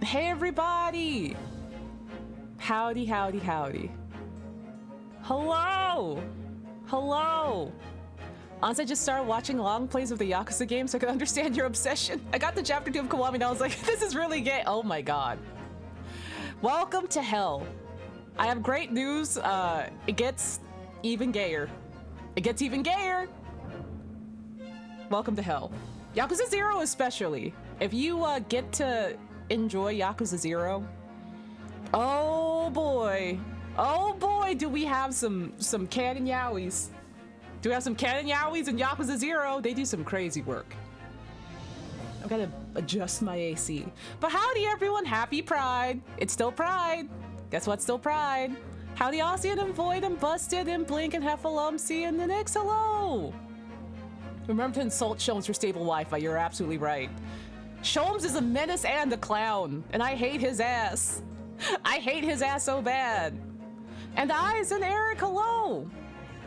Hey everybody! Howdy, howdy, howdy. Hello! Hello! Onsta just started watching long plays of the Yakuza game so I could understand your obsession. I got to chapter 2 of Kiwami and I was like, this is really gay. Oh my god. Welcome to hell. I have great news. It gets even gayer. It gets even gayer. Welcome to hell. Yakuza 0 especially. If you get to enjoy Yakuza 0, oh boy, do we have some canon yaois. Do we have some canon yaois in Yakuza 0? They do some crazy work. I've got to adjust my AC. But howdy everyone, happy Pride. It's still Pride. Guess what's still Pride? Howdy Ossian and Void and Busted and Blink and Heffalumsy and the Nix, hello! Remember to insult Sholmes for stable Wi-Fi, you're absolutely right. Sholmes is a menace and a clown, and I hate his ass. I hate his ass so bad. And Eyes and Eric, hello!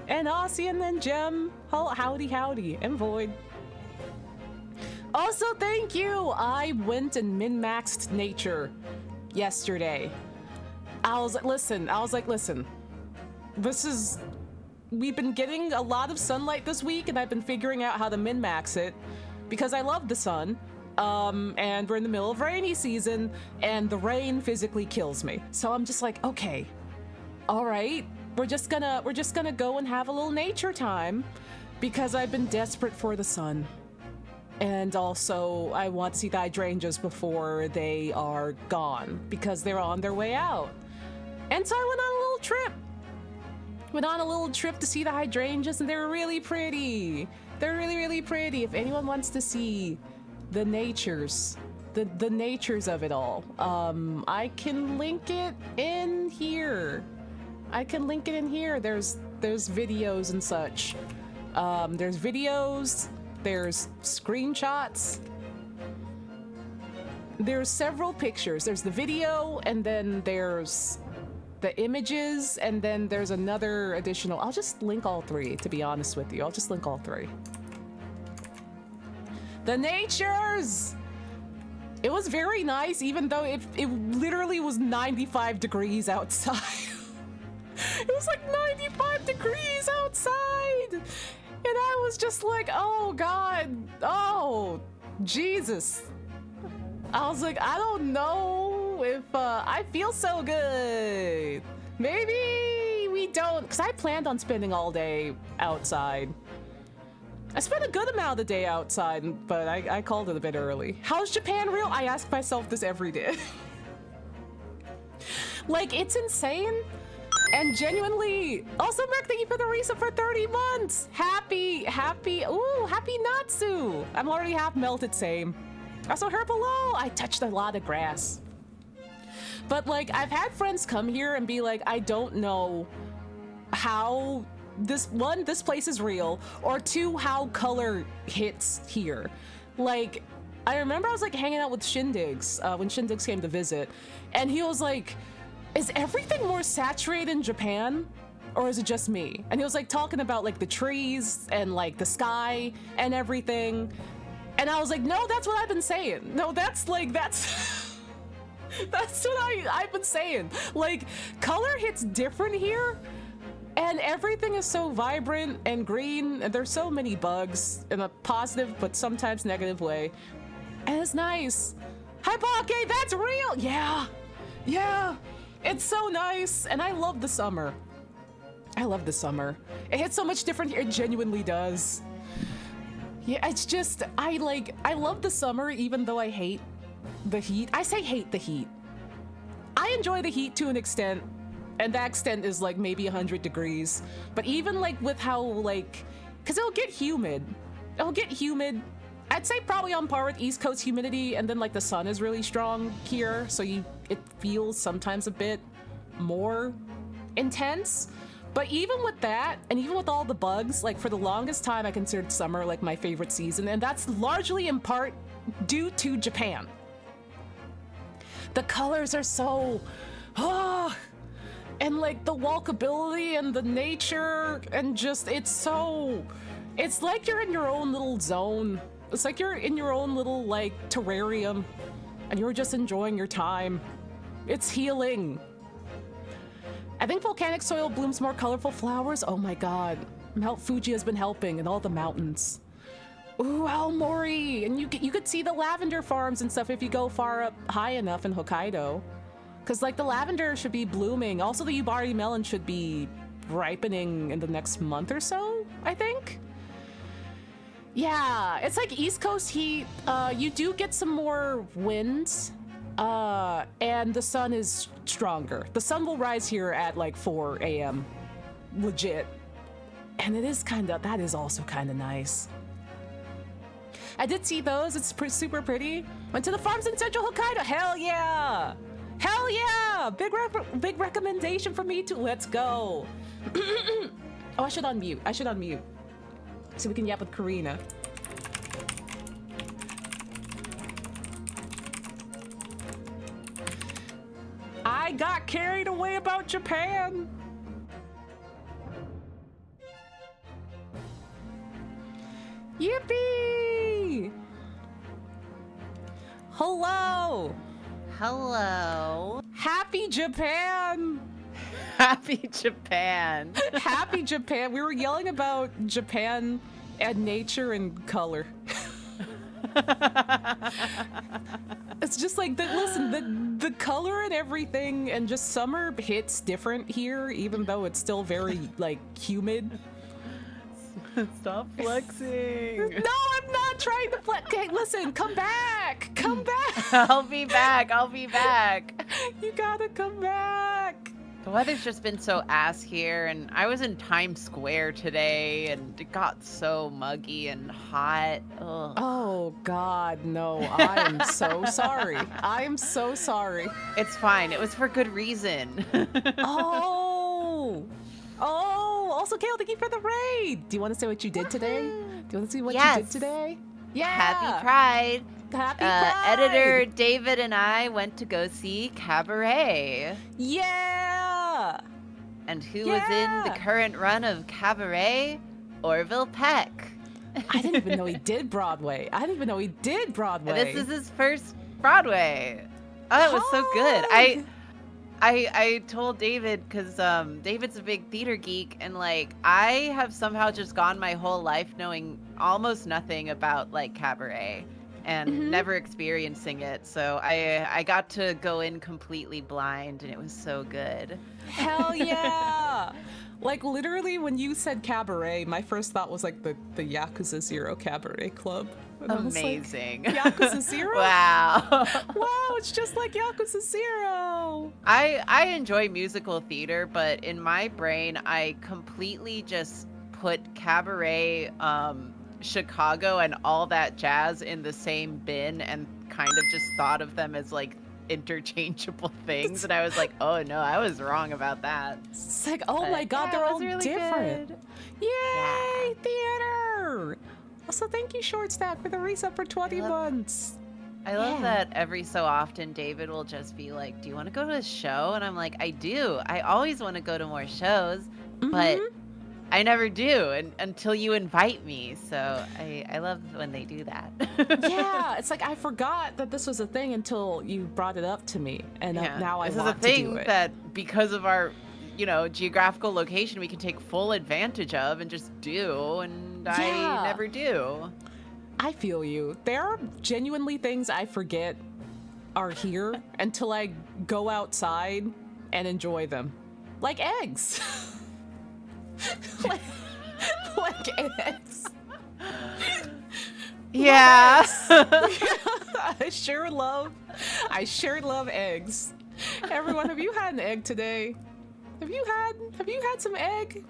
And Ossian and Gem, howdy howdy, and Void. Also, thank you! I went and min-maxed nature yesterday. I was like, listen, we've been getting a lot of sunlight this week and I've been figuring out how to min-max it because I love the sun. And we're in the middle of rainy season and the rain physically kills me. So I'm just like, okay, all right, we're just gonna go and have a little nature time because I've been desperate for the sun. And also I want to see the hydrangeas before they are gone because they're on their way out. And so I went on a little trip. Went on a little trip to see the hydrangeas and they're really pretty. They're really, really pretty. If anyone wants to see the natures, the natures of it all, I can link it in here. There's videos and such. There's videos, there's screenshots. There's several pictures. There's the video and then there's the images, and then there's another additional. I'll just link all three, to be honest with you. I'll just link all three. The natures! It was very nice, even though it literally was 95 degrees outside. It was like 95 degrees outside! And I was just like, oh god, oh, Jesus. I was like, I don't know if I feel so good. Maybe we don't, because I planned on spending all day outside. I spent a good amount of the day outside, but I called it a bit early. How's Japan real? I ask myself this every day. Like, it's insane. And genuinely, also Merc, thank you for the reset for 30 months. Happy Natsu. I'm already half melted, same. Also, her below, I touched a lot of grass. But like, I've had friends come here and be like, I don't know how this place is real, or two, how color hits here. Like, I remember I was like hanging out with Shindigs when Shindigs came to visit, and he was like, is everything more saturated in Japan? Or is it just me? And he was like talking about like the trees and like the sky and everything. And I was like, no, that's what I've been saying. No, that's that's what I've been saying. Like, color hits different here, and everything is so vibrant and green, and there's so many bugs in a positive but sometimes negative way. And it's nice. Hi, Poke, that's real! Yeah, it's so nice, and I love the summer. It hits so much different here, it genuinely does. Yeah, it's just, I love the summer even though I hate the heat. I say hate the heat. I enjoy the heat to an extent, and that extent is like maybe 100 degrees. But even like with how like, cause it'll get humid. I'd say probably on par with East Coast humidity, and then like the sun is really strong here, so it feels sometimes a bit more intense. But even with that, and even with all the bugs, like for the longest time I considered summer like my favorite season, and that's largely in part due to Japan. The colors are so, and like the walkability and the nature, and just, it's like you're in your own little zone. It's like you're in your own little like terrarium. and you're just enjoying your time. It's healing. I think volcanic soil blooms more colorful flowers. Oh my god. Mount Fuji has been helping in all the mountains. Ooh, Aomori! And you could see the lavender farms and stuff if you go far up high enough in Hokkaido. Because, like, the lavender should be blooming. Also, the Yubari melon should be ripening in the next month or so, I think. Yeah, it's like East Coast heat. You do get some more winds. And the sun is stronger. The sun will rise here at like 4 a.m. Legit. And it is that is also kind of nice. I did see those. It's super pretty. Went to the farms in central Hokkaido. Hell yeah. Hell yeah. Big recommendation for me too. Let's go. Oh, I should unmute. So we can yap with Karina. I got carried away about Japan. Yippee! Hello! Hello. Happy Japan! Happy Japan. Happy Japan. We were yelling about Japan and nature and color. It's just like the color and everything, and just summer hits different here, even though it's still very like humid. Stop flexing. No, I'm not trying to flex. Okay, listen, come back. Come back. I'll be back. You gotta come back. The weather's just been so ass here, and I was in Times Square today, and it got so muggy and hot. Ugh. Oh, God, no. I am so sorry. I am so sorry. It's fine. It was for good reason. Oh, also, Kale, thank you for the raid. Do you want to say what you did today? Do you want to see what you did today? Yeah. Happy Pride. Happy Pride. Editor David and I went to go see Cabaret. Yeah. And who was in the current run of Cabaret? Orville Peck. I didn't even know he did Broadway. This is his first Broadway. Oh, it was so good. I told David, because David's a big theater geek, and like I have somehow just gone my whole life knowing almost nothing about like Cabaret and never experiencing it. So I got to go in completely blind, and it was so good. Hell yeah. Like literally when you said Cabaret, my first thought was like the Yakuza 0 Cabaret Club. And amazing. Like, Yakuza 0? Wow. Wow, it's just like Yakuza 0. I enjoy musical theater, but in my brain, I completely just put Cabaret, Chicago, and all that jazz in the same bin and kind of just thought of them as like interchangeable things. And I was like, oh no, I was wrong about that. It's like, oh my God, they're all really different. Good. Yay, theater! Also, thank you, Short Stack, for the reset for 20 months. I love that every so often David will just be like, do you want to go to a show? And I'm like, I do. I always want to go to more shows, but I never do until you invite me. So I love when they do that. Yeah, it's like I forgot that this was a thing until you brought it up to me. And now I want to do it. This is a thing that because of our geographical location, we can take full advantage of and just do, and I never do. I feel you. There are genuinely things I forget are here until I go outside and enjoy them. Like eggs. like eggs. Yeah. I sure love eggs. Everyone, have you had an egg today? Have you had some egg?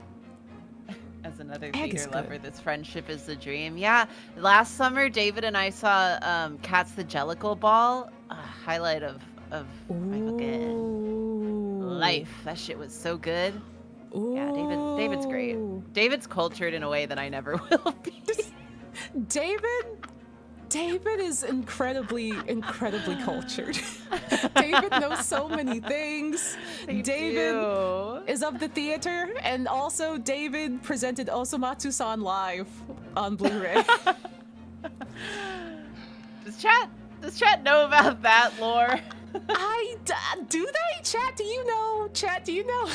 As another theater lover, this friendship is the dream. Yeah, last summer, David and I saw Cats the Jellicle Ball, a highlight of my fucking life. That shit was so good. Ooh. Yeah, David's great. David's cultured in a way that I never will be. David is incredibly cultured. David knows so many things. David is of the theater, and also David presented Osomatsu-san live on Blu-ray. Does chat Does chat know about that lore? Do they? Chat, do you know? Chat, do you know?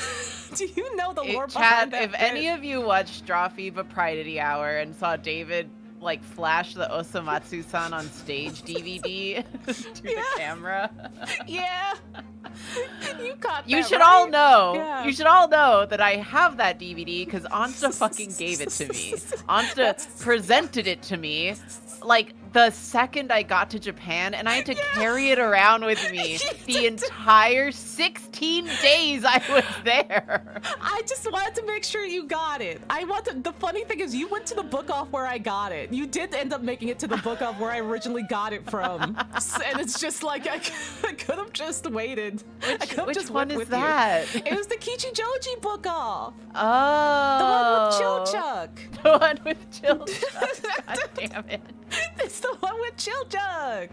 Do you know the lore chat, behind that? If any of you watched Strawfeeva Pridity Hour and saw David like flash the Osamatsu-san on stage DVD to the camera. Yeah. You caught that, You should right? all know. Yeah. You should all know that I have that DVD because Onsta fucking gave it to me. Onsta presented it to me like the second I got to Japan, and I had to carry it around with me the entire 16 days I was there. I just wanted to make sure you got it. The funny thing is you went to the book off where I got it. You did end up making it to the book off where I originally got it from. And it's just like, I could have just waited. Which one is that? It was the Kichijoji book off. Oh. The one with Chilchuck. The one with Chilchuck. God damn it. It's the one with Chilchuck.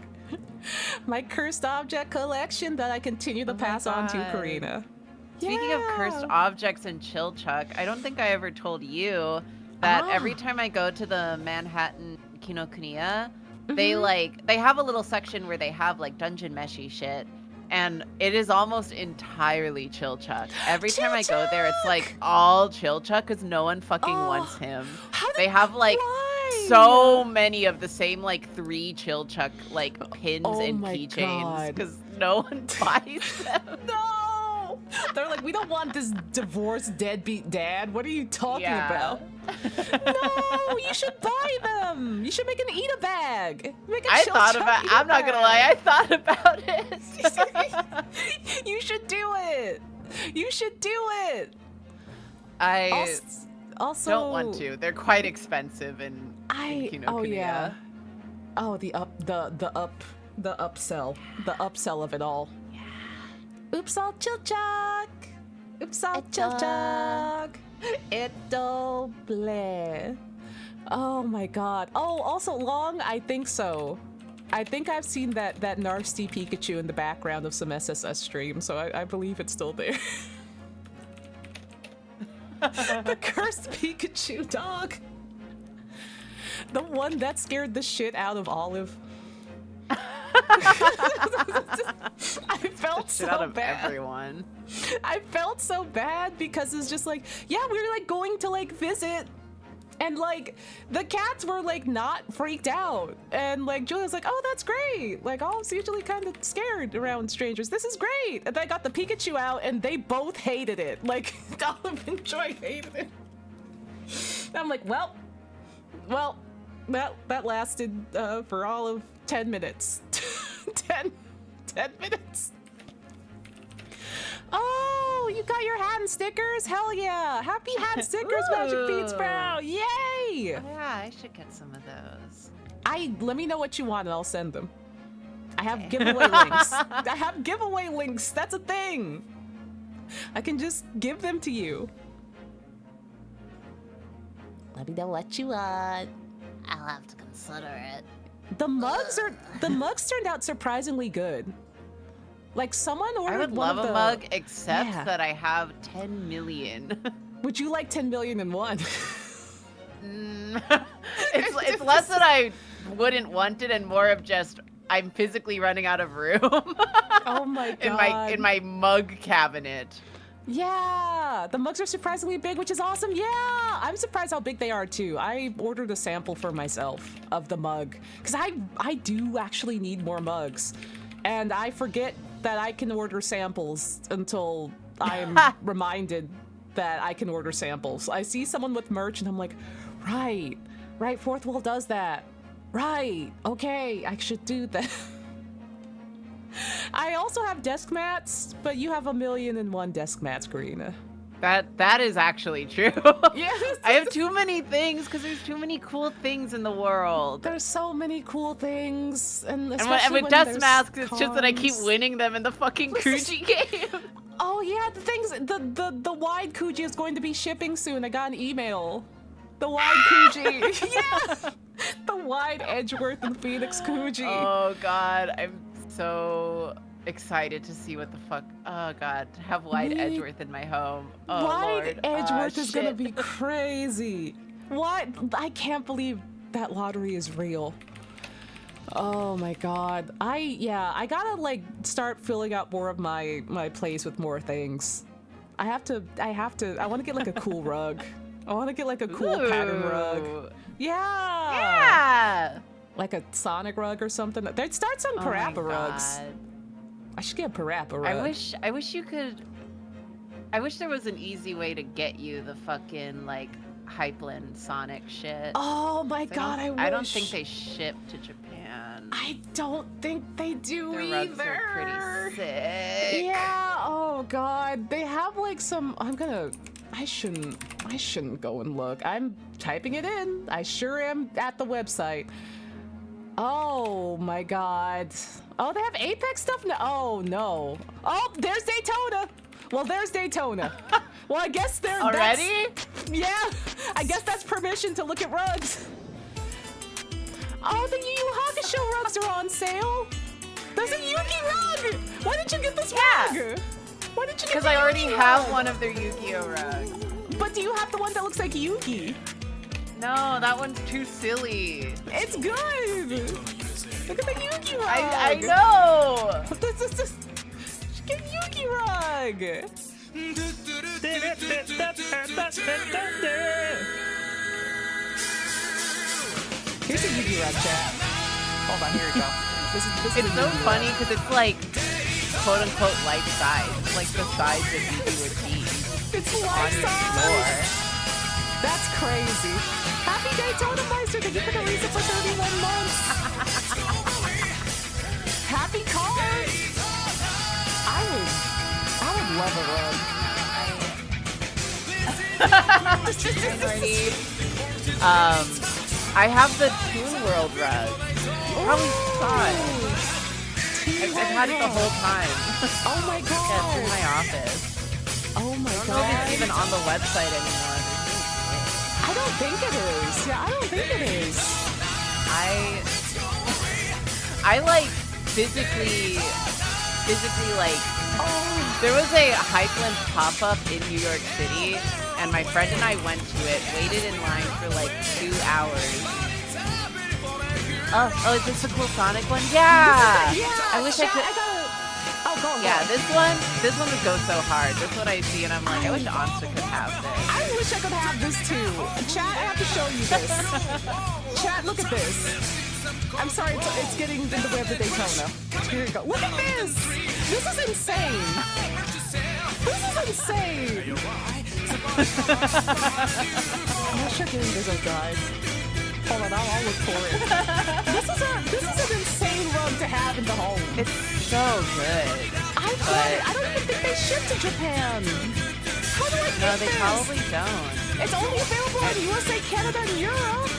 My cursed object collection that I continue to pass on to Karina. Speaking of cursed objects and Chilchuck, I don't think I ever told you that every time I go to the Manhattan Kinokuniya, they have a little section where they have like dungeon meshy shit. And it is almost entirely Chilchuck. Every time I go there, it's like all Chilchuck because no one fucking wants him. They have like so many of the same like 3 Chilchuck like pins and keychains because no one buys them. No! They're like, we don't want this divorced deadbeat dad. What are you talking about? No, you should buy them. You should make an eat a bag. I'm not gonna lie, I thought about it. You should do it. You should do it. I also don't want to. They're quite expensive in Kinokuniya. Oh yeah. Oh, the upsell of it all. Yeah. Oops, all Chilchuck. Oops, all Chilchuck. Eto bleh. Oh my god. Oh, also Long, I think so. I think I've seen that nasty Pikachu in the background of some SSS stream, so I believe it's still there. The cursed Pikachu dog. The one that scared the shit out of Olive. I felt so out of bad. Everyone. I felt so bad because it's just like, yeah, we were like going to like visit, and like the cats were like not freaked out, and like Julia's like, oh, that's great. Like Olive's usually kind of scared around strangers. This is great. And I got the Pikachu out, and they both hated it. Like Olive and Joy hated it. And I'm like, well, that lasted for all of 10 minutes. 10 minutes. Oh, you got your hat and stickers? Hell yeah. Happy hat and stickers, Magic Beats Bro. Yay. Oh, yeah, I should get some of those. Let me know what you want and I'll send them. I have giveaway links. I have giveaway links. That's a thing. I can just give them to you. Let me know what you want. I'll have to consider it. The mugs turned out surprisingly good. Like someone ordered I would one love of a the, mug, except that I have 10 million. Would you like 10 million in one? It's less that I wouldn't want it and more of just I'm physically running out of room. Oh my god. in my mug cabinet. Yeah, the mugs are surprisingly big, which is awesome. Yeah, I'm surprised how big they are too. I ordered a sample for myself of the mug because I do actually need more mugs, and I forget that I can order samples until I'm reminded that I can order samples. I see someone with merch and I'm like, right, Fourth Wall does that. Right, okay, I should do that. I also have desk mats, but you have 1,000,001 desk mats, Karina. That is actually true. Yes. I have too many things because there's too many cool things in the world. There's so many cool things, and with when desk masks, it's just that I keep winning them in the fucking Kuji game. Oh yeah, the wide Kuji is going to be shipping soon. I got an email. The wide Kuji. Yeah. The wide Edgeworth and Phoenix Kuji. Oh god, I'm so excited to see what the fuck. Oh god, to have wide Edgeworth in my home. Oh wide Lord. Edgeworth is gonna be crazy. What? I can't believe that lottery is real. Oh my god. I gotta like start filling out more of my place with more things. I want to get like a cool rug. I want to get like a cool pattern rug. Yeah. Yeah. Like a Sonic rug or something. They'd start some Parappa rugs. I should get a Parappa rug. I wish you could. I wish there was an easy way to get you the fucking like Hypeland Sonic shit. Oh my god, I wish. I don't think they ship to Japan. I don't think they do Their either. rugs are pretty sick. Yeah. Oh god, they have like some. I shouldn't go and look. I'm typing it in. I sure am at the website. Oh my god. Oh, they have Apex stuff now. Oh no. Oh, there's Daytona. Well, there's Daytona. Well, I guess they're already. Yeah, I guess that's permission to look at rugs. Oh, the Yu Yu Hakusho rugs are on sale. There's a Yugi rug. Why did you get this rug? Why did you get? Because I already have one of their Yu-Gi-Oh rugs. But do you have the one that looks like Yugi? No, that one's too silly. It's good. Look at the Yugi rug. I know. This get Yugi rug. Here's a Yugi rug, chat. Hold on, here we go. This It's is so funny because it's like quote unquote life size. It's like the size that Yugi would be. It's on life your size. floor. That's crazy. Happy Daytona Meister, thank you for the reason for 31 months. Happy cars. I would love a rug. I have the Toon World rug. You probably saw it. I've had it the whole time. Oh my god. Yeah, it's in my office. Oh my I don't god. know if it's even on the website anymore. I don't think it is. Yeah, I don't think it is. I like physically like, there was a Hypeland pop-up in New York City, and my friend and I went to it, waited in line for like 2 hours. Oh, is this a cool Sonic one? Yeah! I wish I could. Yeah, this one would go so hard. This one I see and I'm like, I wish Onsta could have this. I wish I could have this too. Chat, I have to show you this. Chat, look at this. I'm sorry, it's getting in the way of the Daytona. Here we go. Look at this! This is insane! This is insane! I'm not sure getting this drive. Hold on, I'll look for it. This is an insane rug to have in the home. It's so good. I don't even think they ship to Japan. How do I get No, they this? probably don't. It's only available in USA, Canada, and Europe.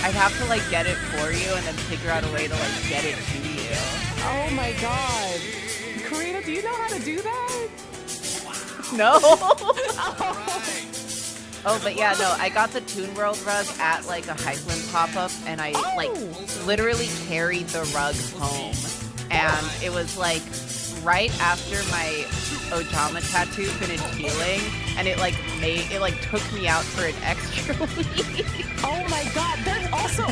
I'd have to like get it for you and then figure out a way to like get it to you. Oh my god. Karina, do you know how to do that? No. Oh, but yeah, no, I got the Toon World rug at like a Hypeland pop-up, and I like literally carried the rug home. And it was like right after my Ojama tattoo finished healing, and it took me out for an extra week. Oh my god, there's also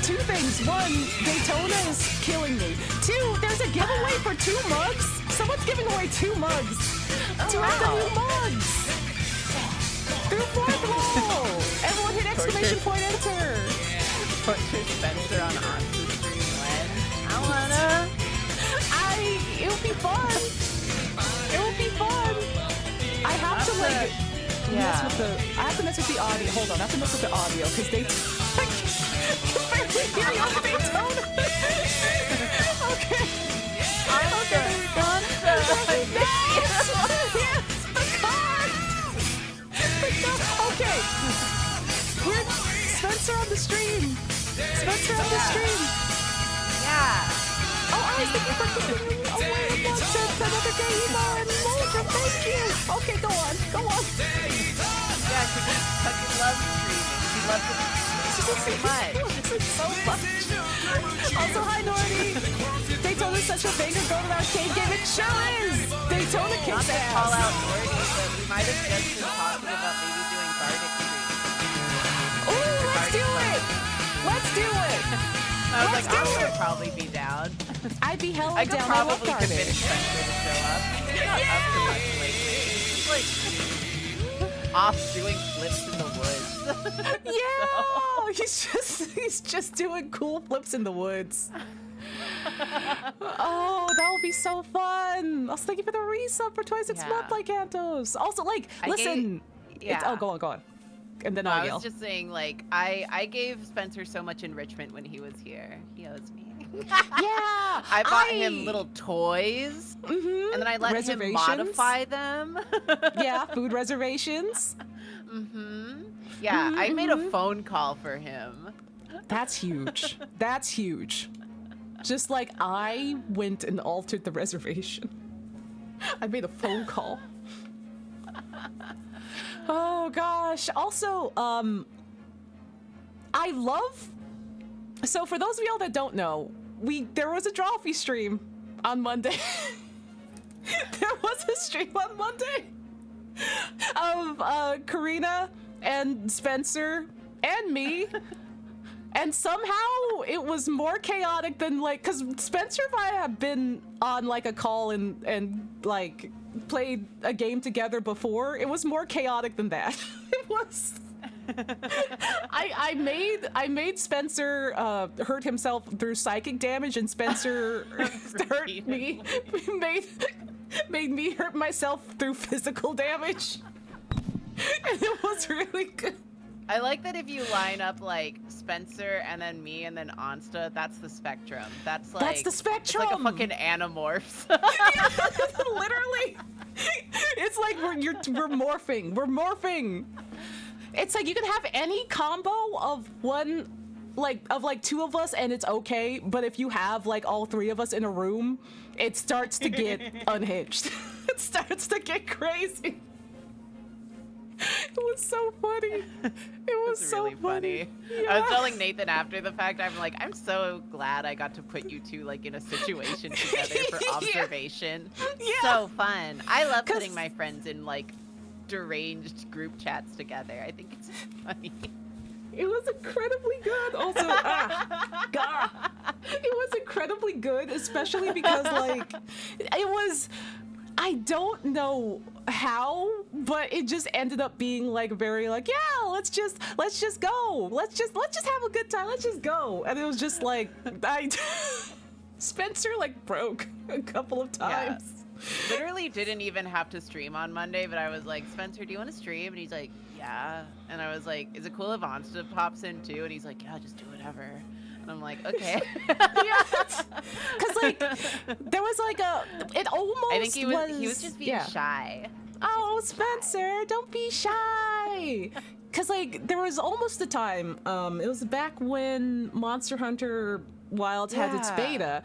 two things. One, Daytona is killing me. Two, there's a giveaway for 2 mugs. Someone's giving away 2 mugs. 2 afternoon mugs. Through 4th hole. Everyone hit exclamation point enter. Torture Spencer on Onsta stream when? It would be fun. It would be fun. I have to like mess with the. I have to mess with the audio. Hold on, I have to mess with the audio because they. You barely hear you over Daytona. Okay. Okay. We're Spencer on the stream. Spencer on the stream. Yeah. Oh, I was thinking for giving me away another game on Mojo. Thank you. Okay, go on. Go on. Yeah, because he fucking loves streaming. He loves it so much. So much. Also, hi, Nordy. Daytona's such a banger. Go to the arcade game. It sure is. Daytona Not kicks to ass. call out Nordy, but we might have just been talking about maybe doing Bardic streams. Ooh, let's do it. Let's do it. I was Let's like, do I would it. probably be down. I'd be hella I could down. I love probably garbage. convince Spencer to show up. He's not up to much lately. He's like off doing flips in the woods. Yeah, he's just doing cool flips in the woods. Oh, that would be so fun. Also, thank you for the resub for 26 month like Cantos. Also, like, listen. Oh, go on. And then I was just saying, like, I gave Spencer so much enrichment when he was here. He owes me. Yeah, I bought him little toys, and then I let him modify them. Yeah, food reservations. Yeah, I made a phone call for him. That's huge. That's huge. Just like I went and altered the reservation. I made a phone call. Oh gosh. Also, I love. So for those of y'all that don't know, there was a Drawfee stream on Monday. There was a stream on Monday of Karina and Spencer and me. And somehow it was more chaotic than like, cause Spencer and I have been on like a call and like played a game together before. It was more chaotic than that. It was. I made Spencer hurt himself through psychic damage, and Spencer hurt me. Made me hurt myself through physical damage. And it was really good. I like that if you line up like Spencer and then me and then Onsta, that's the spectrum. That's the spectrum. It's like a fucking Animorphs. Literally. It's like we're morphing. We're morphing. It's like you can have any combo of one, like two of us, and it's okay. But if you have like all three of us in a room, it starts to get unhinged. It starts to get crazy. It was so funny. It was so really funny. Yeah. I was telling Nathan after the fact, I'm so glad I got to put you two like in a situation together for observation. Yeah. So fun. I love putting my friends in like deranged group chats together. I think it's funny. It was incredibly good. Also, God, it was incredibly good, especially because like it was. I don't know how, but it just ended up being like very like, yeah, let's just go. Let's just have a good time. Let's just go. And it was just like Spencer like broke a couple of times. Yeah. Literally didn't even have to stream on Monday, but I was like, Spencer, do you want to stream? And he's like, yeah. And I was like, is it cool if Onsta pops in too? And he's like, yeah, just do whatever. And I'm like, okay. Yeah, because like there was like it almost. I think he was just being shy. Oh, Spencer, don't be shy. Because like there was almost a time. It was back when Monster Hunter Wilds had its beta.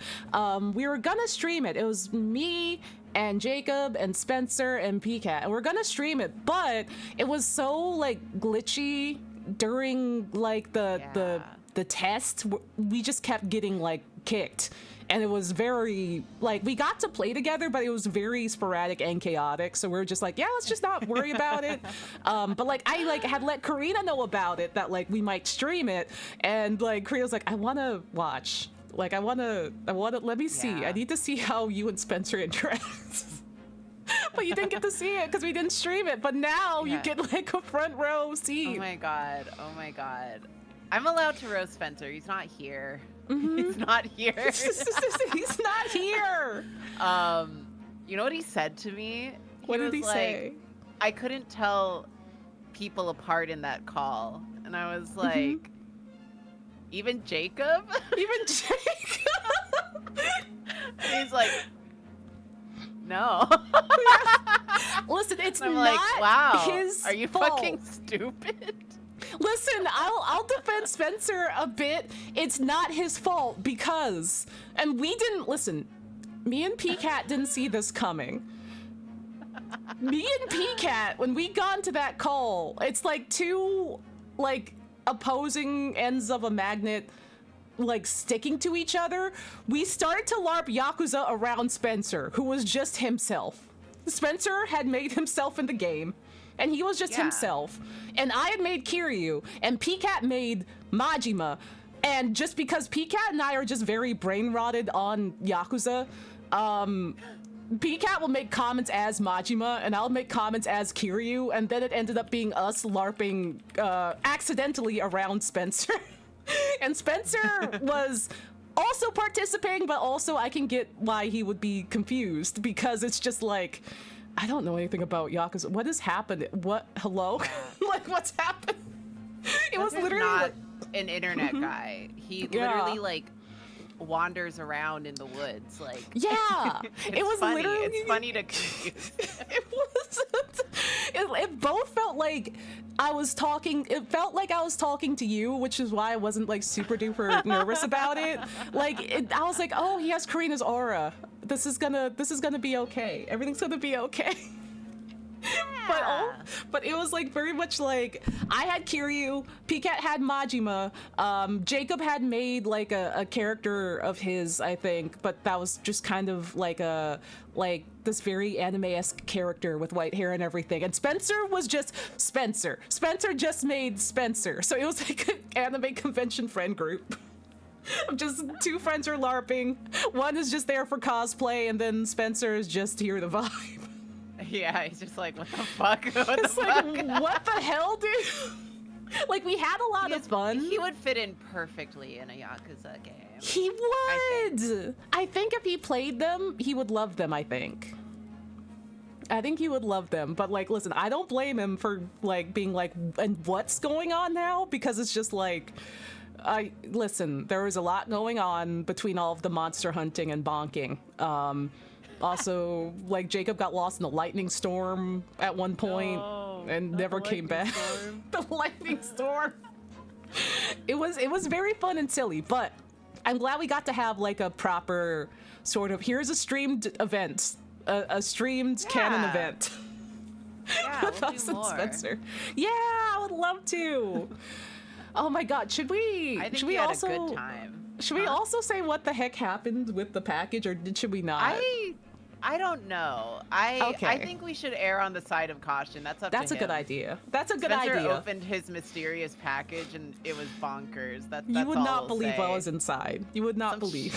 We were gonna stream it. It was me and Jacob and Spencer and PCAT, and we're gonna stream it, but it was so like glitchy during like the test. We just kept getting like kicked, and it was very like we got to play together, but it was very sporadic and chaotic. So we're just like, yeah, let's just not worry about it. But like I like had let Karina know about it, that like we might stream it, and like Karina was like, I want to watch. Like I want to let me see. I need to see how you and Spencer interact. But you didn't get to see it because we didn't stream it. But now you get like a front row seat. Oh my god. I'm allowed to roast Spencer. He's not here. He's not here. He's not here. You know what he said to me? What did he say? I couldn't tell people apart in that call. And I was like, even Jacob? Even Jacob? And he's like, no. Listen, it's not like, wow, his are you fault. fucking stupid? Listen, I'll defend Spencer a bit. It's not his fault because, and we didn't listen. Me and PCAT didn't see this coming. Me and PCAT, when we got into that call, it's like two like opposing ends of a magnet like sticking to each other. We started to LARP Yakuza around Spencer, who was just himself. Spencer had made himself in the game, and he was just himself. And I had made Kiryu, and PCAT made Majima. And just because PCAT and I are just very brain rotted on Yakuza, PCAT will make comments as Majima, and I'll make comments as Kiryu, and then it ended up being us LARPing accidentally around Spencer. And Spencer was also participating, but also I can get why he would be confused, because it's just like, I don't know anything about Yakuza. What has happened? What? Hello? Like, what's happened? It was literally not like, an internet guy. He literally like wanders around in the woods, like it was funny. literally, it's funny to confuse. it both felt like I was talking, it felt like I was talking to you, which is why I wasn't like super duper nervous about it. Like I was like, oh, he has Karina's aura, this is gonna be okay, everything's gonna be okay. But it was like very much like I had Kiryu, PCAT had Majima, Jacob had made like a character of his, I think, but that was just kind of like this very anime-esque character with white hair and everything. And Spencer was just Spencer. Spencer just made Spencer. So it was like an anime convention friend group. Just two friends are LARPing. One is just there for cosplay, and then Spencer is just here to vibe. Yeah, he's just like, what the fuck? What It's the like, fuck? what the hell, dude? Like, we had a lot of fun. He would fit in perfectly in a Yakuza game. He would. I think if he played them, he would love them, I think he would love them. But like, listen, I don't blame him for like being like, and what's going on now? Because it's just like, listen, there was a lot going on between all of the monster hunting and bonking. Also, like, Jacob got lost in the lightning storm at one point and never came back. The lightning storm. It was very fun and silly, but I'm glad we got to have like a proper sort of, here's a streamed event, a streamed canon event. Yeah, With we'll us do and more. Spencer. Yeah, I would love to. Oh my god, should we? I think should we we had also? a good time. Should we also say what the heck happened with the package, or should we not? I don't know. I Okay. think we should err on the side of caution. That's up That's to a him. good idea. That's a good Spencer idea. opened his mysterious package and it was bonkers. That's You would all not we'll believe say. what was inside. You would not Some believe.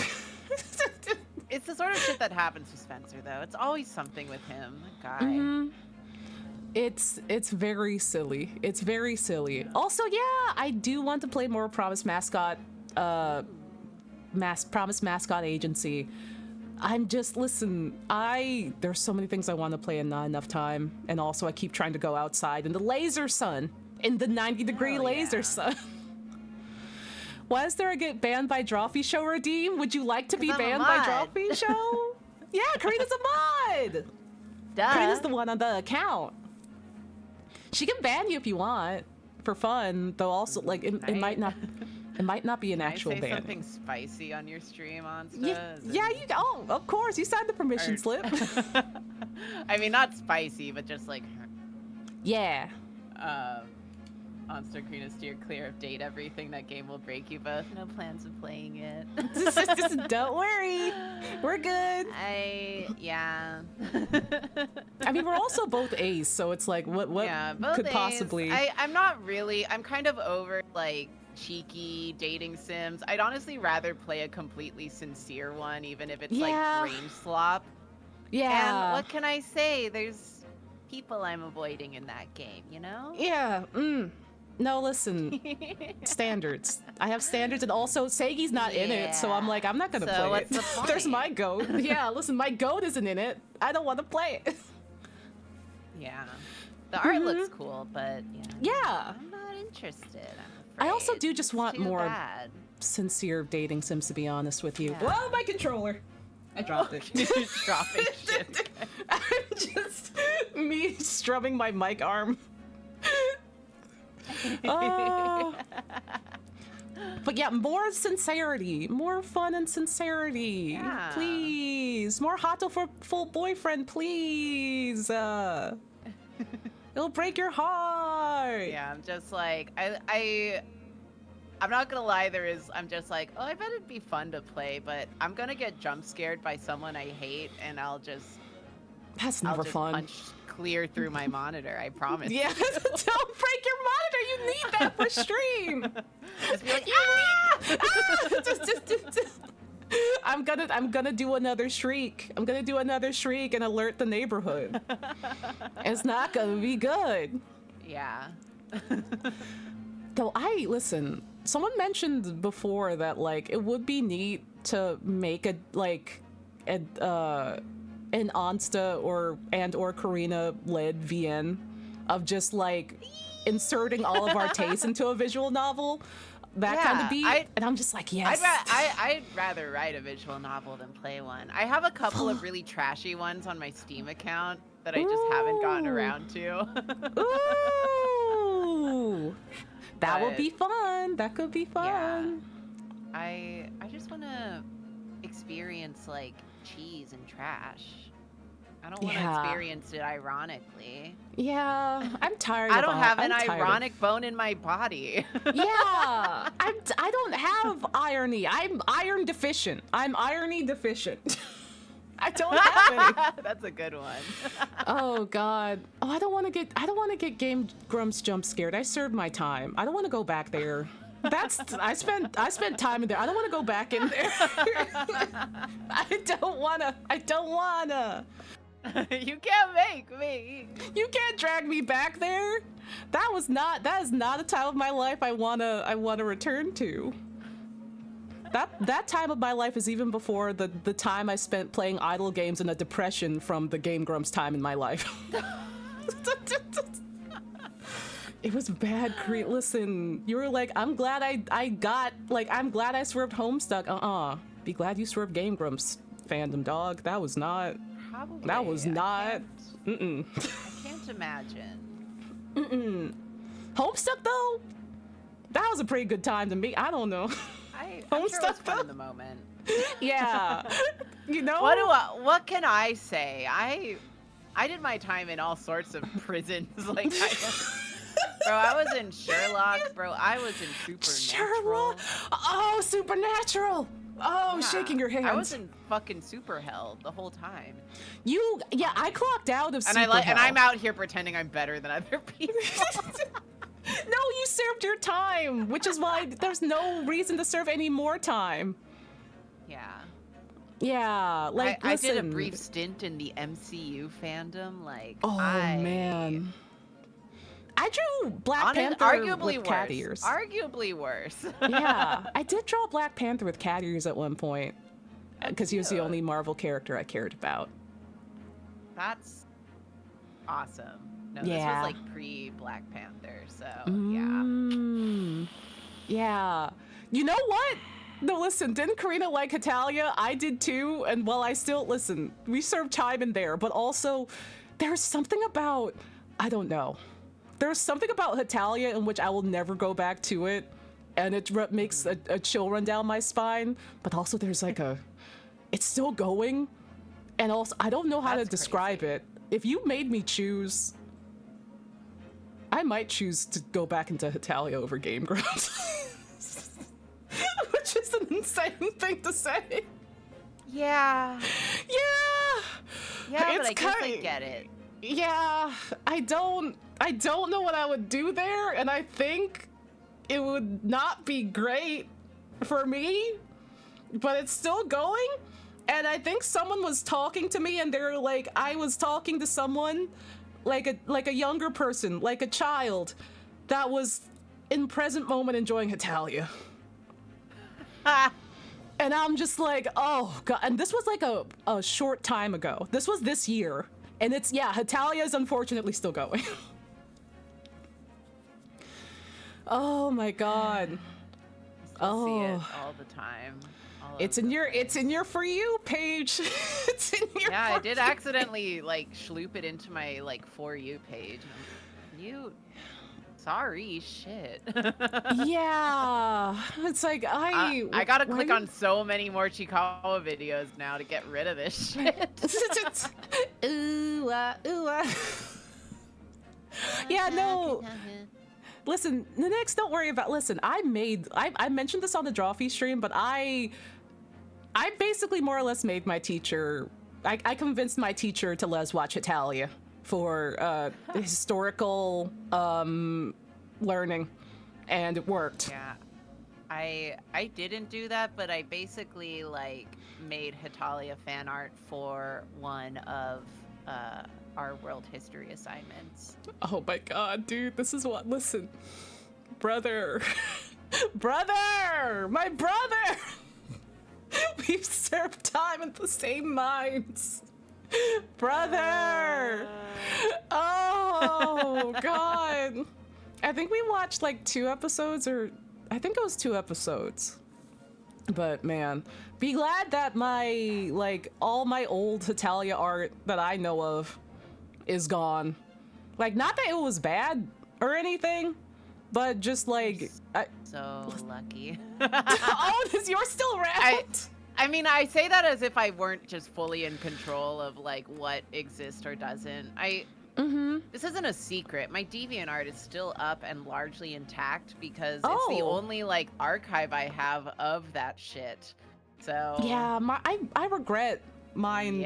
It's the sort of shit that happens to Spencer, though. It's always something with him, that guy. Mhm. It's very silly. It's very silly. Also, yeah, I do want to play more Promise Mascot, Promise Mascot Agency. I'm just, listen, there's so many things I want to play and not enough time. And also I keep trying to go outside in the laser sun, in the 90-degree Hell laser yeah. sun. Why is there a get banned by Drawfee show redeem? Would you like to be 'Cause I'm a banned by mod. Drawfee show? Yeah, Karina's a mod. Duh. Karina's the one on the account. She can ban you if you want, for fun, though also, like, it Right. might not be an Can actual I say ban. something spicy on your stream, Onsta? Yeah, of course, you signed the permission Or- slip. I mean, not spicy, but just like, Yeah. Onsta Karina steer clear of date everything. That game will break you both. No plans of playing it. Just don't worry. We're good. Yeah. I mean, we're also both A's, so it's like, what Yeah, both could A's. possibly... I'm not really. I'm kind of over like cheeky dating sims. I'd honestly rather play a completely sincere one, even if it's Yeah. like brain slop. Yeah. And what can I say? There's people I'm avoiding in that game, you know? Yeah. No, listen. Standards. I have standards, and also Seigi's not in it, so I'm like, I'm not gonna So play what's it. the point? There's my goat. Yeah, listen, my goat isn't in it. I don't want to play it. Yeah. The art looks cool, but Yeah. I'm not interested. I also do just It's want too more bad. sincere dating sims, to be honest with you. Yeah. Whoa, my controller. I dropped it. Dropping shit. I'm just me strumming my mic arm. Oh. But yeah, more sincerity, more fun and sincerity, Yeah. please. More Hato for full boyfriend, please. It'll break your heart. Yeah, I'm just like I'm not gonna lie. I'm just like, oh, I bet it'd be fun to play, but I'm gonna get jump scared by someone I hate, and I'll just That's I'll never just fun. punch clear through my monitor. I promise. Yeah, don't break your monitor. You need that for stream. Just be like, I'm gonna do another shriek. I'm gonna do another shriek and alert the neighborhood. It's not gonna be good. yeah. Though listen, someone mentioned before that like it would be neat to make an Onsta or Karina led VN of just like inserting all of our tastes into a visual novel. That kind of beat, and I'm just like, yes. I'd rather write a visual novel than play one. I have a couple of really trashy ones on my Steam account that I just haven't gotten around to. Ooh, that would be fun. That could be fun. Yeah. I just want to experience like cheese and trash. I don't want to experience it ironically. Yeah, I'm tired. I don't have an ironic bone in my body. Yeah, I don't have irony. I'm iron deficient. I'm irony deficient. I don't have any. That's a good one. Oh God. Oh, I don't want to get Game Grumps jump scared. I served my time. I don't want to go back there. I spent time in there. I don't want to go back in there. I don't wanna. You can't make me. You can't drag me back there. That is not a time of my life I wanna return to. That time of my life is even before the time I spent playing idle games in a depression from the Game Grumps time in my life. It was bad. Listen, you were like, I'm glad I swerved Homestuck. Be glad you swerved Game Grumps fandom, dog. That was not. Probably. That was not. I can't imagine. Homestuck though, that was a pretty good time to me. I don't know. I'm sure it was fun in the moment. Yeah. You know. What can I say? I did my time in all sorts of prisons. Like, bro, I was in Sherlock. Bro, I was in Supernatural. Sherlock. Oh, Supernatural. Oh, Yeah. shaking your hands. I was in fucking Super Hell the whole time. I clocked out of Super And Hell. I'm out here pretending I'm better than other people. No, you served your time, which is why there's no reason to serve any more time. Yeah. Yeah, like I listen. did a brief stint in the MCU fandom. Like, Oh man. I drew Black Panther arguably with cat ears. Arguably worse. Yeah, I did draw Black Panther with cat ears at one point because he was the only Marvel character I cared about. That's awesome. No, Yeah. this was like pre-Black Panther, so Yeah. You know what? No, listen, didn't Karina like Hetalia? I did too, and while I still, listen, we served time in there, but also there's something about, I don't know. There's something about Hetalia in which I will never go back to it, and it makes a chill run down my spine, but also there's like it's still going, and also, I don't know how to describe it. If you made me choose, I might choose to go back into Hetalia over Game Grumps. Which is an insane thing to say. yeah. Yeah, But I guess I get it. Yeah, I don't know what I would do there, and I think it would not be great for me, but it's still going. And I think someone was talking to me, and they're like, I was talking to someone, like a younger person, like a child, that was in present moment enjoying Hetalia. And I'm just like, oh god. And this was like a short time ago. This was this year. And it's, yeah, Hetalia is unfortunately still going. Oh my god. I see it all the time. It's in your For You page. It's in your Yeah, I did accidentally like schloop it into my like For You page. Sorry, shit. Yeah. It's like I gotta click on so many more Chikawa videos now to get rid of this shit. Ooh, yeah, no. Listen, the next, don't worry about. Listen, I mentioned this on the Drawfee stream, but I basically more or less made my teacher I convinced my teacher to let us watch Italia for historical learning, and it worked. Yeah. I didn't do that, but I basically like made Hitalia fan art for one of our world history assignments. Oh my god, dude, this is what, listen. Brother. Brother! My brother! We've served time in the same mines. Brother! Oh god. I think we watched like 2 episodes, or I think it was 2 episodes. But man, be glad that my, like, all my old Italia art that I know of is gone. Like, not that it was bad or anything, but just like... So lucky. Oh, is yours still around? I mean, I say that as if I weren't just fully in control of like what exists or doesn't. This isn't a secret. My DeviantArt is still up and largely intact because it's the only like archive I have of that shit. So yeah, I regret mine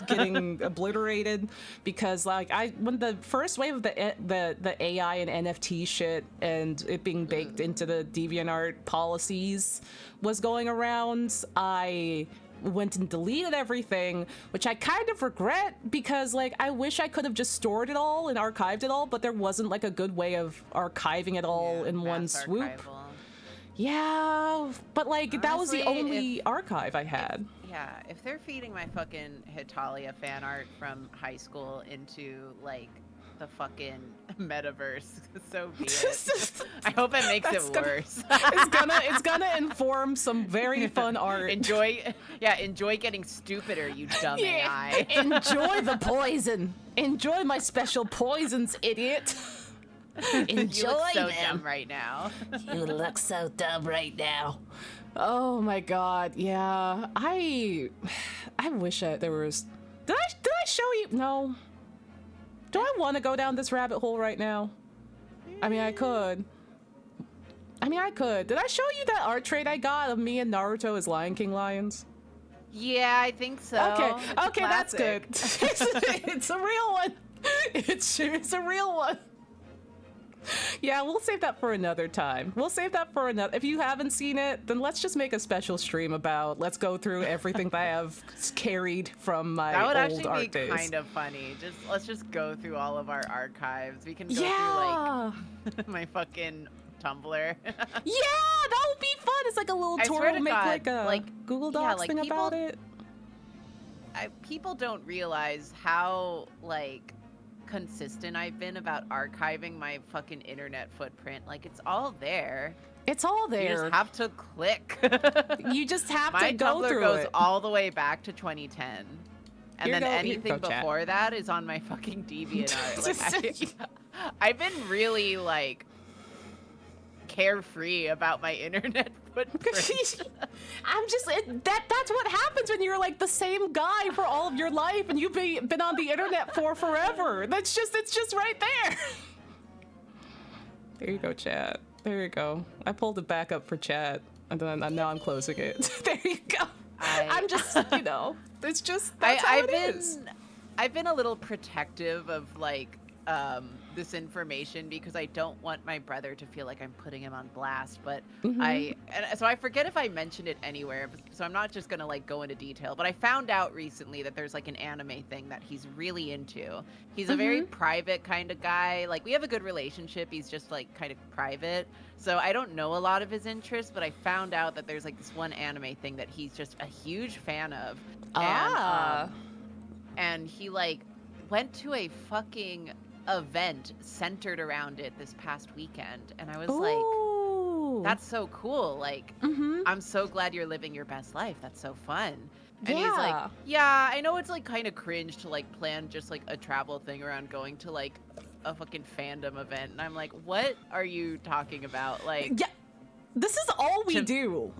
getting obliterated because like when the first wave of the AI and NFT shit and it being baked into the DeviantArt policies was going around, I went and deleted everything, which I kind of regret because like I wish I could have just stored it all and archived it all, but there wasn't like a good way of archiving it all in one swoop. Archival. Yeah, but like honestly, that was the only archive I had. Yeah, if they're feeding my fucking Hitalia fan art from high school into like the fucking metaverse, so be it. I hope it makes it worse. It's gonna inform some very fun art. Enjoy getting stupider, you dumb AI. Enjoy the poison. Enjoy my special poisons, idiot. Enjoy you look so them. dumb right now. You look so dumb right now. Oh my god, yeah. I wish there was. Did I show you? No. Do I want to go down this rabbit hole right now? I mean, I could. Did I show you that art trade I got of me and Naruto as Lion King lions? Yeah, I think so. Okay, that's good. It's a real one. It's a real one. Yeah, we'll save that for another time. If you haven't seen it, then let's just make a special stream about, let's go through everything that I have carried from my old art days. That would actually be kind of funny. Let's just go through all of our archives. We can go through like my fucking Tumblr. Yeah, that would be fun. It's like a little tour. We'll make like a Google Docs thing about it. People don't realize how like consistent I've been about archiving my fucking internet footprint. Like, it's all there. It's all there. You just have to click. You just have to go Tumblr through goes it. all the way back to 2010. And then anything before that is on my fucking DeviantArt. Like, I've been really, like, carefree about my internet footprint. That's what happens when you're like the same guy for all of your life and you've been on the internet for forever. It's just right there. There you go, chat. There you go. I pulled it back up for chat, and then now I'm closing it. There you go. I'm just, it's just that's how it is. I've been a little protective of like this information because I don't want my brother to feel like I'm putting him on blast, but so I forget if I mentioned it anywhere, so I'm not just gonna like go into detail, but I found out recently that there's like an anime thing that he's really into. He's a very private kind of guy. Like, we have a good relationship, he's just like kind of private, so I don't know a lot of his interests, but I found out that there's like this one anime thing that he's just a huge fan of. And he like went to a fucking event centered around it this past weekend, and I was like, that's so cool. Like, I'm so glad you're living your best life. That's so fun. And he's like, yeah, I know it's like kind of cringe to like plan just like a travel thing around going to like a fucking fandom event. And I'm like, what are you talking about? Like, yeah, this is all we do.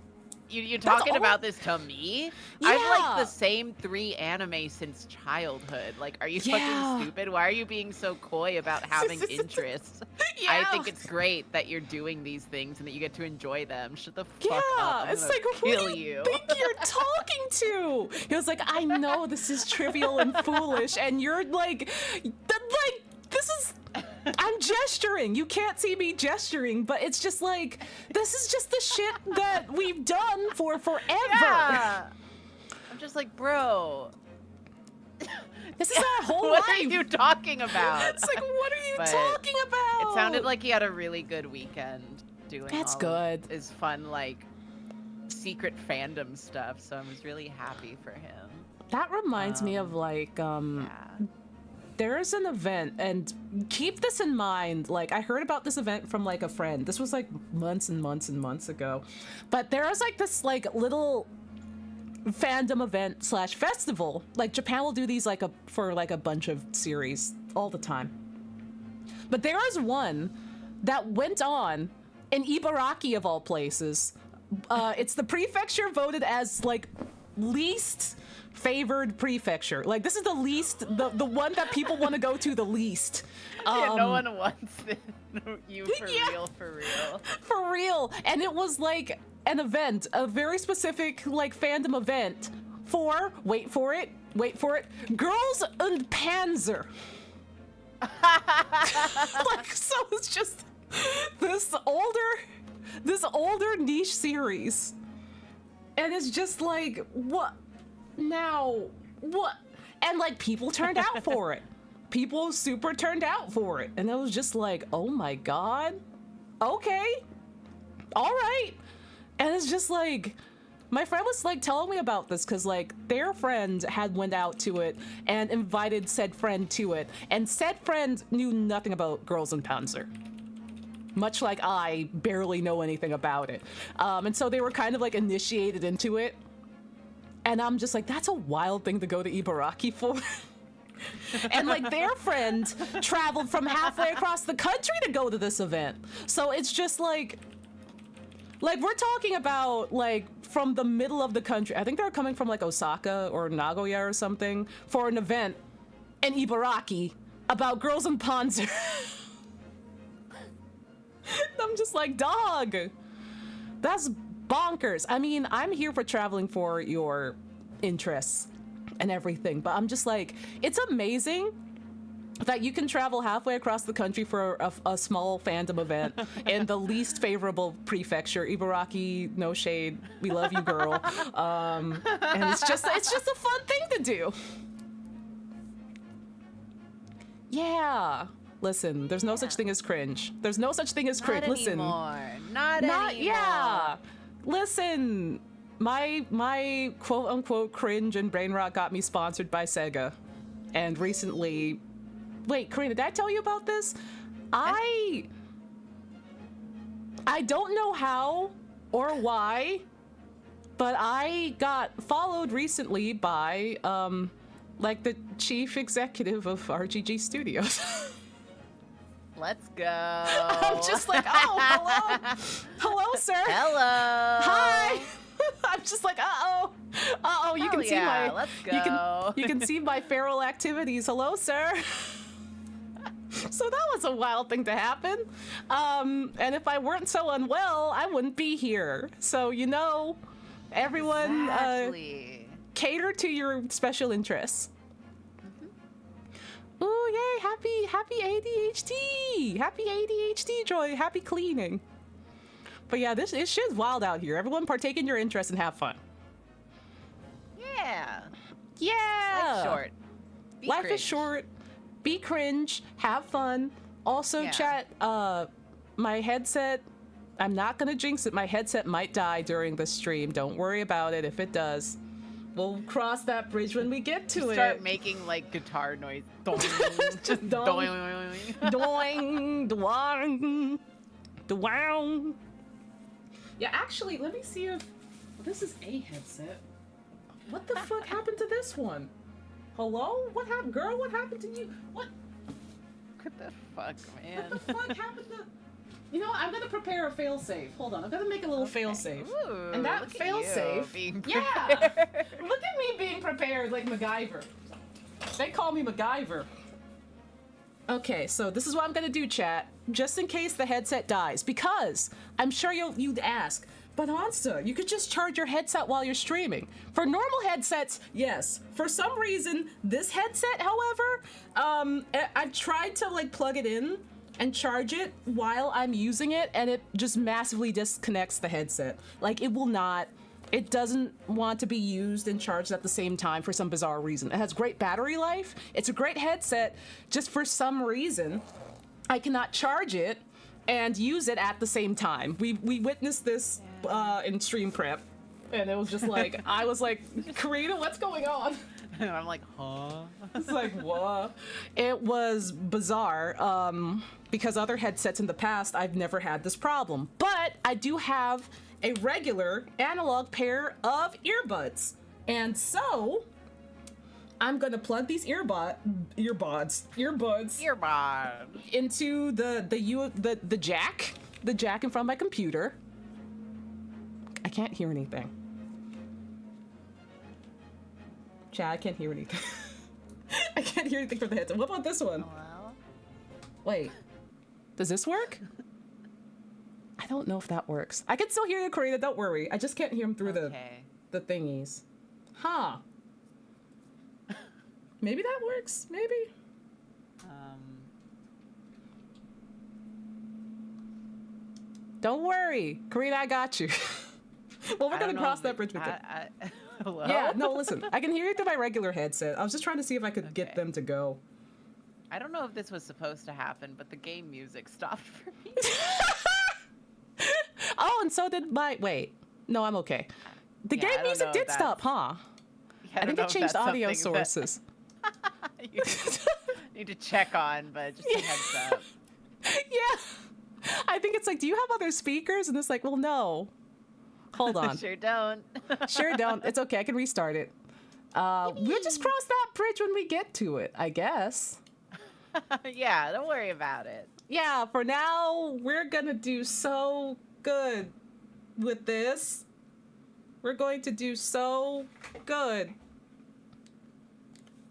You're talking about this to me? Yeah. I've liked the same 3 anime since childhood. Like, are you fucking stupid? Why are you being so coy about having interests? I think it's great that you're doing these things and that you get to enjoy them. Shut the fuck up. I'm it's gonna like, kill who do you you. think you're talking to? He was like, I know this is trivial and foolish, and you're like, this is. I'm gesturing. You can't see me gesturing, but it's just like, this is just the shit that we've done for forever. Yeah. I'm just like, bro. This is our whole What life. are you talking about? It's like, what are you But talking about? It sounded like he had a really good weekend doing That's all good. of his fun, like, secret fandom stuff, so I was really happy for him. That reminds me of, like, Yeah. there's an event, and keep this in mind, like, I heard about this event from, like, a friend. This was, like, months and months and months ago. But there was, like, this, like, little fandom event / festival. Like, Japan will do these, like, for, like, a bunch of series all the time. But there is one that went on in Ibaraki, of all places. It's the prefecture voted as, like, least favored prefecture. Like, this is the least, the one that people want to go to the least. Yeah, no one wants you for Yeah. real, for real. For real. And it was like an event, a very specific, like, fandom event for, wait for it, Girls und Panzer. Like, so it's just this older niche series. And it's just like, what? Now, what? And, like, people turned out for it. People super turned out for it. And it was just like, oh my God. Okay. All right. And it's just like, my friend was, like, telling me about this because, like, their friend had went out to it and invited said friend to it. And said friend knew nothing about Girls in Panzer. Much like I barely know anything about it. And so they were kind of, like, initiated into it. And I'm just like, that's a wild thing to go to Ibaraki for. And, like, their friend traveled from halfway across the country to go to this event. So it's just like we're talking about, like, from the middle of the country. I think they're coming from, like, Osaka or Nagoya or something for an event in Ibaraki about Girls in Panzer. I'm just like, dog, that's bonkers. I mean, I'm here for traveling for your interests and everything, but I'm just like, it's amazing that you can travel halfway across the country for a small fandom event in the least favorable prefecture. Ibaraki, no shade, we love you, girl. And it's just a fun thing to do. Yeah. Listen, there's no such thing as cringe. There's no such thing as cringe. Listen. Not anymore. Yeah. Listen, my quote unquote cringe and brain rot got me sponsored by Sega. And recently, wait, Karina, did I tell you about this? I don't know how or why, but I got followed recently by like the chief executive of RGG Studios. Let's go. I'm just like, oh, hello. Hello, sir. Hello. Hi. I'm just like, uh-oh, you can see my, let's go. you can see my feral activities. Hello, sir. So that was a wild thing to happen. And if I weren't so unwell, I wouldn't be here. So, you know, everyone Exactly. cater to your special interests. Ooh, yay, happy ADHD. Happy ADHD joy, happy cleaning. But yeah, this shit's wild out here. Everyone partake in your interests and have fun. Yeah. Yeah. Life's short. Be Life cringe. is short. Be cringe. Have fun. Also, Yeah. chat, my headset, I'm not gonna jinx it. My headset might die during the stream. Don't worry about it if it does. We'll cross that bridge when we get to it. Start making like guitar noise. Just Doing. doing, doing, doing. Yeah, actually, let me see if this is a headset. What the fuck happened to this one? Hello? What happened, girl? What happened to you? What What the fuck, man? the fuck happened to? You know what? I'm gonna prepare a fail-safe. Hold on, I'm gonna make a little fail-safe. Ooh, And that look at fail-safe, you being yeah. prepared. Look at me being prepared like MacGyver. They call me MacGyver. Okay, so this is what I'm gonna do, chat, just in case the headset dies, because I'm sure you'd ask, but Onsta, you could just charge your headset while you're streaming. For normal headsets, yes. For some reason, this headset, however, I've tried to like plug it in and charge it while I'm using it, and it just massively disconnects the headset. Like, it doesn't want to be used and charged at the same time for some bizarre reason. It has great battery life. It's a great headset. Just for some reason, I cannot charge it and use it at the same time. We witnessed this in stream prep, and it was just like, I was like, Karina, what's going on? And I'm like, huh? It's like, what? It was bizarre, because other headsets in the past, I've never had this problem. But I do have a regular analog pair of earbuds. And so, I'm gonna plug these earbuds into the jack in front of my computer. I can't hear anything. Chat, I can't hear anything. I can't hear anything from the headset. What about this one? Hello? Wait, does this work? I don't know if that works. I can still hear you, Karina, don't worry. I just can't hear him through the thingies. Huh. Maybe that works, maybe. Don't worry, Karina, I got you. Well, we're gonna cross that bridge with it. Hello? Yeah, no, listen. I can hear you through my regular headset. I was just trying to see if I could get them to go. I don't know if this was supposed to happen, but the game music stopped for me. Oh, and so did my... Wait. No, I'm okay. The game music did stop, huh? Yeah, I think it changed audio sources. You need to check on, but just a heads up. Yeah. I think it's like, do you have other speakers? And it's like, well, no. Hold on. Sure don't. Sure don't. It's okay. I can restart it. We'll just cross that bridge when we get to it, I guess. Yeah, don't worry about it. Yeah, for now, we're gonna do so good with this. We're going to do so good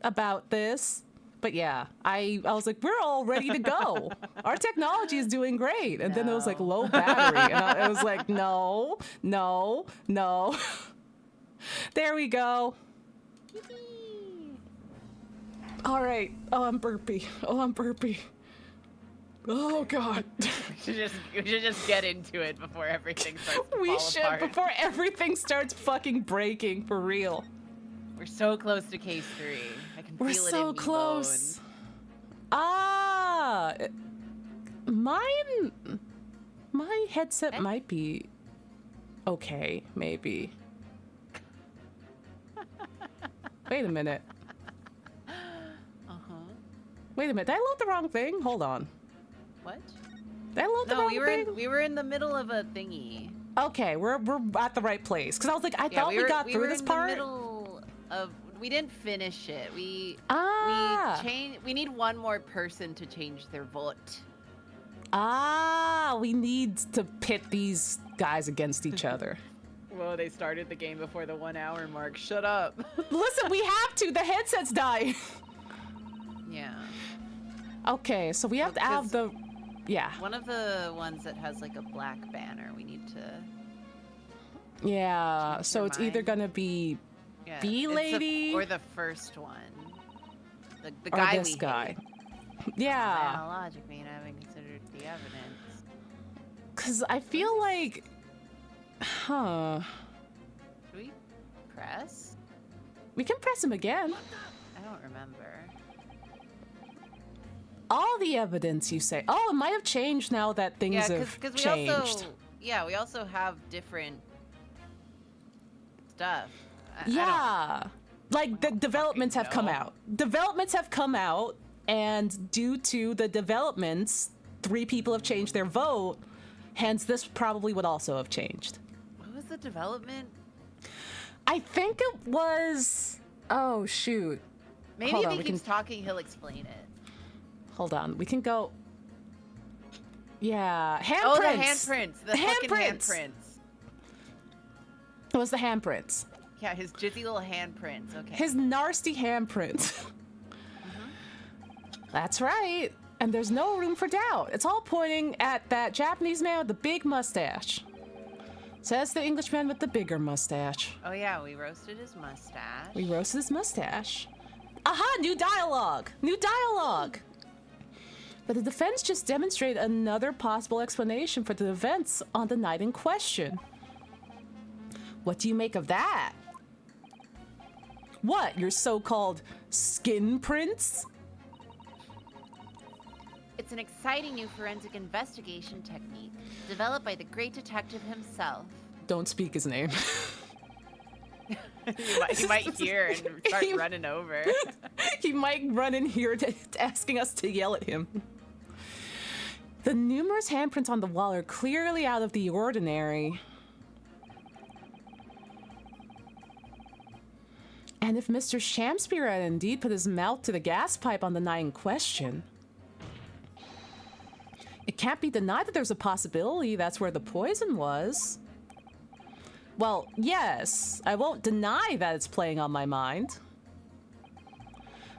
about this. But yeah, I was like, we're all ready to go. Our technology is doing great. And then it was like low battery. And I was like, no. There we go. All right. Oh, I'm burpy. Oh, God. We should just get into it before everything starts to fall apart. Before everything starts fucking breaking, for real. We're so close to case 3. I can feel it in me so close. bones. Ah, my headset might be okay, maybe. Wait a minute. Wait a minute. Did I load the wrong thing? Hold on. What? Did I load the wrong thing? We were in the middle of a thingy. Okay, we're at the right place. Because I was like, I thought we got through this part. We didn't finish it. We need one more person to change their vote. We need to pit these guys against each other. Well, they started the game before the 1 hour mark. Shut up. Listen, we have to. The headset's dying. Yeah. Okay, so we have to have the... Yeah. One of the ones that has like a black banner, we need to... Yeah, so it's either gonna be B-Lady... Or the first one. The guy or this guy. Yeah. Logic me and I haven't considered the evidence. Because I feel like... Huh. Should we press? We can press him again. I don't remember. All the evidence, you say? Oh, it might have changed now that things have changed. We also have different stuff. Yeah. Like, the developments have come out. Developments have come out, and due to the developments, 3 people have changed their vote, hence this probably would also have changed. What was the development? I think it was... Oh, shoot. Maybe if he keeps talking, he'll explain it. Hold on, we can go... Yeah, handprints. Oh, the handprints. The fucking handprints. It was the handprints. Yeah, his jizzy little handprints. Okay. His nasty handprints. That's right. And there's no room for doubt. It's all pointing at that Japanese man with the big mustache. Says the Englishman with the bigger mustache. Oh yeah, we roasted his mustache. We roasted his mustache. Aha! New dialogue! New dialogue! But the defense just demonstrated another possible explanation for the events on the night in question. What do you make of that? What, your so-called skin prints? It's an exciting new forensic investigation technique developed by the great detective himself. Don't speak his name. He might hear and start running over. He might run in here asking us to yell at him. The numerous handprints on the wall are clearly out of the ordinary. And if Mr. Shakespeare had indeed put his mouth to the gas pipe on the night in question, it can't be denied that there's a possibility that's where the poison was. Well, yes, I won't deny that it's playing on my mind.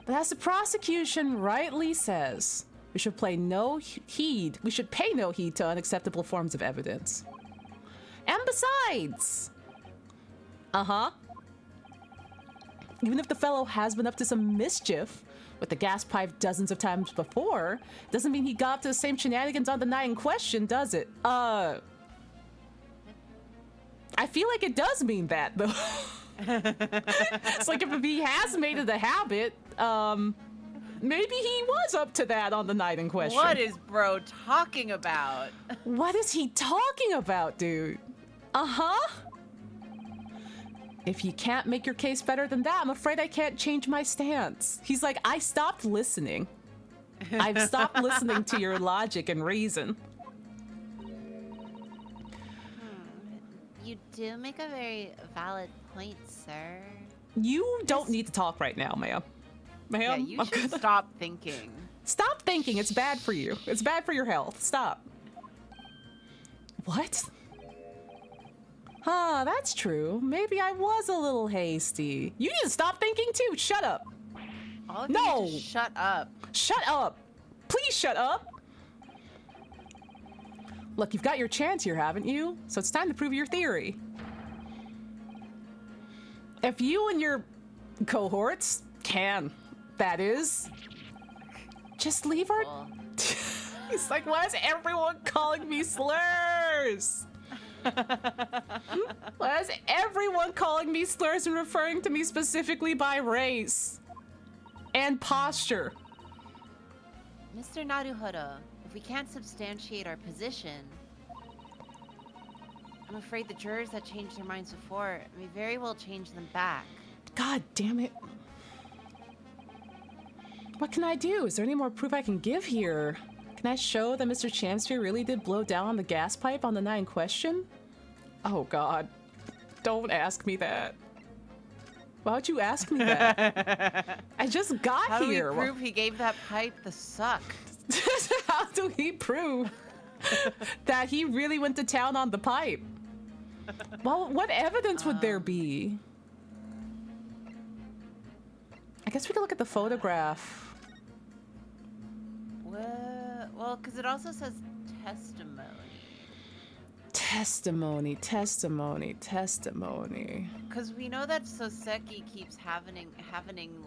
But as the prosecution rightly says, we should pay no heed to unacceptable forms of evidence. And besides, even if the fellow has been up to some mischief with the gas pipe dozens of times before, doesn't mean he got up to the same shenanigans on the night in question, does it? I feel like it does mean that, though. It's like if he has made it a habit, maybe he was up to that on the night in question. What is bro talking about? What is he talking about, dude? If you can't make your case better than that, I'm afraid I can't change my stance. He's like, I stopped listening. I've stopped listening to your logic and reason. You do make a very valid point, sir. You don't need to talk right now, ma'am. Yeah, you should stop thinking. Stop thinking. It's bad for you. It's bad for your health. Stop. What? Huh, that's true. Maybe I was a little hasty. You need to stop thinking too. Shut up. All of you need to shut up. Shut up. Please shut up. Look, you've got your chance here, haven't you? So it's time to prove your theory. If you and your cohorts can, that is, just leave our... Cool. He's like, why is everyone calling me slurs? Why is everyone calling me slurs and referring to me specifically by race and posture? Mr. Naruhodo, if we can't substantiate our position, I'm afraid the jurors that changed their minds before may very well change them back. God damn it. What can I do? Is there any more proof I can give here? Can I show that Mr. Shakespeare really did blow down on the gas pipe on the night in question? Oh God, don't ask me that. Why would you ask me that? I just got How here. do we prove he gave that pipe the suck? How do we prove that he really went to town on the pipe? Well, what evidence would there be? I guess we could look at the photograph. Well, because it also says testimony. Testimony. Because we know that Soseki keeps having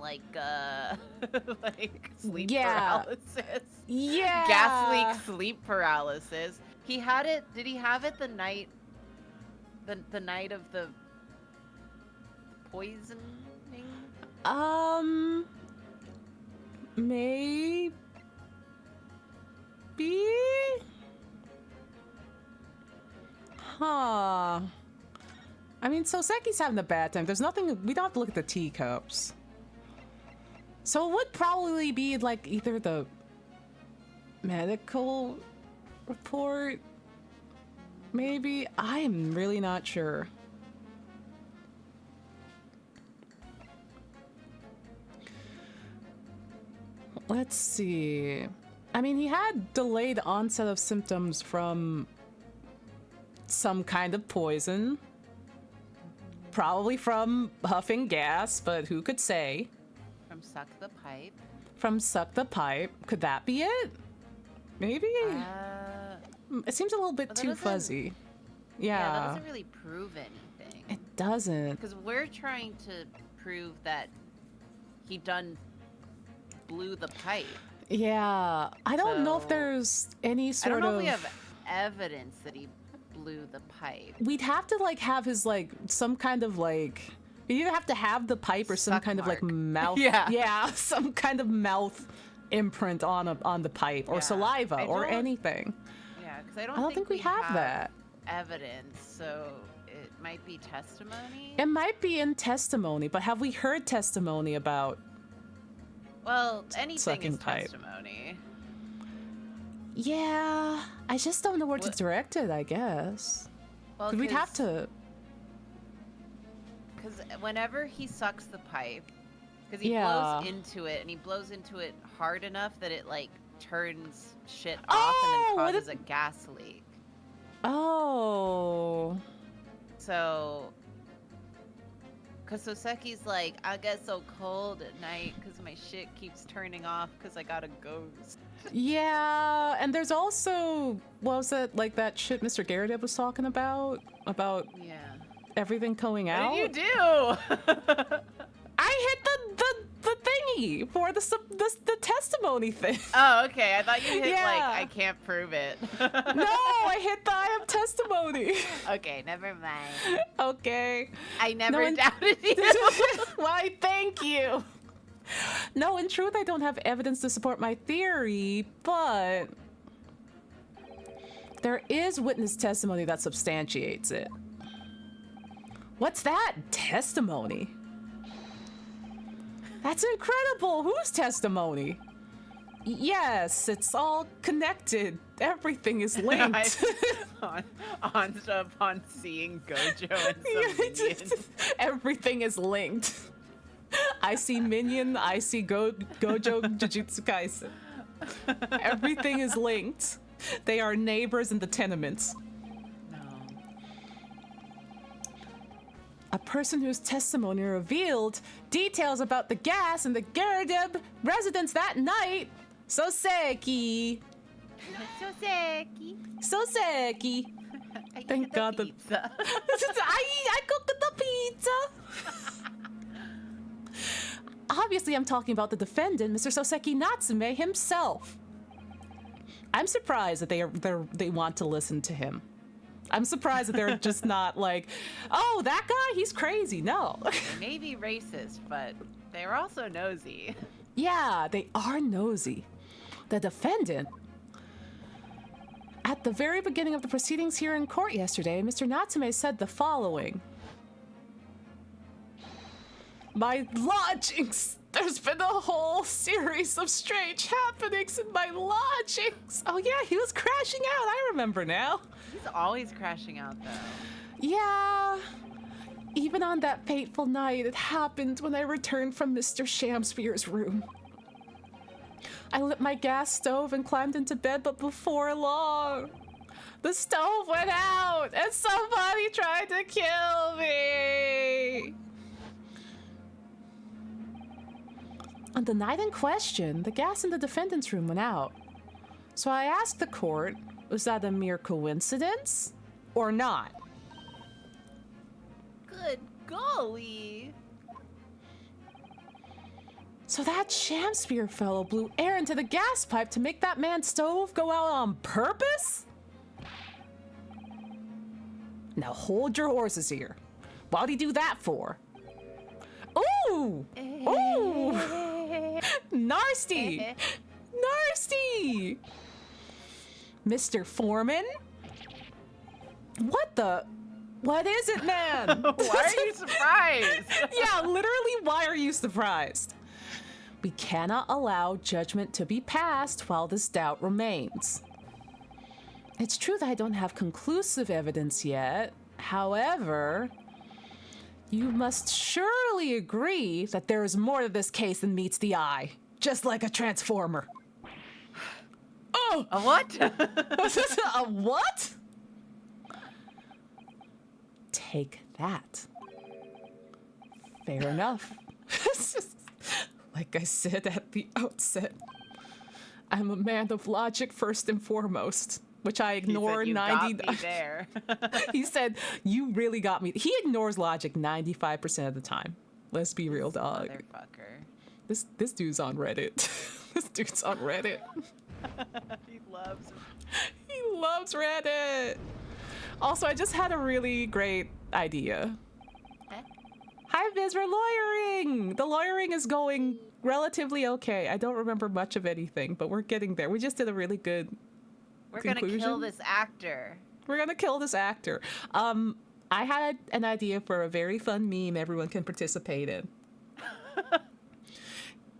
like like sleep paralysis. Yeah. Gas leak sleep paralysis. He had it. Did he have it the night? The night of the poisoning? Maybe. Huh. I mean, Soseki's having a bad time. There's nothing, we don't have to look at the teacups. So it would probably be like either the medical report, maybe. I'm really not sure. Let's see. I mean, he had delayed onset of symptoms from some kind of poison. Probably from huffing gas, but who could say? From suck the pipe. From suck the pipe. Could that be it? Maybe? It seems a little bit too fuzzy. Yeah, that doesn't really prove anything. It doesn't. Because we're trying to prove that he done blew the pipe. Yeah, I don't know if there's any sort of... I don't know if we have evidence that he blew the pipe. We'd have to like have his like some kind of like you either have to have the pipe or some kind of like mouth some kind of mouth imprint on the pipe or saliva or anything. Yeah, because I don't think we have that evidence, so it might be testimony. It might be in testimony, but have we heard testimony about anything is testimony. Yeah, I just don't know where to direct it, I guess. Well, we'd have to... Because whenever he sucks the pipe, because he blows into it, and he blows into it hard enough that it, like, turns shit off and then causes a gas leak. Oh. So... Because Soseki's like, I get so cold at night because my shit keeps turning off because I got a ghost. Yeah, and there's also, what was it, like that shit Mr. Garrett was talking about everything going out? What did you do? I hit the thingy for the testimony thing. Oh, okay. I thought you hit like, I can't prove it. No, I hit the I have testimony. Okay, never mind. Okay. I never doubted you. Why, thank you. No, in truth, I don't have evidence to support my theory, but there is witness testimony that substantiates it. What's that? Testimony? That's incredible. Whose testimony? Yes, it's all connected. Everything is linked. Onsta upon seeing Gojo and some minions. Everything is linked. I see Minion, I see Gojo Jujutsu Kaisen. Everything is linked. They are neighbors in the tenements. No. A person whose testimony revealed details about the gas in the Geradeb residence that night. Soseki. Thank God the pizza. I cooked the pizza. Obviously, I'm talking about the defendant, Mr. Soseki Natsume himself. I'm surprised that they want to listen to him. I'm surprised that they're just not like, oh, that guy, he's crazy. No. They may be racist, but they're also nosy. Yeah, they are nosy. The defendant. At the very beginning of the proceedings here in court yesterday, Mr. Natsume said the following. My lodgings! There's been a whole series of strange happenings in my lodgings. Oh yeah, he was crashing out. I remember now. He's always crashing out, though. Yeah. Even on that fateful night, it happened when I returned from Mr. Shakespeare's room. I lit my gas stove and climbed into bed, but before long, the stove went out and somebody tried to kill me. On the night in question, the gas in the defendant's room went out. So I asked the court, was that a mere coincidence or not? Good golly. So that Shakespeare fellow blew air into the gas pipe to make that man's stove go out on purpose? Now hold your horses here. What'd he do that for? Ooh! Ooh! Nasty! Nasty! Mr. Foreman? What is it, man? Why are you surprised? Yeah, literally, why are you surprised? We cannot allow judgment to be passed while this doubt remains. It's true that I don't have conclusive evidence yet. However, you must surely agree that there is more to this case than meets the eye, just like a transformer. A what? A what? Take that. Fair enough. It's just, like I said at the outset, I'm a man of logic first and foremost, which I ignore. He said, you got me there. He said, you really got me. He ignores logic 95% of the time. Let's be real, dog. Motherfucker. This dude's on Reddit. This dude's on Reddit. He loves Reddit. Also, I just had a really great idea. Eh? Hi, Viz, we're lawyering. The lawyering is going relatively okay. I don't remember much of anything, but we're getting there. We just did a really good We're conclusion. gonna kill this actor. We're gonna kill this actor. I had an idea for a very fun meme everyone can participate in.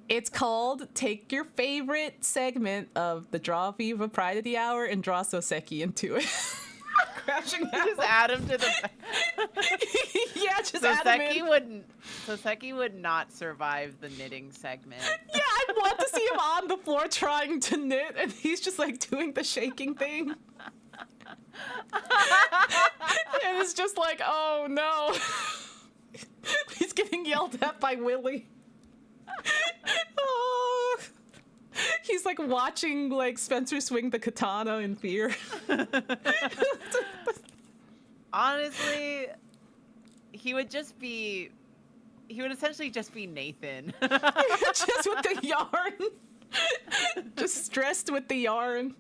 It's called Take Your Favorite Segment of the Draw Viva Pride of the Hour and draw Soseki into it. Crashing down. Just add him to the. Yeah, just add him in. Soseki would not survive the knitting segment. Yeah, I'd want to see him on the floor trying to knit, and he's just like doing the shaking thing. And it's just like, oh no. He's getting yelled at by Willie. Oh. He's like watching like Spencer swing the katana in fear. Honestly, he would essentially just be Nathan. Just with the yarn. Just stressed with the yarn.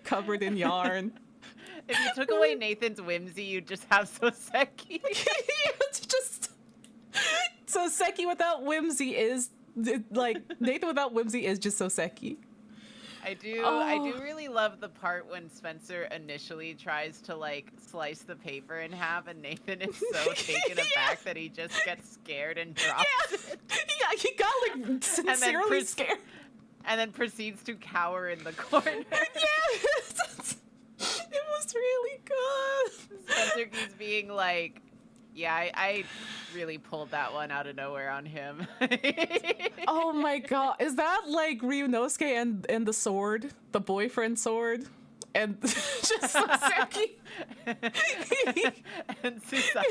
Covered in yarn. If you took away Nathan's whimsy, you'd just have Soseki. It's just Soseki without whimsy is like Nathan without whimsy is just Soseki. I do really love the part when Spencer initially tries to like slice the paper in half, and Nathan is so taken aback that he just gets scared and drops it. Yeah, he got like sincerely scared. And then proceeds to cower in the corner. Yeah, it was really good. Spencer keeps being like, yeah, I really pulled that one out of nowhere on him. Oh my god. Is that like Ryunosuke and the sword? The boyfriend sword? And just Soseki? And Susato.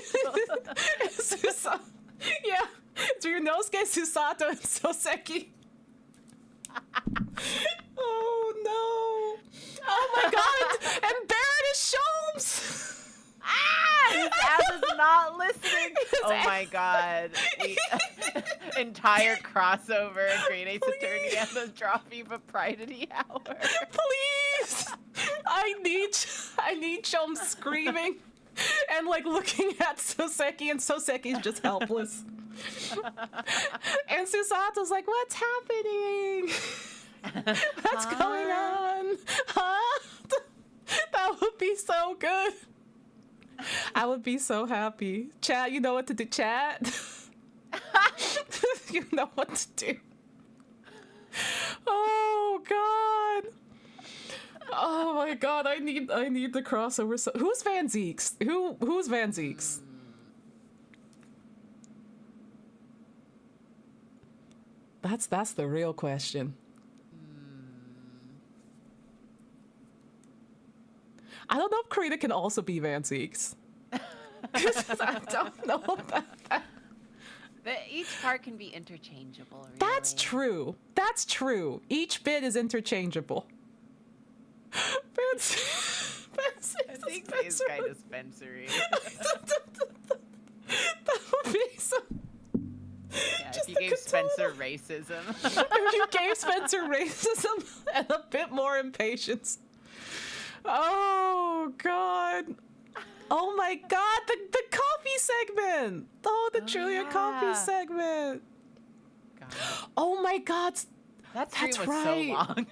Yeah. It's Ryunosuke, Susato, and Soseki. Oh no. Oh my god. And Baroness Sholmes! His ass is not listening. Oh my god. Entire crossover in Green Ace Attorney and the Draw Viva Pride of the Hour. Please! I need Sholmes screaming and like looking at Soseki, and Soseki's just helpless. And Susato's like, what's happening? What's going on? Huh? That would be so good. I would be so happy. Chat, you know what to do. Chat. You know what to do. Oh god. Oh my god, I need the crossover. So who's Van Zeeks? Who's Van Zeeks? That's the real question. I don't know if Karina can also be Van Zeeks. I don't know about that. Each part can be interchangeable. Really. That's true. That's true. Each bit is interchangeable. Van Zeeks is kind of Spencery. That would be so... Yeah, if you gave Spencer racism. If you gave Spencer racism and a bit more impatience. Oh god. Oh my god, the coffee segment. Oh, the Julia coffee segment. God. Oh my god. That stream That's was right. so long.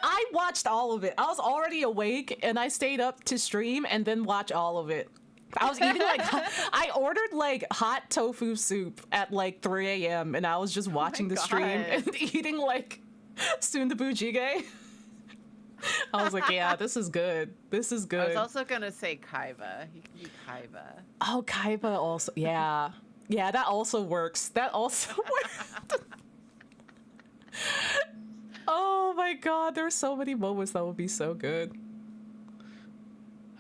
I watched all of it. I was already awake and I stayed up to stream and then watch all of it. I was eating like I ordered like hot tofu soup at like 3 a.m. and I was just watching the stream and eating like sundubu jjigae. I was like, yeah, this is good. This is good. I was also gonna say Kaiba. You can be Kaiba. Oh, Kaiba also. Yeah. Yeah, that also works. That also works. Oh my god, there are so many moments that would be so good.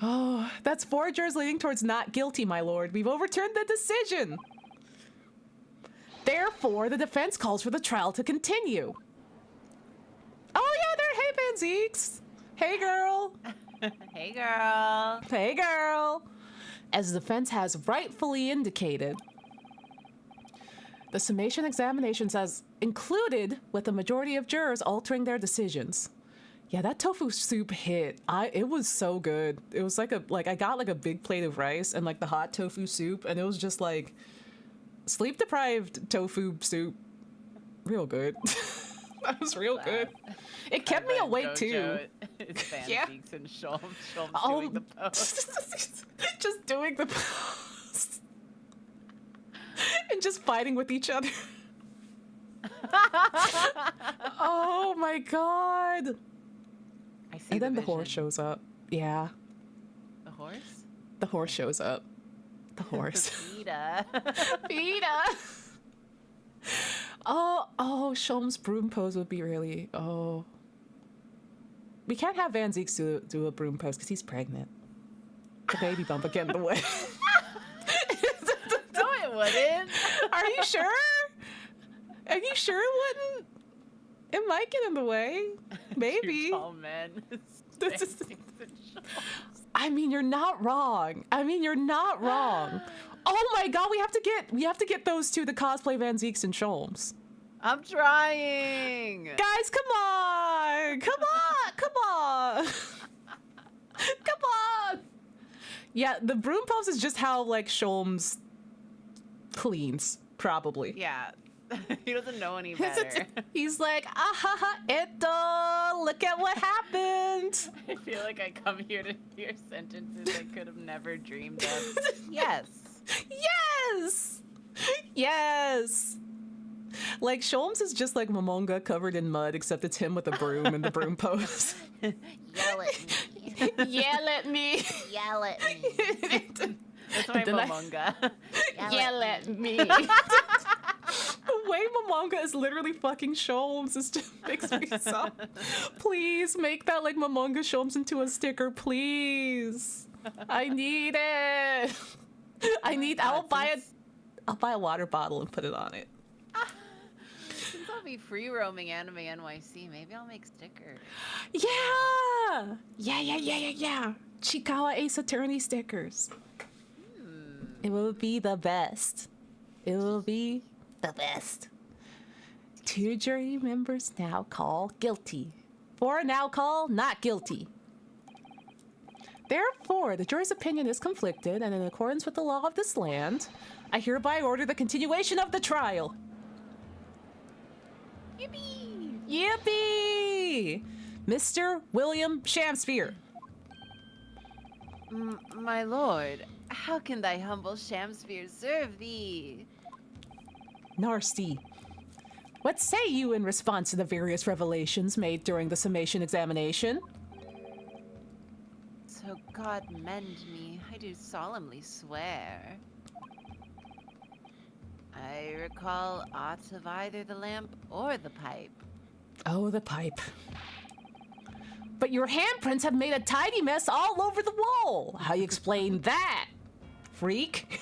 Oh, that's 4 jurors leaning towards not guilty, my lord. We've overturned the decision. Therefore, the defense calls for the trial to continue. Oh yeah, there. Hey, Van Zeeks. Hey, girl. Hey, girl. Hey, girl. As the defense has rightfully indicated, the summation examinations has included with the majority of jurors altering their decisions. Yeah, that tofu soup hit. It was so good. It was like I got like a big plate of rice and like the hot tofu soup, and it was just like sleep deprived tofu soup. Real good. That was real good. It kept me awake too. It's Van Yeah. Zeeks and Shulm doing the pose. Just doing the pose. And just fighting with each other. Oh my god. I see. And then the vision. horse shows up. Yeah. The horse? The horse shows up. The horse. PETA. PETA. Oh, Shulm's broom pose would be really, We can't have Van Zeeks do a broom pose because he's pregnant. The baby bump would get in the way. No, it wouldn't. Are you sure? Are you sure it wouldn't? It might get in the way. Maybe. Two tall men. This is- Van Zeeks and Shulm. I mean, you're not wrong. Oh my god, we have to get those two to cosplay Van Zeeks and Shulms. I'm trying. Guys, come on! Come on! Yeah, the broom pose is just how like Shulms cleans, probably. Yeah. He doesn't know any better. He's like, look at what happened. I feel like I come here to hear sentences I could have never dreamed of. Yes. Yes. Like Shulms is just like Momonga covered in mud, except it's him with a broom and the broom pose. Yell at me. Yell at me. Yell at me. That's my Then Momonga. Yell at me. The way Momonga is literally fucking Shulms is just makes me so. Please make that like Momonga Shulms into a sticker, please. I need it. I'll buy a water bottle and put it on it. Since I'll be free roaming Anime NYC, maybe I'll make stickers. Yeah. Chikawa Ace Attorney stickers. It will be the best. It will be the best. 2 jury members now call guilty. 4 now call not guilty. Therefore, the jury's opinion is conflicted, and in accordance with the law of this land, I hereby order the continuation of the trial. Yippee! Yippee! Mr. William Shakespeare. My lord, how can thy humble Shakespeare serve thee? Narsty. What say you in response to the various revelations made during the summation examination? So God mend me, I do solemnly swear. I recall aught of either the lamp or the pipe. Oh, the pipe. But your handprints have made a tidy mess all over the wall. How you explain that, freak?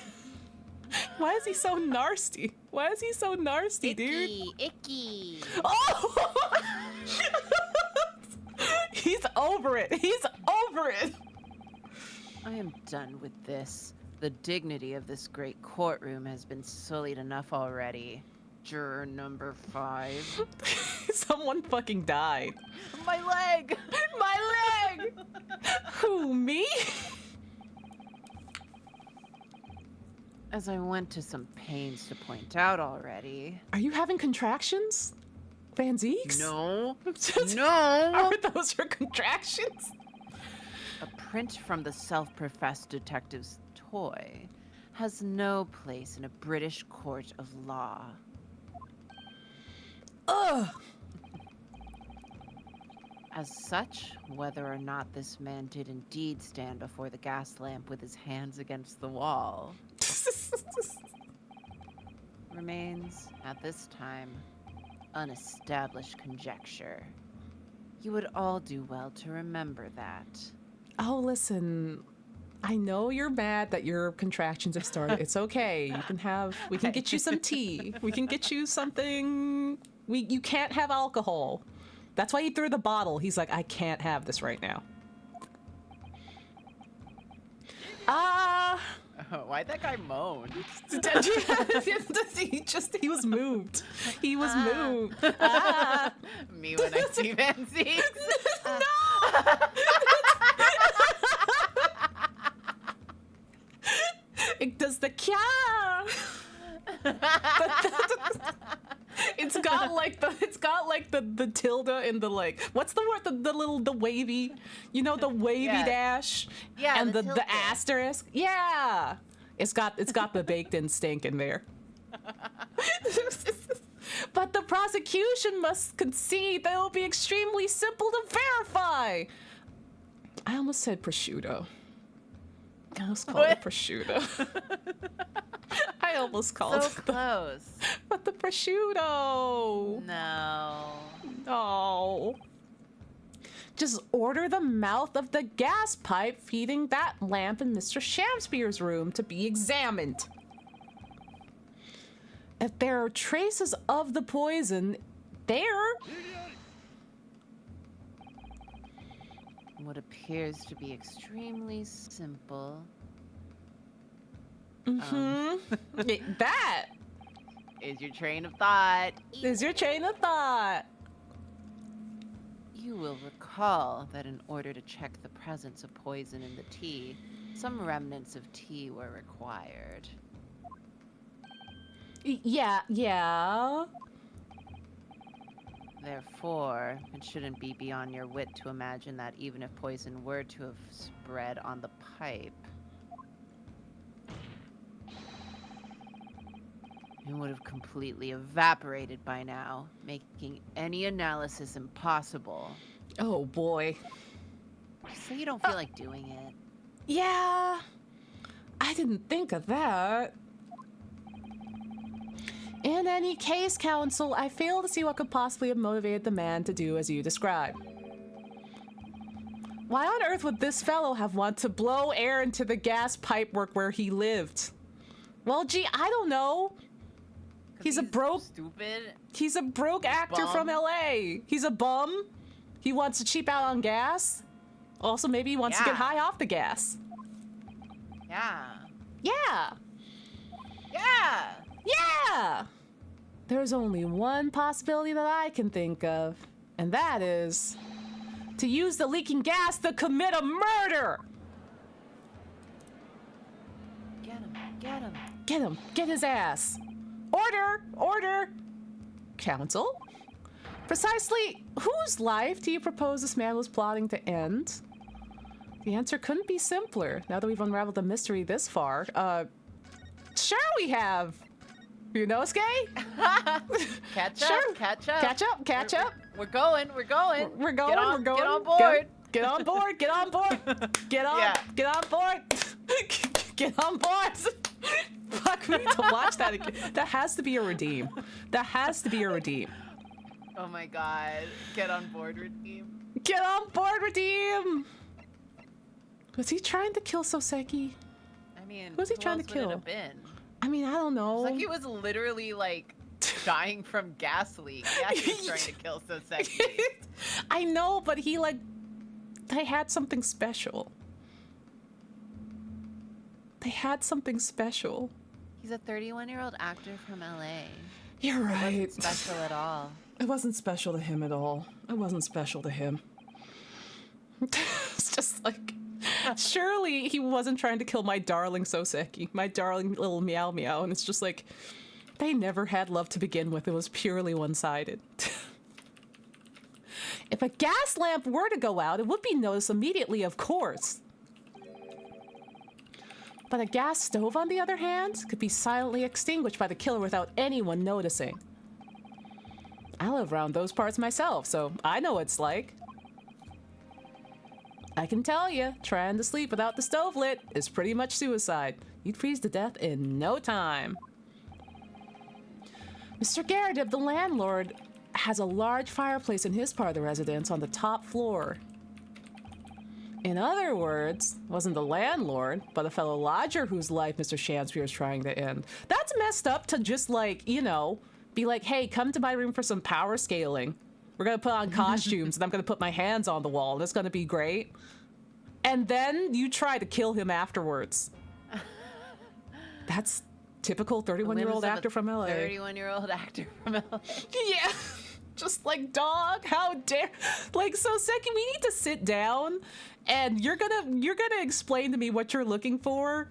Why is he so nasty? Why is he so nasty, dude? Icky. Oh! He's over it. I am done with this. The dignity of this great courtroom has been sullied enough already. Juror number 5. Someone fucking died. My leg! My leg! Who, me? As I went to some pains to point out already. Are you having contractions? Van Zeeks? No. No! Are those your contractions? A print from the self-professed detective's toy has no place in a British court of law. Ugh! As such, whether or not this man did indeed stand before the gas lamp with his hands against the wall remains, at this time, unestablished conjecture. You would all do well to remember that. Oh, listen. I know you're mad that your contractions have started. It's okay. We can get you some tea. We can get you something. You can't have alcohol. That's why he threw the bottle. He's like, I can't have this right now. Why'd that guy moan? He was moved. He was moved. Me when I see Fancy. No! It does the kya. It's got like the tilde in the like, what's the word, the wavy, the wavy dash, and the asterisk. Yeah, it's got the baked in stink in there. But the prosecution must concede that it will be extremely simple to verify. I almost said prosciutto. I almost called it prosciutto. I almost called so it close. But the prosciutto. No. Oh. Just order the mouth of the gas pipe feeding that lamp in Mr. Shakespeare's room to be examined. If there are traces of the poison there, what appears to be extremely simple. That is your train of thought. You will recall that in order to check the presence of poison in the tea, some remnants of tea were required. Yeah. Therefore, it shouldn't be beyond your wit to imagine that even if poison were to have spread on the pipe, it would have completely evaporated by now, making any analysis impossible. Oh boy. So you don't feel like doing it? Yeah. I didn't think of that. In any case, counsel, I fail to see what could possibly have motivated the man to do as you describe. Why on earth would this fellow have wanted to blow air into the gas pipework where he lived? Well, gee, I don't know. He's a broke actor from LA. He's a bum. He wants to cheap out on gas. Also, maybe he wants to get high off the gas. Yeah. There's only one possibility that I can think of, and that is to use the leaking gas to commit a murder. Get him. Get his ass. Order. Counsel? Precisely whose life do you propose this man was plotting to end? The answer couldn't be simpler, now that we've unraveled the mystery this far. Sure we have. Ryunosuke? Catch up. We're going. Get on board. Get on board. Get on board. Fuck, we need to watch that again. That has to be a redeem. Oh my god. Get on board, redeem. Was he trying to kill Soseki? I mean, who was he trying to kill? Would it have been? I mean, I don't know. It's like he was literally like dying from gas leak. Yeah, he was trying to kill Soseki. I know, but they had something special. He's a 31-year-old actor from LA. You're right. It wasn't special at all. It wasn't special to him at all. It's just like, surely he wasn't trying to kill my darling Soseki, my darling little meow meow, and it's just like, they never had love to begin with. It was purely one-sided. If a gas lamp were to go out, it would be noticed immediately, of course. But a gas stove, on the other hand, could be silently extinguished by the killer without anyone noticing. I live around those parts myself, so I know what it's like. I can tell you, trying to sleep without the stove lit is pretty much suicide. You'd freeze to death in no time. Mr. Garrett, the landlord, has a large fireplace in his part of the residence on the top floor. In other words, wasn't the landlord, but a fellow lodger whose life Mr. Shakespeare is trying to end. That's messed up to just like, you know, be like, hey, come to my room for some power scaling. We're gonna put on costumes and I'm gonna put my hands on the wall and it's gonna be great. And then you try to kill him afterwards. That's typical 31-year-old actor from LA. 31-year-old actor from LA. Yeah. Just like, dog, how dare. Like, so Seki, we need to sit down and you're gonna explain to me what you're looking for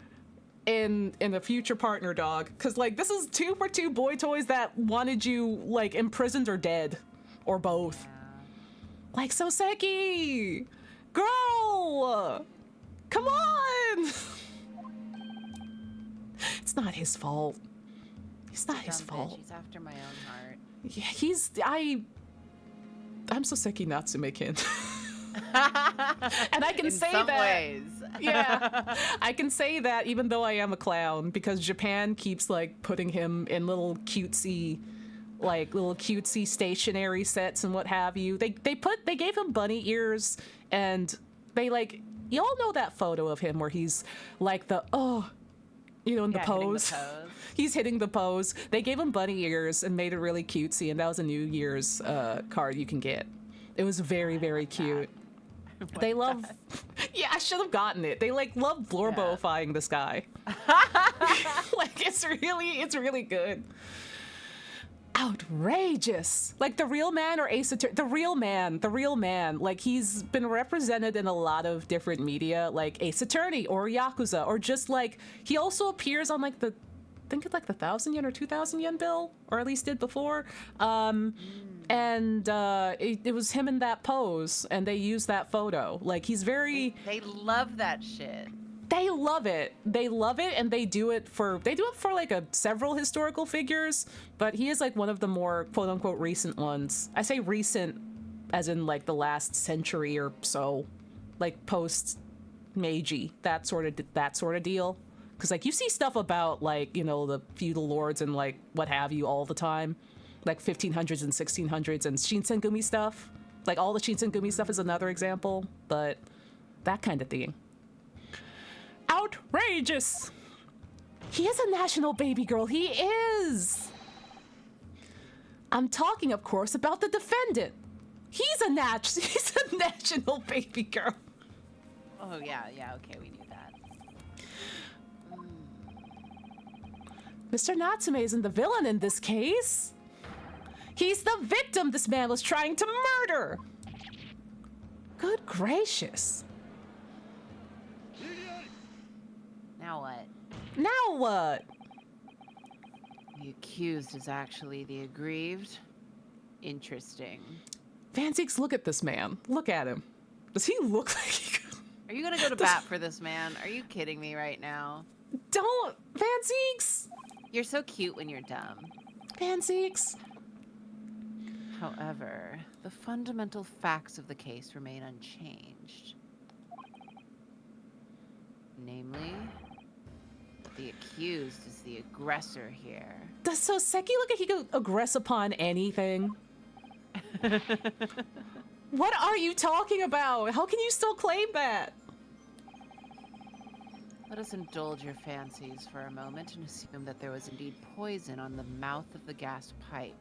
in a future partner, dog. Cause like this is 2 for 2 boy toys that wanted you like imprisoned or dead. Or both. Yeah. Like, so Seki! Girl! Come on! It's not his fault. It's not his fault. He's after my own heart. Yeah, I'm Soseki Natsume-kin. And I can say that. In some ways. Yeah. I can say that even though I am a clown, because Japan keeps like putting him in little cutesy stationary sets and what have you. They gave him bunny ears and they like, y'all know that photo of him where he's like the in the pose. He's hitting the pose. They gave him bunny ears and made it really cutesy, and that was a New Year's card you can get. It was very, very cute. They love yeah, I should have gotten it. They like love Blorbo-ifying this guy. Like it's really good. Outrageous. Like the real man or Ace Attorney, the real man. Like he's been represented in a lot of different media, like Ace Attorney or Yakuza, or just like he also appears on like I think it's like the 1,000 yen or 2,000 yen bill, or at least did before. And it was him in that pose, and they used that photo. Like he's very. They love that shit. They love it. They love it, and they do it for like several historical figures, but he is like one of the more quote unquote recent ones. I say recent as in like the last century or so, like post Meiji, that sort of deal. Because like you see stuff about like, you know, the feudal lords and like what have you all the time, like 1500s and 1600s and Shinsengumi stuff. Like all the Shinsengumi stuff is another example, but that kind of thing. Outrageous! He is a national baby girl. He is! I'm talking, of course, about the defendant. He's a national baby girl. Oh, yeah, okay, we knew that. Mr. Natsume isn't the villain in this case. He's the victim this man was trying to murder. Good gracious. Now what? Now what? The accused is actually the aggrieved. Interesting. Vanzeeks, look at this man. Look at him. Does he look like he could... Are you gonna go to bat for this man? Are you kidding me right now? Don't! Vanzeeks! You're so cute when you're dumb. Vanzeeks! However, the fundamental facts of the case remain unchanged. Namely, the accused is the aggressor here. Does Soseki look like he could aggress upon anything? What are you talking about? How can you still claim that? Let us indulge your fancies for a moment and assume that there was indeed poison on the mouth of the gas pipe.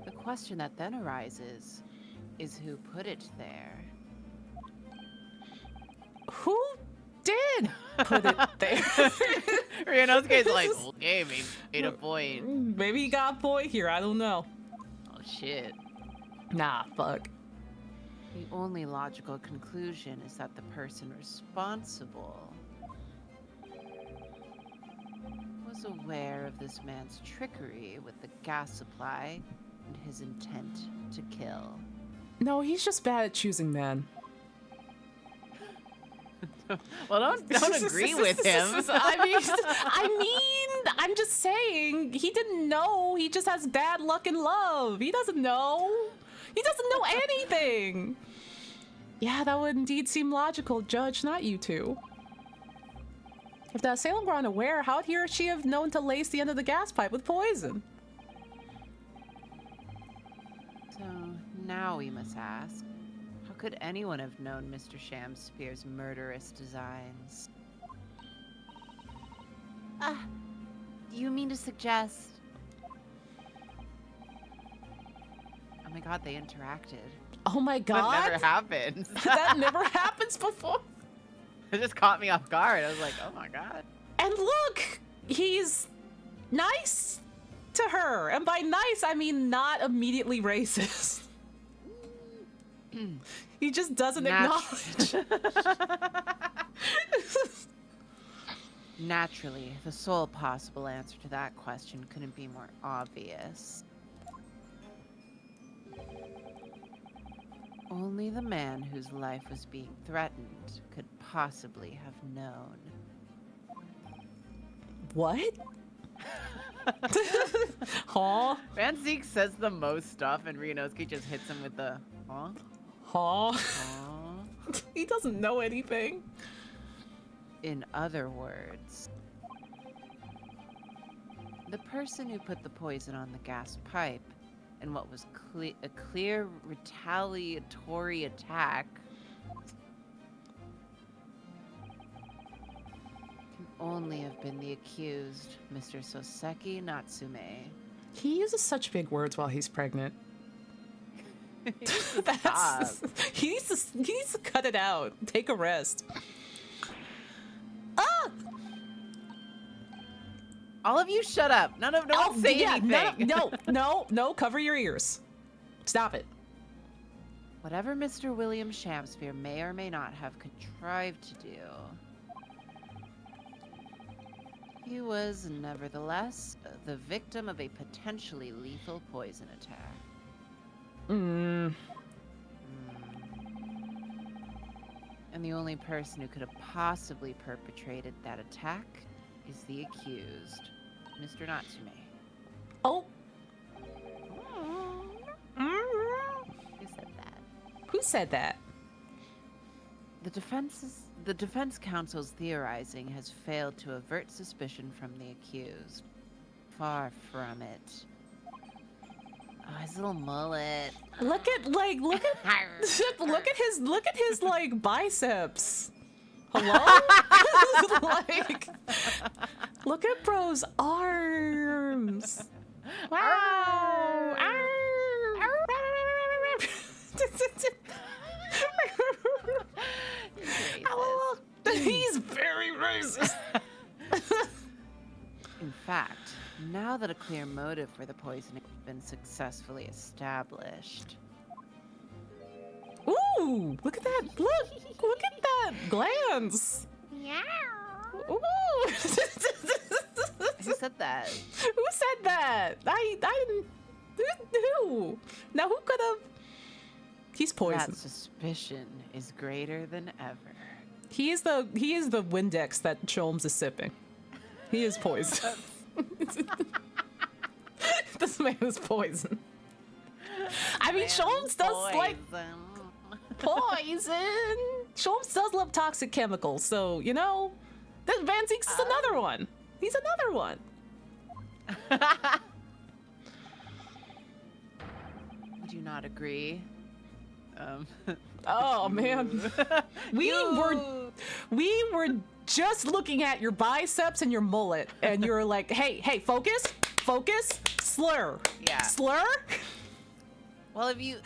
The question that then arises is who put it there? Who did put it there? Ryunosuke's like, okay, maybe made a point. Maybe he got a point here, I don't know. Oh shit. Nah, fuck. The only logical conclusion is that the person responsible was aware of this man's trickery with the gas supply and his intent to kill. No, he's just bad at choosing men. Well, don't agree with him. I mean, I'm just saying, he didn't know. He just has bad luck in love. He doesn't know. He doesn't know anything. Yeah, that would indeed seem logical, Judge, not you two. If the assailant were unaware, how would he or she have known to lace the end of the gas pipe with poison? So now we must ask, how could anyone have known Mr. Shakespeare's murderous designs? You mean to suggest... Oh my god, they interacted. Oh my god. That never happens. That never happens before. It just caught me off guard. I was like, oh my god. And look, he's nice to her. And by nice, I mean not immediately racist. He just doesn't acknowledge. Naturally, the sole possible answer to that question couldn't be more obvious. Only the man whose life was being threatened could possibly have known. What? Huh? Van Zeke says the most stuff, and Ryunosuke just hits him with the huh? Huh? Huh? He doesn't know anything. In other words, the person who put the poison on the gas pipe in what was a clear retaliatory attack can only have been the accused, Mr. Soseki Natsume. He uses such big words while he's pregnant. Stop. He needs to cut it out. Take a rest. Ah! All of you shut up. No one say anything. No, cover your ears. Stop it. Whatever Mr. William Shakespeare may or may not have contrived to do, he was nevertheless the victim of a potentially lethal poison attack. And the only person who could have possibly perpetrated that attack is the accused, Mr. Natsume. Oh. Who said that? Who said that? The defense counsel's theorizing has failed to avert suspicion from the accused. Far from it. Oh, his little mullet. Look at his like biceps. Hello? Like, look at bro's arms. Wow. He's very racist. In fact, now that a clear motive for the poisoning has been successfully established. Ooh, look at that. Look at that glands. Yeah. Ooh. Who said that? Who said that? I didn't. Who? Now who could have? He's poisoned. That suspicion is greater than ever. He is the Windex that Sholmes is sipping. He is poisoned. This man is poison. I mean, Sholmes does like poison. Sholmes does love toxic chemicals, so you know, this Van Zeeks is another one. He's another one. Would you not agree? Oh man, we were just looking at your biceps and your mullet, and you're like, hey, focus, slur, Yeah. slur. Well, if you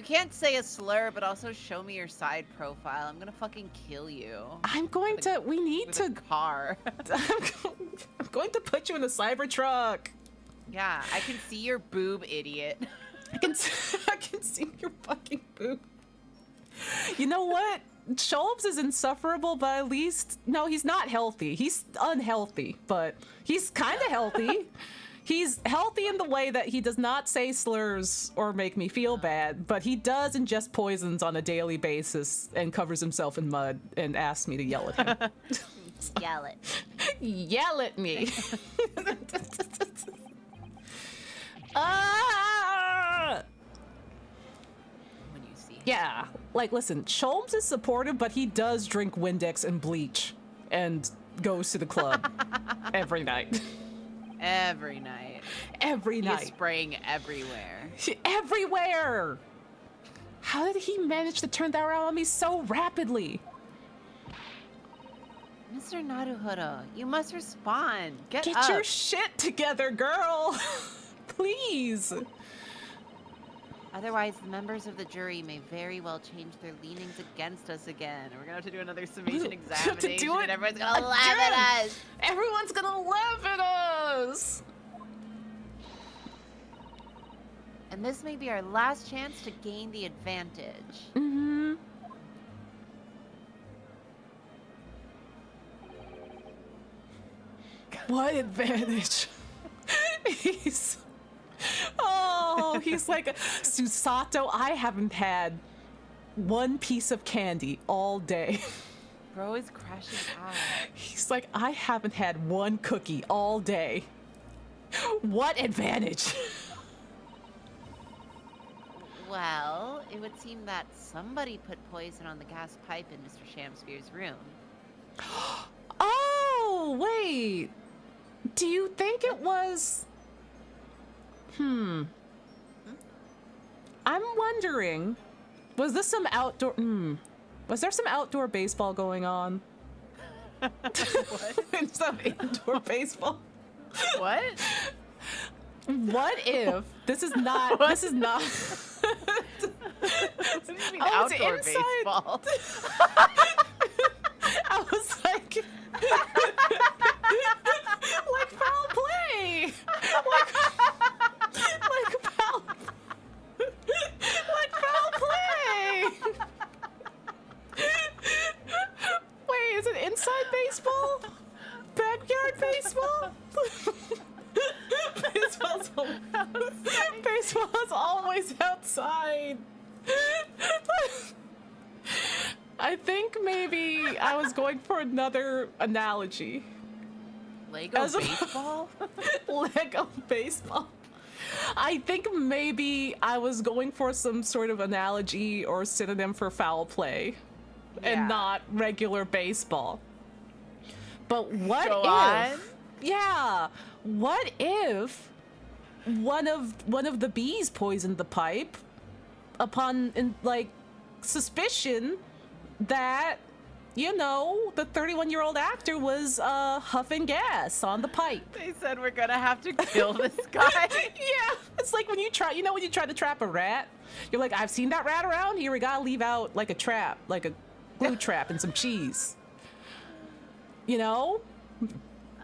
can't say a slur, but also show me your side profile, I'm gonna fucking kill you. We need to. Car. I'm going to put you in the Cybertruck. Yeah, I can see your boob, idiot. I can see your fucking boob. You know what? Sholmes is insufferable, but at least no, he's not healthy. He's unhealthy, but he's kind of healthy. He's healthy in the way that he does not say slurs or make me feel bad, but he does ingest poisons on a daily basis and covers himself in mud and asks me to yell at him. Yell it. Yell at me. Ah! When you see him. Yeah, like listen, Sholmes is supportive, but he does drink Windex and bleach and goes to the club every night. Every night. Every night. He's spraying everywhere. Everywhere! How did he manage to turn that around on me so rapidly? Mr. Naruhodo, you must respond. Get Get your shit together, girl! Please! Otherwise, the members of the jury may very well change their leanings against us again. We're gonna have to do another summation examination, and everyone's gonna laugh at us. Everyone's gonna laugh at us! And this may be our last chance to gain the advantage. Mm-hmm. What advantage? He's like, Susato, I haven't had one piece of candy all day. Bro is crashing out. He's like, I haven't had one cookie all day. What advantage? Well, it would seem that somebody put poison on the gas pipe in Mr. Shakespeare's room. Oh, wait. Do you think it was... I'm wondering, was this some outdoor... Was there some outdoor baseball going on? What? And some indoor baseball? What? What if this is not... What? This is not... What do you mean Oh, it's outdoor inside. baseball? I was like... like foul play! Like foul... like foul play! Wait, is it inside baseball? Backyard baseball? Baseball's always outside. I think maybe I was going for another analogy. Lego As a- baseball? Lego baseball. I think maybe I was going for some sort of analogy or synonym for foul play Yeah. and not regular baseball. But what Go if... on. Yeah. What if one of the bees poisoned the pipe upon suspicion that, you know, the 31-year-old actor was huffing gas on the pipe. They said we're gonna have to kill this guy. Yeah, it's like when you try to trap a rat. You're like, I've seen that rat around here. We gotta leave out like a trap, like a glue trap and some cheese. You know,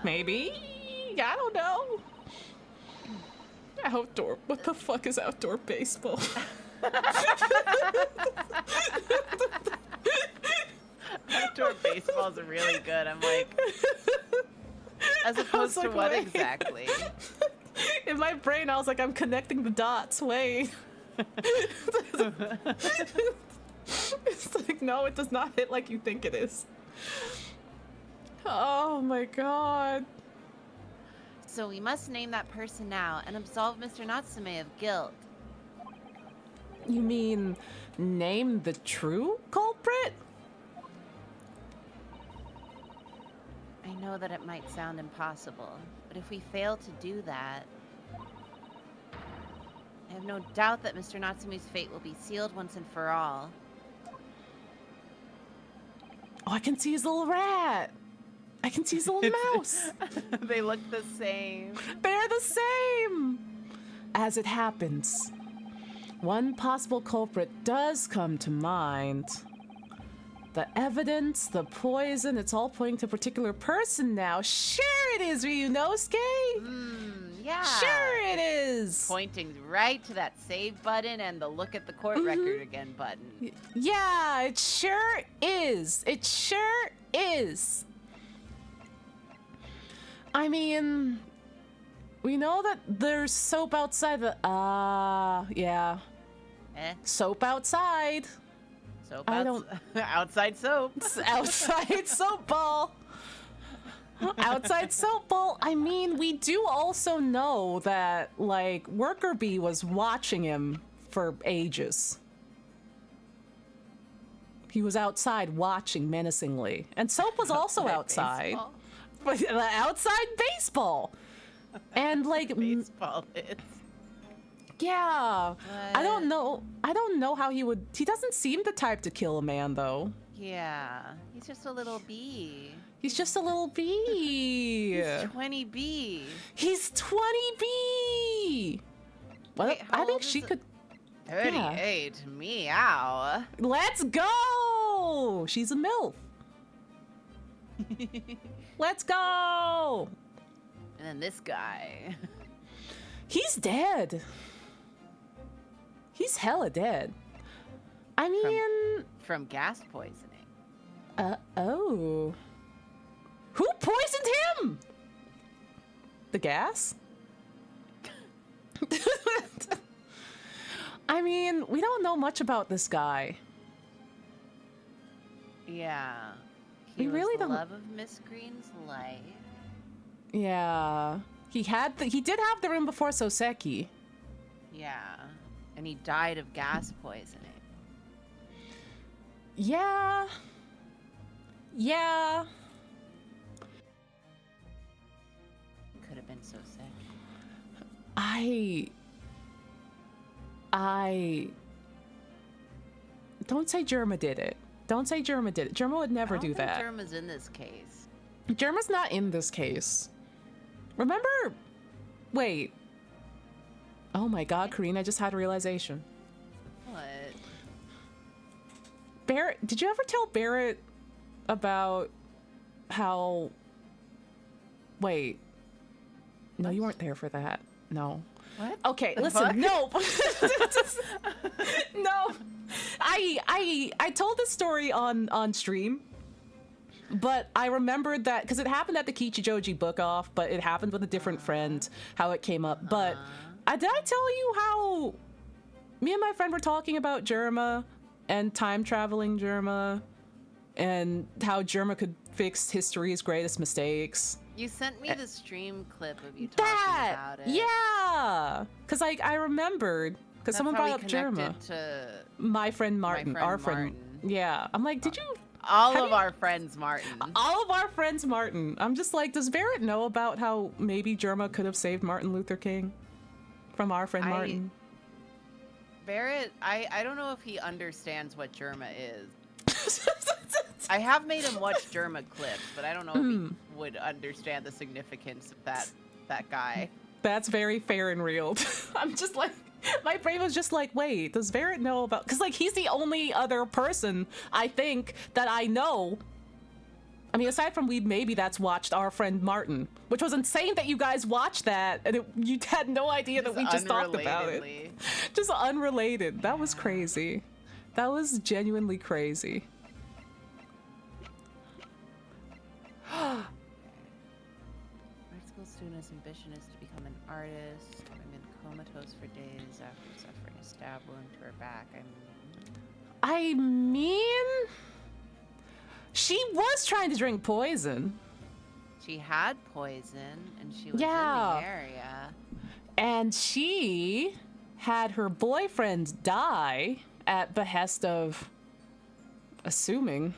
maybe. I don't know. Outdoor. What the fuck is outdoor baseball? Outdoor baseball's really good. I'm like, as opposed to like, what wait. exactly? In my brain, I was like, I'm connecting the dots. Wait. It's like, no, it does not hit like you think it is. Oh my god. So we must name that person now and absolve Mr. Natsume of guilt. You mean name the true culprit? I know that it might sound impossible, but if we fail to do that, I have no doubt that Mr. Natsume's fate will be sealed once and for all. Oh, I can see his little rat. I can see his little mouse. They look the same. They're the same. As it happens, one possible culprit does come to mind. The evidence, the poison, it's all pointing to a particular person now. Sure it is, Ryunosuke. Yeah. Sure it is. Pointing right to that save button and the look at the court record again button. Yeah, it sure is. It sure is. I mean, we know that there's soap outside the... yeah. Soap outside. Soap I don't- outside soap. Outside soap ball. Outside soap ball. I mean, we do also know that, like, Worker Bee was watching him for ages. He was outside watching menacingly. And Soap was also outside. Baseball. Outside baseball. And like baseball hits. Yeah. What? I don't know how he would. He doesn't seem the type to kill a man though. Yeah. He's just a little bee. He's just a little bee. He's 20B. He's 20B. Well, Wait, I think she could. 38. Yeah. Meow. Let's go. She's a MILF. Let's go. And then this guy. He's dead. He's hella dead. I mean... From gas poisoning. Oh. Who poisoned him? The gas? I mean, we don't know much about this guy. Yeah. We really don't... the love of Miss Green's life. Yeah. He did have the room before Soseki. Yeah. And he died of gas poisoning. Yeah. Yeah. Could have been so sick. I don't say Germa did it. Don't say Germa did it. Germa would never do that. Germa's in this case. Germa's not in this case. Remember? Wait. Oh my god, Karina, I just had a realization. What? Barrett, did you ever tell Barrett about how... Wait. No, you weren't there for that. No. What? Okay, listen, no. No. I told this story on stream, but I remembered that because it happened at the Kichijoji book off, but it happened with a different friend, how it came up. But did I tell you how me and my friend were talking about Germa and time traveling Germa and how Germa could fix history's greatest mistakes? You sent me the stream clip of you talking about it. Yeah, because like I remembered because someone brought up Germa. To my friend Martin, our friend. Yeah, I'm like, did you? All of our friends, Martin. All of our friends, Martin. I'm just like, does Barrett know about how maybe Germa could have saved Martin Luther King from our friend Martin? Barrett, I don't know if he understands what Germa is. I have made him watch Germa clips, but I don't know if he would understand the significance of that guy. That's very fair and real. I'm just like, my brain was just like, wait, does Barrett know about? Because like he's the only other person I think that I know. I mean, aside from maybe that's watched our friend Martin, which was insane that you guys watched that and you had no idea that we just talked about it. Just unrelated. That was crazy. That was genuinely crazy. Art school student's ambition is to become an artist. Remain comatose for days after suffering a stab wound to her back. I mean, she was trying to drink poison. She had poison, and she was in the area. And she had her boyfriend die at behest of, assuming,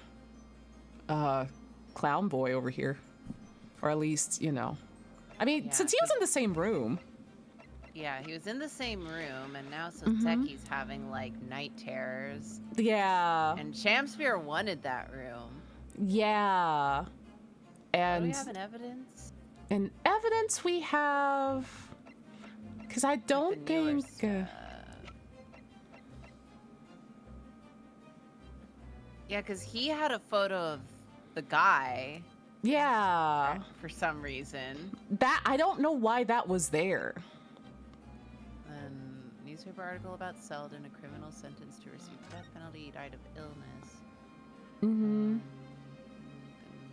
clown boy over here. Or at least, you know. I mean, since he was in the same room. Yeah, he was in the same room, and now Soseki's having, like, night terrors. Yeah. And Shakespeare wanted that room. Yeah. And do we have in evidence? In evidence we have... Because I don't think... Yeah, because he had a photo of the guy. Yeah. For some reason. That I don't know why that was there. Newspaper article about Selden, a criminal sentenced to receive death penalty. He died of illness.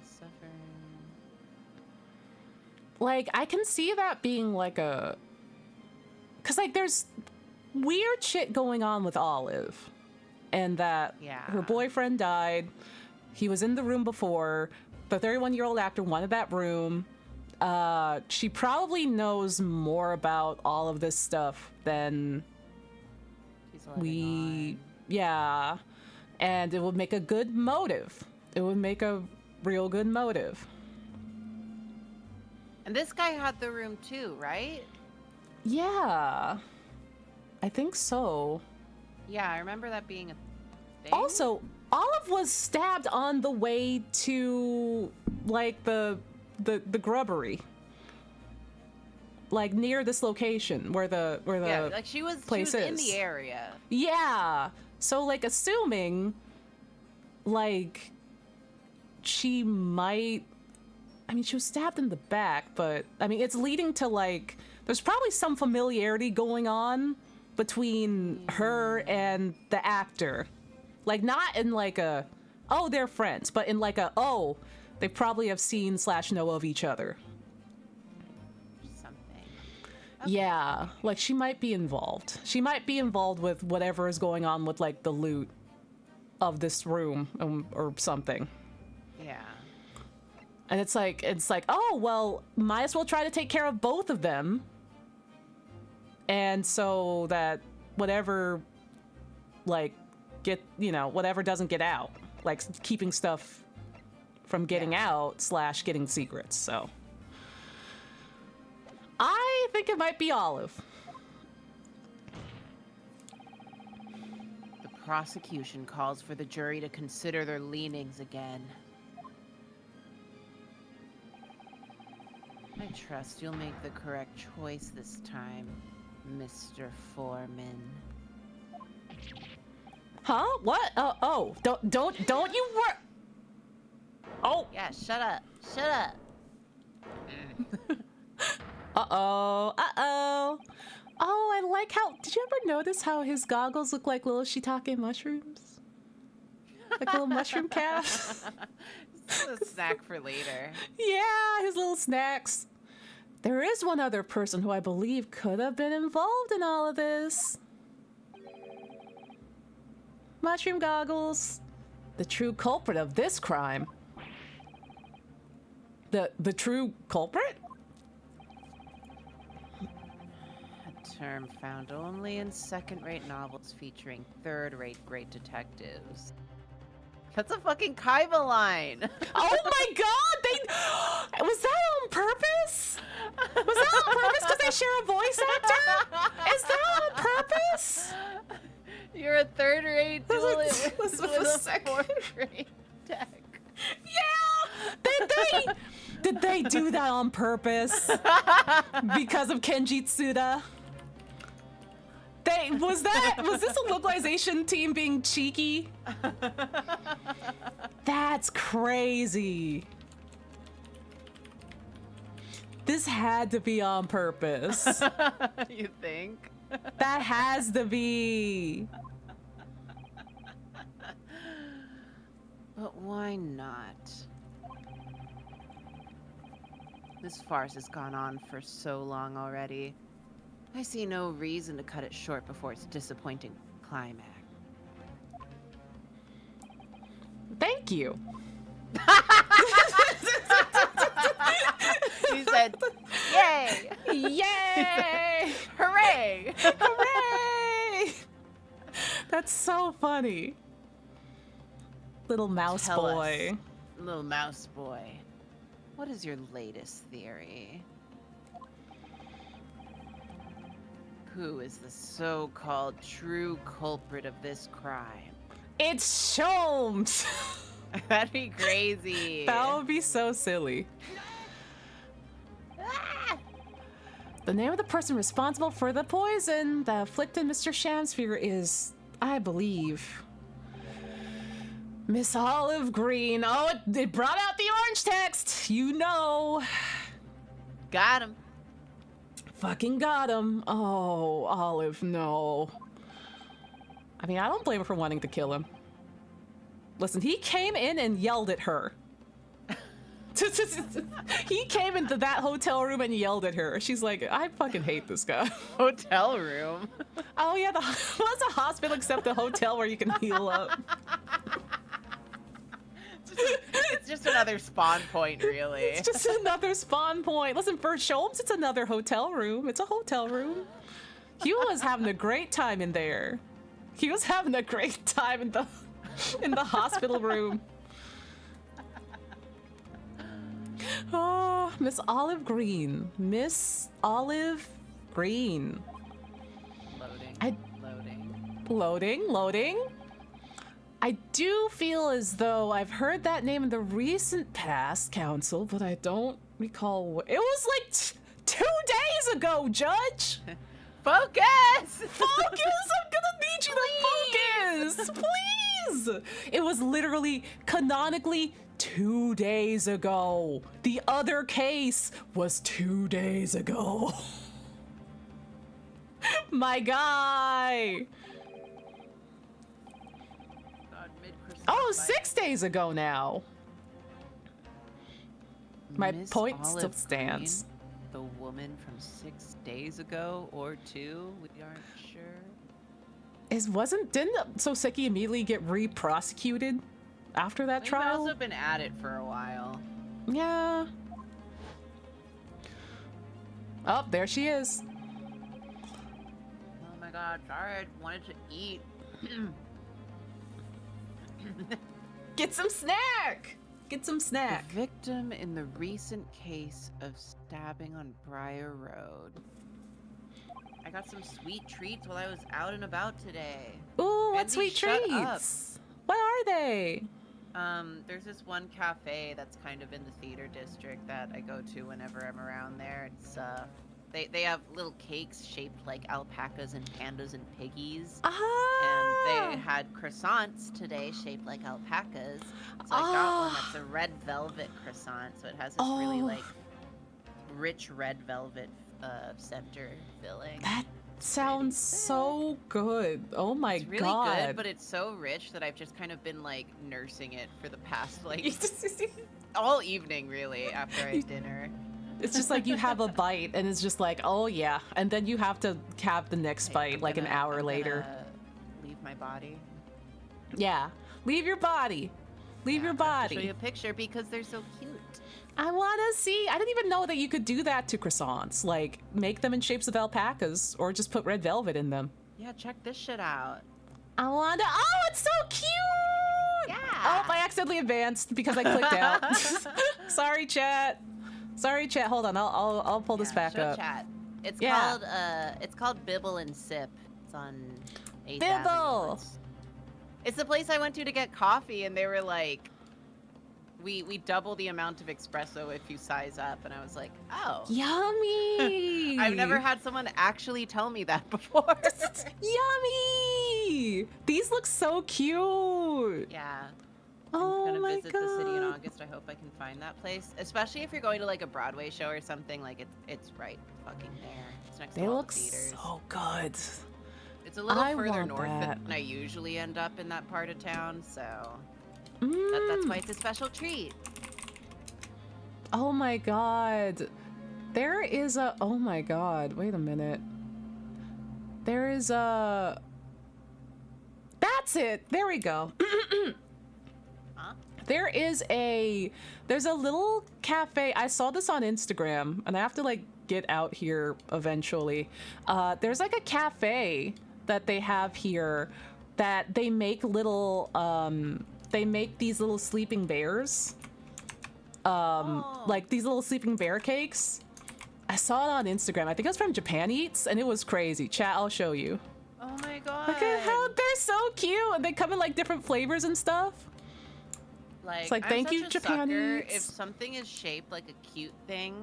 Suffering. Like, I can see that being like a... Because, like, there's weird shit going on with Olive. And that her boyfriend died. He was in the room before. The 31-year-old actor wanted that room. She probably knows more about all of this stuff than we... Yeah. And it would make a good motive. It would make a real good motive. And this guy had the room too, right? Yeah. I think so. Yeah, I remember that being a thing. Also, Olive was stabbed on the way to, like, the grubbery. Like, near this location where the yeah, like she was in the area. Yeah. So, like, assuming, like, she might... I mean, she was stabbed in the back, but, I mean, it's leading to, like... There's probably some familiarity going on between her and the actor. Like, not in, like, a, oh, they're friends, but in, like, a, oh, they probably have seen / know of each other. Something. Okay. Yeah, like, she might be involved. She might be involved with whatever is going on with, like, the loot of this room or something. Yeah. And it's like, oh, well, might as well try to take care of both of them. And so that whatever, like, whatever doesn't get out, like keeping stuff from getting out / getting secrets. So I think it might be Olive. The prosecution calls for the jury to consider their leanings again. I trust you'll make the correct choice this time, Mr. Foreman. Huh? What? Oh, don't you work. Oh. Yeah, shut up. Shut up. Uh-oh. Uh-oh. Oh, I like how... Did you ever notice how his goggles look like little shiitake mushrooms? Like a little mushroom cap? A snack for later. Yeah, his little snacks. There is one other person who I believe could have been involved in all of this. Mushroom goggles. The true culprit of this crime. The true culprit? A term found only in second-rate novels featuring third-rate great detectives. That's a fucking Kaiba line. Oh my god! Was that on purpose? Was that on purpose because they share a voice actor? Is that on purpose? You're a third-rate duelist with a fourth-rate tech. Yeah! Did they do that on purpose? Because of Kenji Tsuda? Was this a localization team being cheeky? That's crazy. This had to be on purpose. You think? That has to be. But why not? This farce has gone on for so long already. I see no reason to cut it short before its disappointing climax. Thank you. He said, yay! Yay! Hooray! Hooray! That's so funny. Little mouse boy. Little mouse boy. What is your latest theory? Who is the so-called true culprit of this crime? It's Sholmes! That'd be crazy. That would be so silly. Ah! The name of the person responsible for the poison that afflicted Mr. Shamsphere is, I believe, Miss Olive Green. Oh, it brought out the orange text. You know. Got him. Fucking got him. Oh, Olive, no. I mean, I don't blame her for wanting to kill him. Listen, he came in and yelled at her. He came into that hotel room and yelled at her. She's like, I fucking hate this guy. Hotel room? Oh yeah, what's a hospital except a hotel where you can heal up? It's just another spawn point, really. It's just another spawn point. Listen, for Sholmes, it's another hotel room. It's a hotel room. He was having a great time in there. He was having a great time in the hospital room. Oh. Miss Olive Green. Miss Olive Green. Loading. I do feel as though I've heard that name in the recent past, Council, but I don't recall what. It was like 2 days ago, Judge! Focus! Focus! I'm gonna need you to focus! Please! It was literally, canonically, 2 days ago. The other case was 2 days ago. My guy! Oh, 6 days ago now. My Miss point Olive still stands. Green, the woman from 6 days ago or 2, we aren't sure. Didn't Soseki immediately get re-prosecuted after that trial? We've also been at it for a while. Yeah. Oh, there she is. Oh my god, sorry, I wanted to eat. Get some snack! Get some snack. The victim in the recent case of stabbing on Briar Road. I got some sweet treats while I was out and about today. Ooh, what Andy, sweet shut treats? What are they? There's this one cafe that's kind of in the theater district that I go to whenever I'm around there. It's they have little cakes shaped like alpacas and pandas and piggies. And they had croissants today shaped like alpacas. So I got one that's a red velvet croissant. So it has this really like rich red velvet center filling. That sounds so good. Oh my it's really god. good, but it's so rich that I've just kind of been like nursing it for the past like all evening really after I dinner. It's just like you have a bite and it's just like, oh yeah. And then you have to have the next bite like an hour later. Leave my body. Yeah. Leave your body. Leave your body. I have to show you a picture because they're so cute. I want to see. I didn't even know that you could do that to croissants. Like, make them in shapes of alpacas or just put red velvet in them. Yeah, check this shit out. I want to. Oh, it's so cute! Yeah. Oh, I accidentally advanced because I clicked out. Sorry, chat. Sorry, chat. Hold on. I'll pull this back up. Chat. It's called Bibble and Sip. It's on 8th Bibble. Avenue. It's the place I went to get coffee, and they were like, we double the amount of espresso if you size up, and I was like, oh. Yummy! I've never had someone actually tell me that before. Yummy! These look so cute. Yeah. Oh I'm gonna my visit god. the city in August. I hope I can find that place. Especially if you're going to like a Broadway show or something, like it's right fucking there. It's next to all look the theaters. so good. It's a little further want north that. than I usually end up in that part of town, so Mm. that's why it's a special treat. Oh my god. There is a. Oh my god. Wait a minute. There is a. That's it. There we go. Huh? There's a little cafe. I saw this on Instagram, and I have to like get out here eventually. There's like a cafe that they have here that they make little they make these little sleeping bears. Like these little sleeping bear cakes. I saw it on Instagram. I think it was from Japan Eats, and it was crazy. Chat, I'll show you. Oh my god. Look at how they're so cute, and they come in like different flavors and stuff. Like, It's like, I'm thank such you, a Japan sucker. Eats. If something is shaped like a cute thing,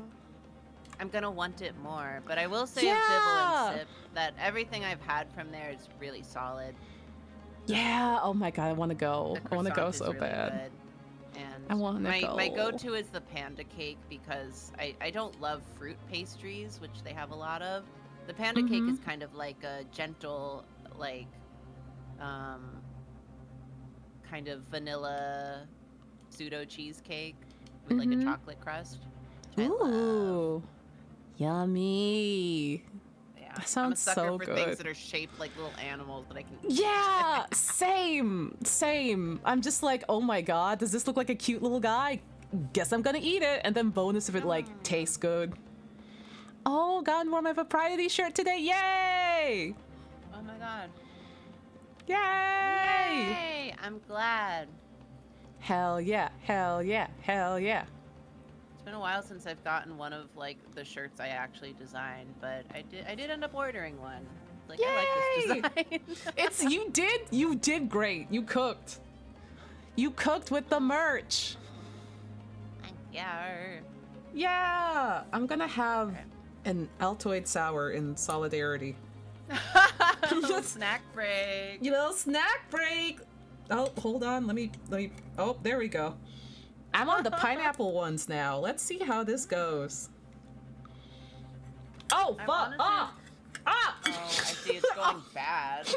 I'm gonna want it more. But I will say of Bibble and Sip that everything I've had from there is really solid. Yeah. Oh my god, I want to go. The I want to go croissant is so really bad. good. And I wanna my go. go-to is the panda cake because I don't love fruit pastries, which they have a lot of. The panda cake Mhm. is kind of like a gentle, like, kind of vanilla pseudo cheesecake with like a Mhm. chocolate crust. Which I love. Ooh. Yummy. Yeah. That sounds I'm a sucker so for good. things that are shaped like little animals that I can eat. Yeah, same. I'm just like, oh my god, does this look like a cute little guy? Guess I'm gonna eat it. And then bonus if it like tastes good. Oh, got more of my propriety shirt today. Yay! Oh my god. Yay! Yay! I'm glad. Hell yeah, hell yeah, hell yeah. It's been a while since I've gotten one of like the shirts I actually designed, but I did end up ordering one. Like, Yay! I like this design. You did great. You cooked. You cooked with the merch. Yeah. Yeah. I'm gonna have an Altoid sour in solidarity. Little snack break. You little snack break. Oh, hold on. Let me. Oh, there we go. I'm on the pineapple ones now. Let's see how this goes. Oh, fuck! Ah! Ah! Oh, I see. It's going bad.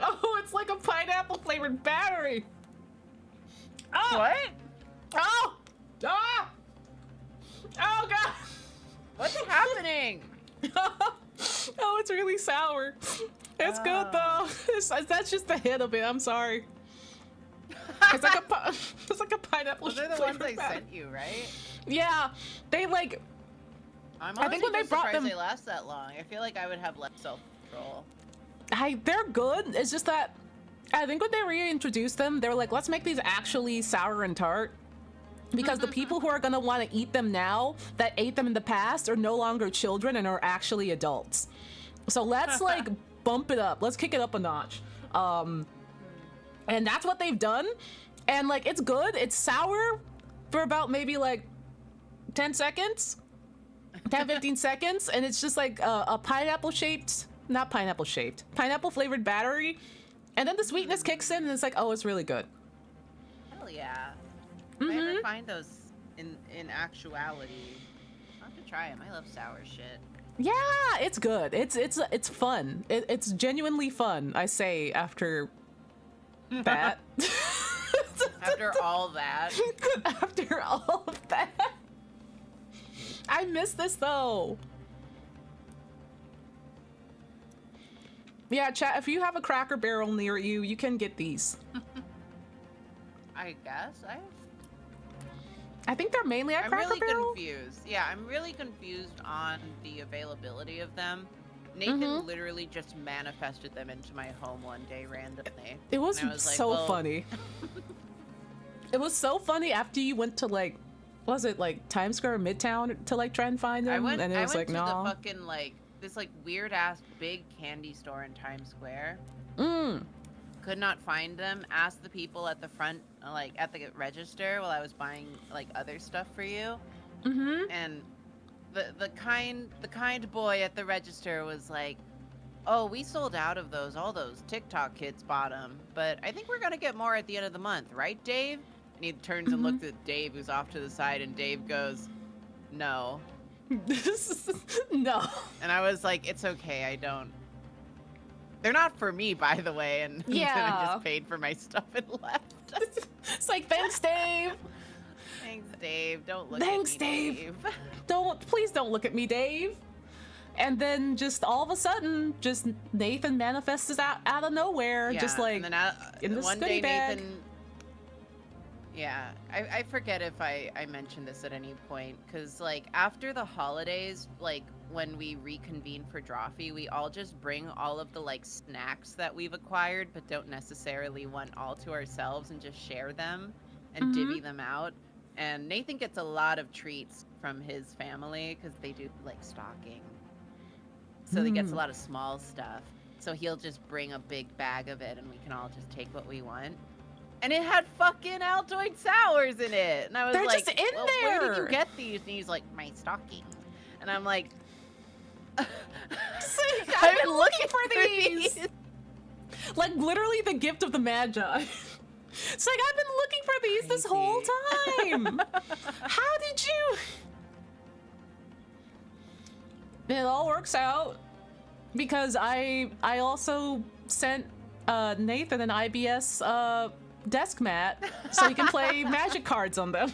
Oh, it's like a pineapple flavored battery. Oh! What? Oh! Ah! Oh god! What's happening? Oh, it's really sour. It's good though. That's just the hit of it. I'm sorry. It's like a pineapple. Those are the ones I sent you, right? Yeah, they like. I think when they brought them, they last that long. I feel like I would have less self-control. They're good. It's just that I think when they reintroduced them, they were like, let's make these actually sour and tart. Because the people who are gonna want to eat them now that ate them in the past are no longer children and are actually adults. So let's like bump it up. Let's kick it up a notch. And that's what they've done. And like, it's good. It's sour for about maybe like 10 seconds, 10, 15 seconds. And it's just like a pineapple flavored battery. And then the sweetness kicks in and it's like, oh, it's really good. Hell yeah. If I ever find those in actuality, I'll have to try them. I love sour shit. Yeah, it's good. It's fun. It's genuinely fun, I say, after that. After all that. After all of that. I miss this though. Yeah, chat, if you have a Cracker Barrel near you, you can get these. I guess. I think they're mainly at Cracker Barrel. I'm really confused. Yeah, I'm really confused on the availability of them. Nathan literally just manifested them into my home one day randomly. It was so funny. It was so funny after you went to like, was it like Times Square or Midtown to like try and find them? I went like, to no. the fucking like this like weird ass big candy store in Times Square. Could not find them. Asked the people at the front, like at the register, while I was buying like other stuff for you. And the kind boy at the register was like, "Oh, we sold out of those. All those TikTok kids bought them, but I think we're gonna get more at the end of the month, right, Dave?" And he turns and looks at Dave, who's off to the side, and Dave goes, "No." No. And I was like, "It's okay. I don't." They're not for me, by the way, and yeah. then I just paid for my stuff and left. It's like, thanks, Dave. Thanks, Dave. Don't look at me, Dave. Please don't look at me, Dave. And then just all of a sudden, just Nathan manifests out of nowhere, just like and then in this one goodie day bag. Nathan. Yeah, I forget if I mentioned this at any point, because like after the holidays, like when we reconvene for Drawfee, we all just bring all of the like snacks that we've acquired but don't necessarily want all to ourselves and just share them and divvy them out. And Nathan gets a lot of treats from his family because they do like stocking. So he gets a lot of small stuff. So he'll just bring a big bag of it and we can all just take what we want. And it had fucking Altoid sours in it. And I was They're like, just in well, there. Where did you get these? And he's like, my stocking. And I'm like, I've been looking for these. Like literally the gift of the Magi. It's like, I've been looking for these this whole time. How did you? It all works out because I also sent Nathan an IBS desk mat so he can play magic cards on them.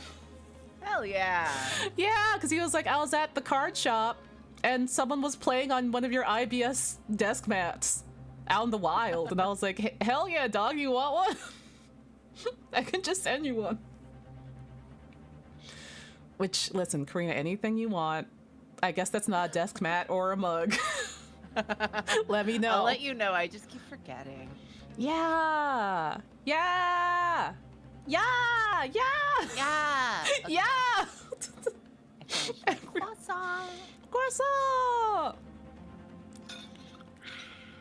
Hell yeah. Yeah, because he was like, I was at the card shop and someone was playing on one of your IBS desk mats out in the wild. And I was like, hell yeah, dog, you want one? I can just send you one. Which, listen, Karina, anything you want. I guess that's not a desk mat or a mug. Let me know. I'll let you know. I just keep forgetting. Yeah. Yeah. Yeah. Yeah. Yeah. Yeah. Croissant. Croissant!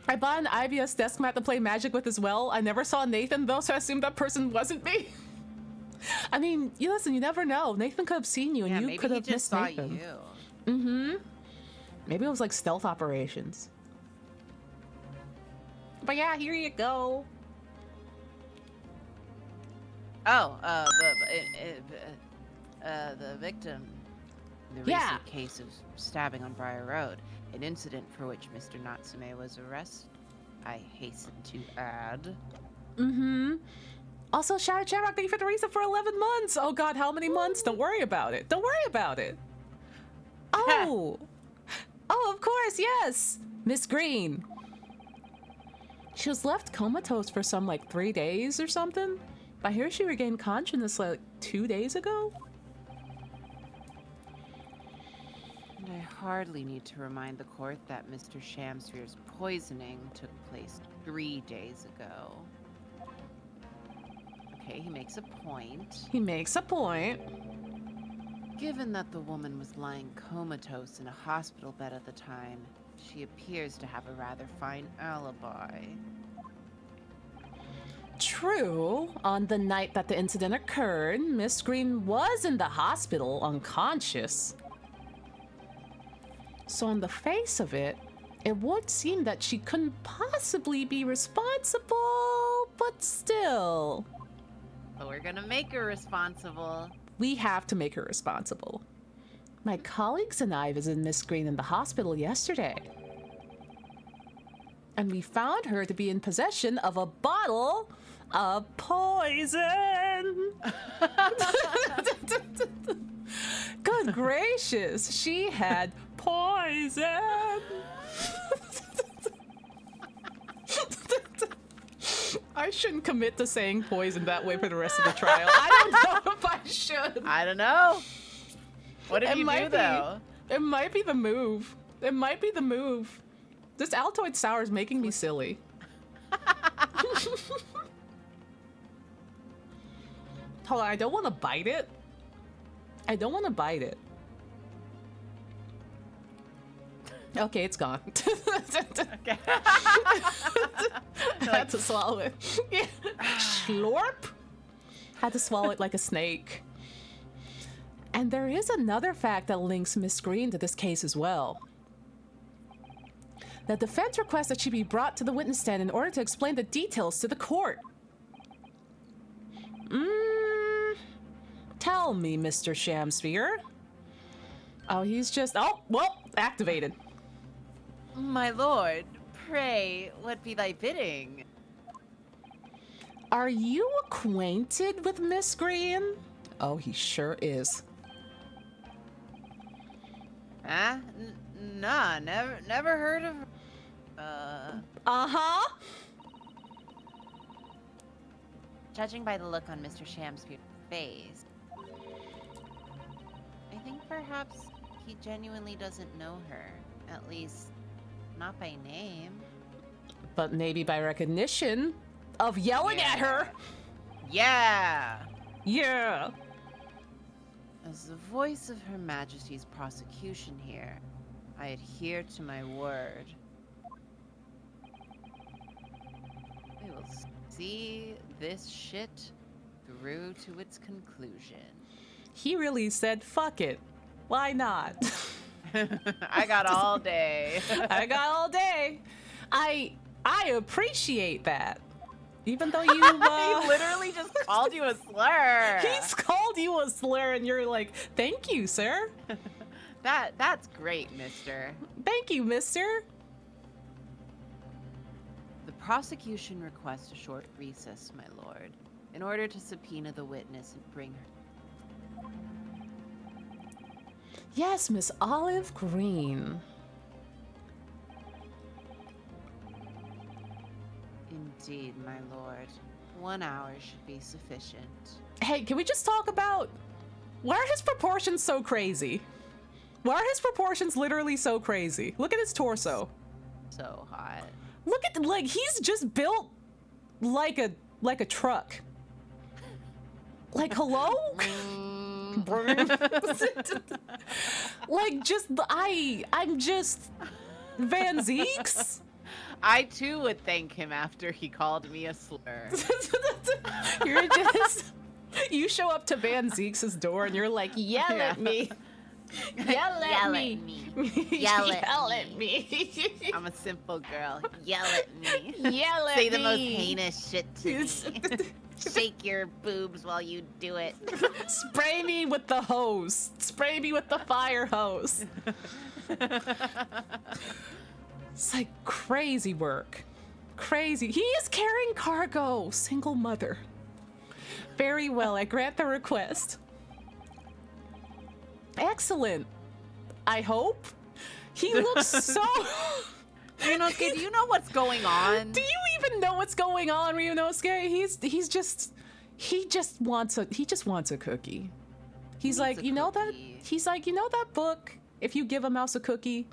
I bought an IBS desk mat to play Magic with as well. I never saw Nathan though, so I assumed that person wasn't me. I mean, you listen, you never know. Nathan could have seen you and you could have missed Nathan. Maybe he just saw you. Mm-hmm. Maybe it was like stealth operations. But yeah, here you go. Oh, the victim. The recent case of stabbing on Briar Road. An incident for which Mr. Natsume was arrested, I hasten to add. Mm-hmm. Also, Shadow Shamrock, thank you for the reason for 11 months. Oh god, how many months? Don't worry about it. Don't worry about it. Oh. Oh, of course, yes. Miss Green. She was left comatose for some, like, 3 days or something. I hear she regained consciousness, like, 2 days ago. And I hardly need to remind the court that Mr. Shamsphere's poisoning took place 3 days ago. Okay, he makes a point. He makes a point. Given that the woman was lying comatose in a hospital bed at the time, she appears to have a rather fine alibi. True. On the night that the incident occurred, Miss Green was in the hospital unconscious. So on the face of it, it would seem that she couldn't possibly be responsible, but still. But we're gonna make her responsible. We have to make her responsible. My colleagues and I visited Miss Green in the hospital yesterday. And we found her to be in possession of a bottle of poison. Good gracious, she had poison. I shouldn't commit to saying poison that way for the rest of the trial. I don't know if I should. I don't know. What did you do, though? It might be the move. It might be the move. This Altoid Sour is making me silly. Hold on, I don't want to bite it. I don't want to bite it. Okay, it's gone. Okay. I had to swallow it. Yeah. Slurp. Had to swallow it like a snake. And there is another fact that links Miss Green to this case as well. The defense requests that she be brought to the witness stand in order to explain the details to the court. Tell me, Mr. Shamsphere. Oh, he's just... Oh, well, activated. My lord, pray, what be thy bidding? Are you acquainted with Miss Green? Oh, he sure is. Huh? Nah, never heard of her. Uh-huh. Judging by the look on Mr. Shamsphere's face, I think perhaps he genuinely doesn't know her. At least, not by name. But maybe by recognition of yelling at her. Yeah. Yeah. As the voice of Her Majesty's prosecution here, I adhere to my word. We will see this shit through to its conclusion. He really said, fuck it. Why not? I got all day. I got all day. I appreciate that. Even though you he literally just called you a slur. He's called you a slur and you're like, thank you, sir. That's great, mister. Thank you, mister. The prosecution requests a short recess, my lord, in order to subpoena the witness and bring her. Yes, Miss Olive Green. Indeed, my lord. 1 hour should be sufficient. Hey, can we just talk about why are his proportions so crazy? Why are his proportions literally so crazy? Look at his torso. So hot. Look at, like, he's just built like a truck. Like, hello? Like, I'm just Van Zeeks. I too would thank him after he called me a slur. You show up to Van Zeeks' door and you're like, yell at me. Yell at me. Yell at me. I'm a simple girl. Yell at me. Yell at Say me. the most heinous shit to me. Shake your boobs while you do it. Spray me with the hose. Spray me with the fire hose. It's like crazy work. Crazy. He is carrying cargo. Single mother. Very well. I grant the request. Excellent. I hope. He looks so... Ryunosuke, do you know what's going on? Do you even know what's going on, Ryunosuke? He just wants a cookie. He's like, you know that book, if you give a mouse a cookie,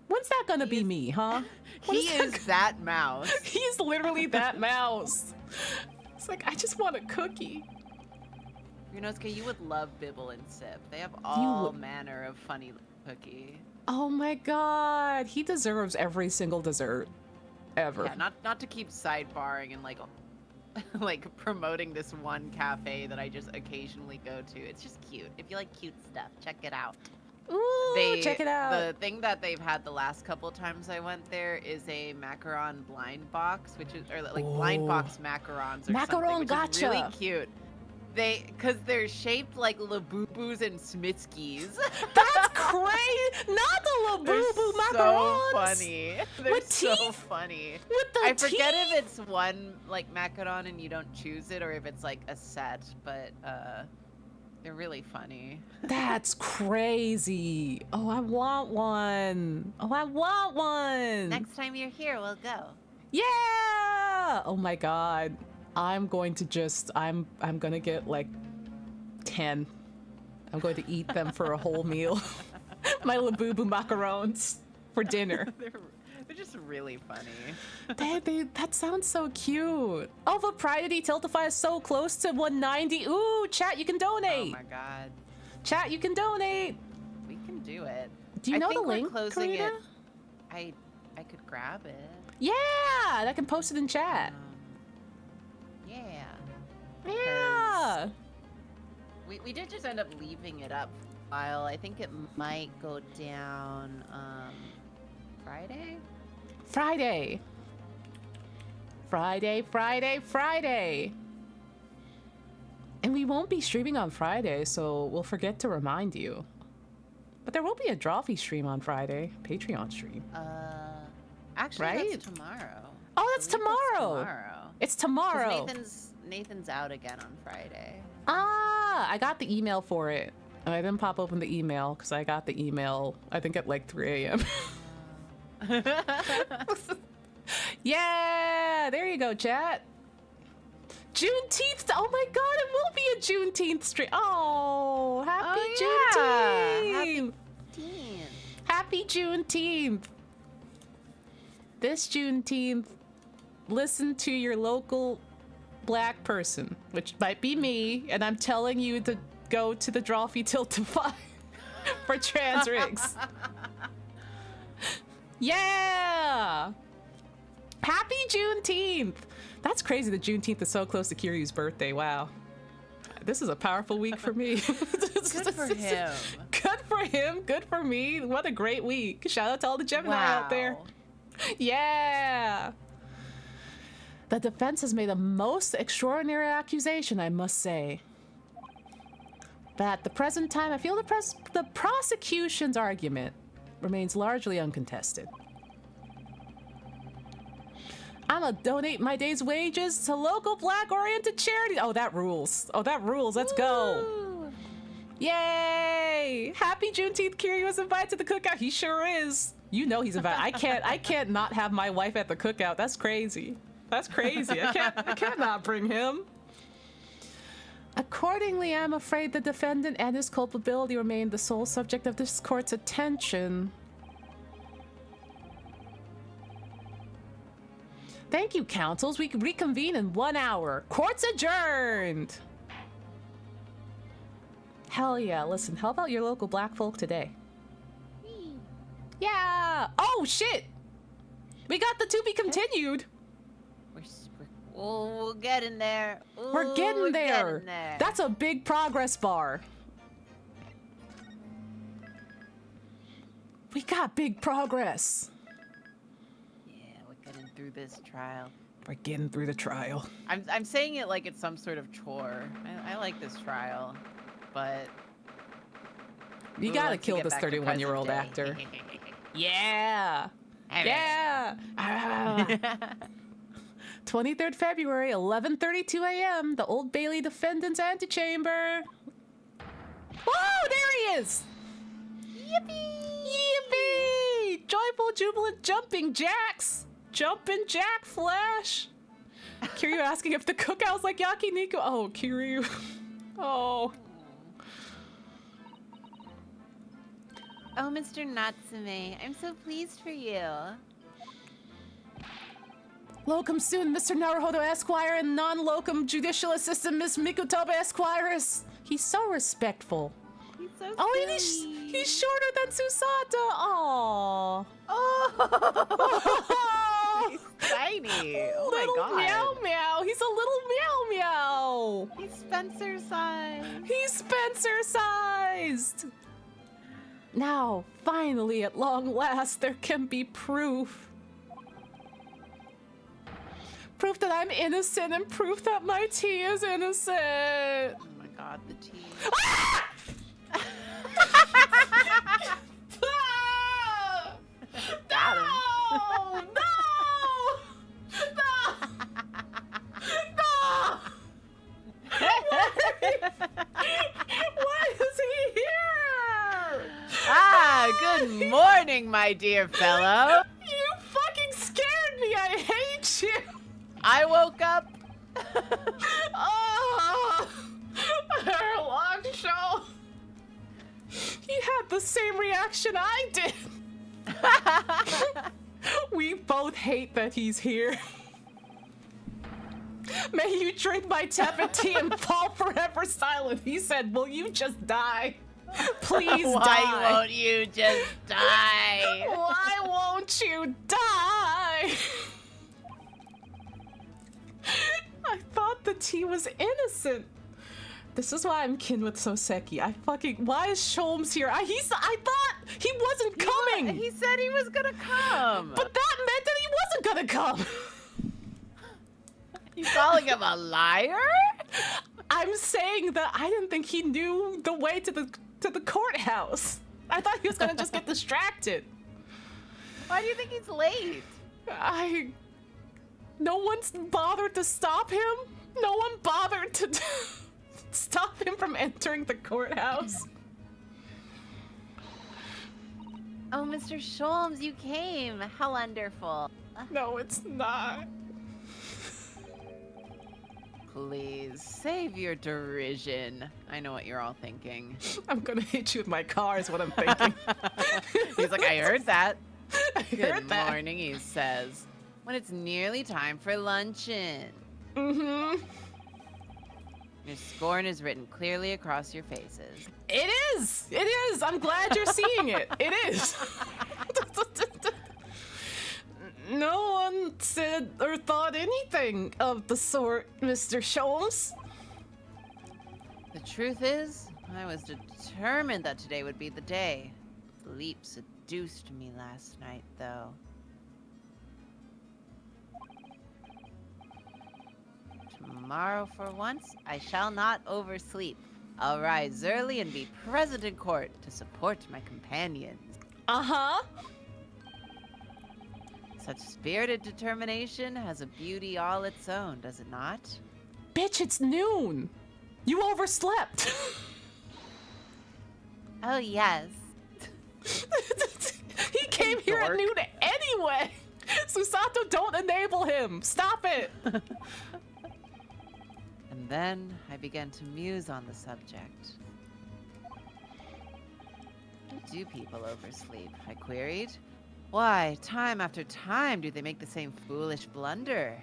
when's that gonna be me, huh? He is that mouse. He's literally that mouse. It's like, I just want a cookie. Ryunosuke, you would love Bibble and Sip. They have all manner of funny cookie. Oh my god, he deserves every single dessert ever. Yeah, not to keep sidebarring and like promoting this one cafe that I just occasionally go to. It's just cute. If you like cute stuff, check it out. Ooh, check it out. The thing that they've had the last couple times I went there is a macaron blind box, which is blind box macarons or something, which is really cute. Because they're shaped like Labubu's and Smitsky's. That's crazy! Not the Labubu macarons! So funny. They're with so teeth? funny. With the I forget teeth? if it's one like macaron and you don't choose it, or if it's like a set, but they're really funny. That's crazy. Oh, I want one. Oh, I want one. Next time you're here, we'll go. Yeah! Oh my god. I'm going to get like 10. I'm going to eat them for a whole meal. My Labubu macarons for dinner. They're just really funny. That sounds so cute. Oh, but Pride Tiltify is so close to 190. Ooh, chat, you can donate. Oh my god. Chat, you can donate. We can do it. Do you know the link, we're closing Karina? it. I could grab it. Yeah, I can post it in chat. Yeah. Yeah. We did just end up leaving it up for a while. I think it might go down Friday? Friday. And we won't be streaming on Friday, so we'll forget to remind you. But there will be a Drawfee stream on Friday, Patreon stream. Actually, right? That's tomorrow. Oh, that's tomorrow. It's tomorrow. Nathan's out again on Friday. Ah, I got the email for it. And I didn't pop open the email because I got the email, I think at like 3 a.m. Yeah, there you go, chat. Juneteenth. Oh my god, it will be a Juneteenth stream. Oh, happy Juneteenth. Happy Juneteenth. This Juneteenth, listen to your local black person, which might be me, and I'm telling you to go to the Drawfee Tiltify for trans rigs. Yeah! Happy Juneteenth! That's crazy that Juneteenth is so close to Kiryu's birthday. Wow. This is a powerful week for me. Good for him. Good for him. Good for me. What a great week. Shout out to all the Gemini out there. Yeah! The defense has made a most extraordinary accusation, I must say. But at the present time, I feel the prosecution's argument remains largely uncontested. I'm gonna donate my day's wages to local black-oriented charity. Oh, that rules. Oh, that rules. Let's go. Yay! Happy Juneteenth. Kiryu was invited to the cookout. He sure is. You know he's invited. I can't not have my wife at the cookout. That's crazy. That's crazy. I can't not bring him. Accordingly, I'm afraid the defendant and his culpability remain the sole subject of this court's attention. Thank you, counsels. We can reconvene in 1 hour. Court's adjourned. Hell yeah. Listen, how about your local black folk today? Yeah. Oh, shit. We got the to be continued. We'll get in there. Ooh, We're getting there. Getting there. That's a big progress bar. We got big progress. Yeah, we're getting through this trial. We're getting through the trial. I'm saying it like it's some sort of chore. I like this trial, but You gotta kill this 31-year-old actor. Yeah. Yeah. 23rd February, 11:32 a.m. The Old Bailey Defendant's Antechamber. Whoa, there he is! Yippee! Yippee! Joyful, jubilant, jumping jacks! Jumping jack flash! Kiryu asking if the cookout's like yakiniku. Oh, Kiryu. Oh. Oh, Mr. Natsume, I'm so pleased for you. Locum student Mr. Naruhodo Esquire and non-locum judicial assistant Miss Mikutoba Esquires. He's so respectful. He's so Oh, and sweet. he's shorter than Susata. Aww. oh, he's tiny. Oh Little my god. meow meow. He's a little meow meow. He's Spencer size. He's Spencer sized. Now, finally, at long last, there can be proof. Proof that I'm innocent and proof that my tea is innocent. Oh my god, the tea. Ah! Got him. No! Why is he here? Ah, good morning, my dear fellow. You fucking scared me. I hate you. I woke up. Oh, our long show. He had the same reaction I did. We both hate that he's here. May you drink my tepid tea and fall forever silent. He said, will you just die? Please Why die. won't you just die? Why won't you die? I thought the tea was innocent. This is why I'm kin with Soseki. Why is Sholmes here? I thought he wasn't coming. He said he was gonna come. But that meant that he wasn't gonna come. You calling him a liar? I'm saying that I didn't think he knew the way to the courthouse. I thought he was gonna just get distracted. Why do you think he's late? No one's bothered to stop him. No one bothered to stop him from entering the courthouse. Oh, Mr. Sholmes, you came. How wonderful. No, it's not. Please, save your derision. I know what you're all thinking. I'm gonna hit you with my car is what I'm thinking. He's like, I heard that. Good morning, he says. When it's nearly time for luncheon. Mm-hmm. Your scorn is written clearly across your faces. It is! It is! I'm glad you're seeing it. It is. No one said or thought anything of the sort, Mr. Sholmes. The truth is, I was determined that today would be the day. Sleep seduced me last night, though. Tomorrow, for once, I shall not oversleep. I'll rise early and be present in court to support my companions. Uh-huh. Such spirited determination has a beauty all its own, does it not? Bitch, it's noon. You overslept. Oh, yes. He came here at dork. noon anyway. Susato, don't enable him. Stop it. And then I began to muse on the subject. How do people oversleep? I queried. Why, time after time do they make the same foolish blunder?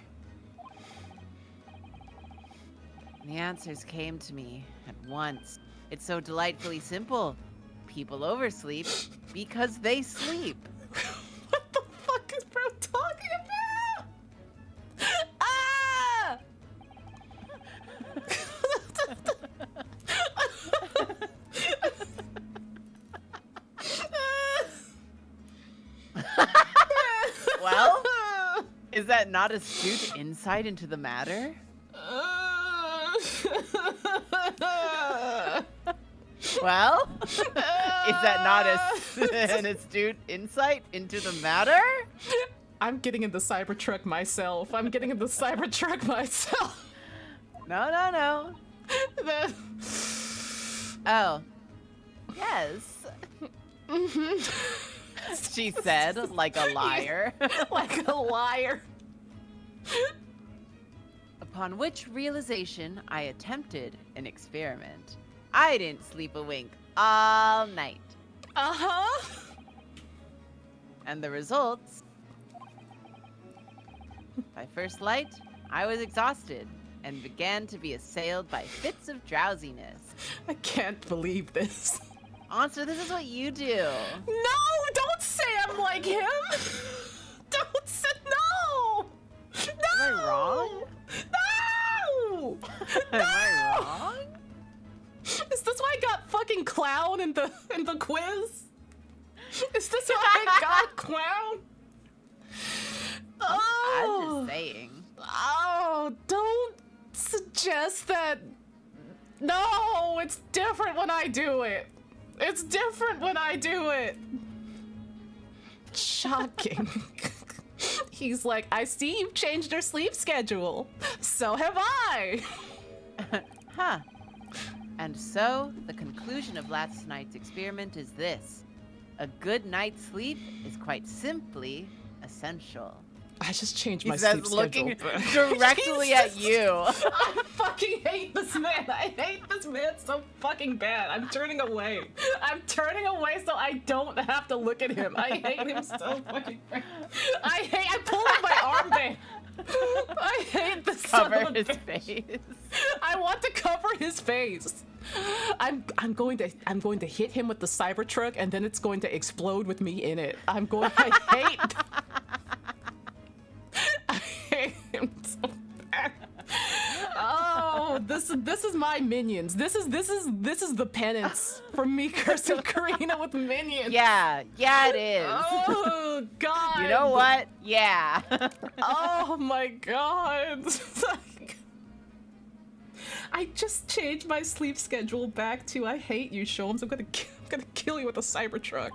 And the answers came to me at once. It's so delightfully simple. People oversleep because they sleep. What the fuck is bro talking about? Ah! Well, is that not astute insight into the matter? Well, is that not an astute insight into the matter? I'm getting in the Cybertruck myself. No. Oh. Yes. She said, like a liar. Like a liar. Upon which realization, I attempted an experiment. I didn't sleep a wink all night. Uh-huh. And the results? By first light, I was exhausted and began to be assailed by fits of drowsiness. I can't believe this. Onsta, this is what you do. No, don't say I'm like him. Don't say no. No. Am I wrong? No. Am I wrong? Is this why I got fucking clown in the quiz? Is this why I got clown? I'm just saying. Oh, don't suggest that. No, it's different when I do it. It's different when I do it. Shocking. He's like, I see you've changed your sleep schedule. So have I. Huh. And so, the conclusion of last night's experiment is this. A good night's sleep is quite simply essential. I just changed my He sleep says, looking schedule. directly at you. I fucking hate this man. I hate this man so fucking bad. I'm turning away. I'm turning away so I don't have to look at him. I hate him so fucking bad. I pulled up my armband. I hate this son Cover of a his bitch. face. I want to cover his face. I'm going to hit him with the Cybertruck and then it's going to explode with me in it. I hate him so bad. Oh, this is my minions. This is the penance for me cursing Karina with minions. Yeah, it is. Oh god. You know what? Yeah. Oh my god. I just changed my sleep schedule back to I hate you, Sholmes. I'm gonna kill you with a Cybertruck.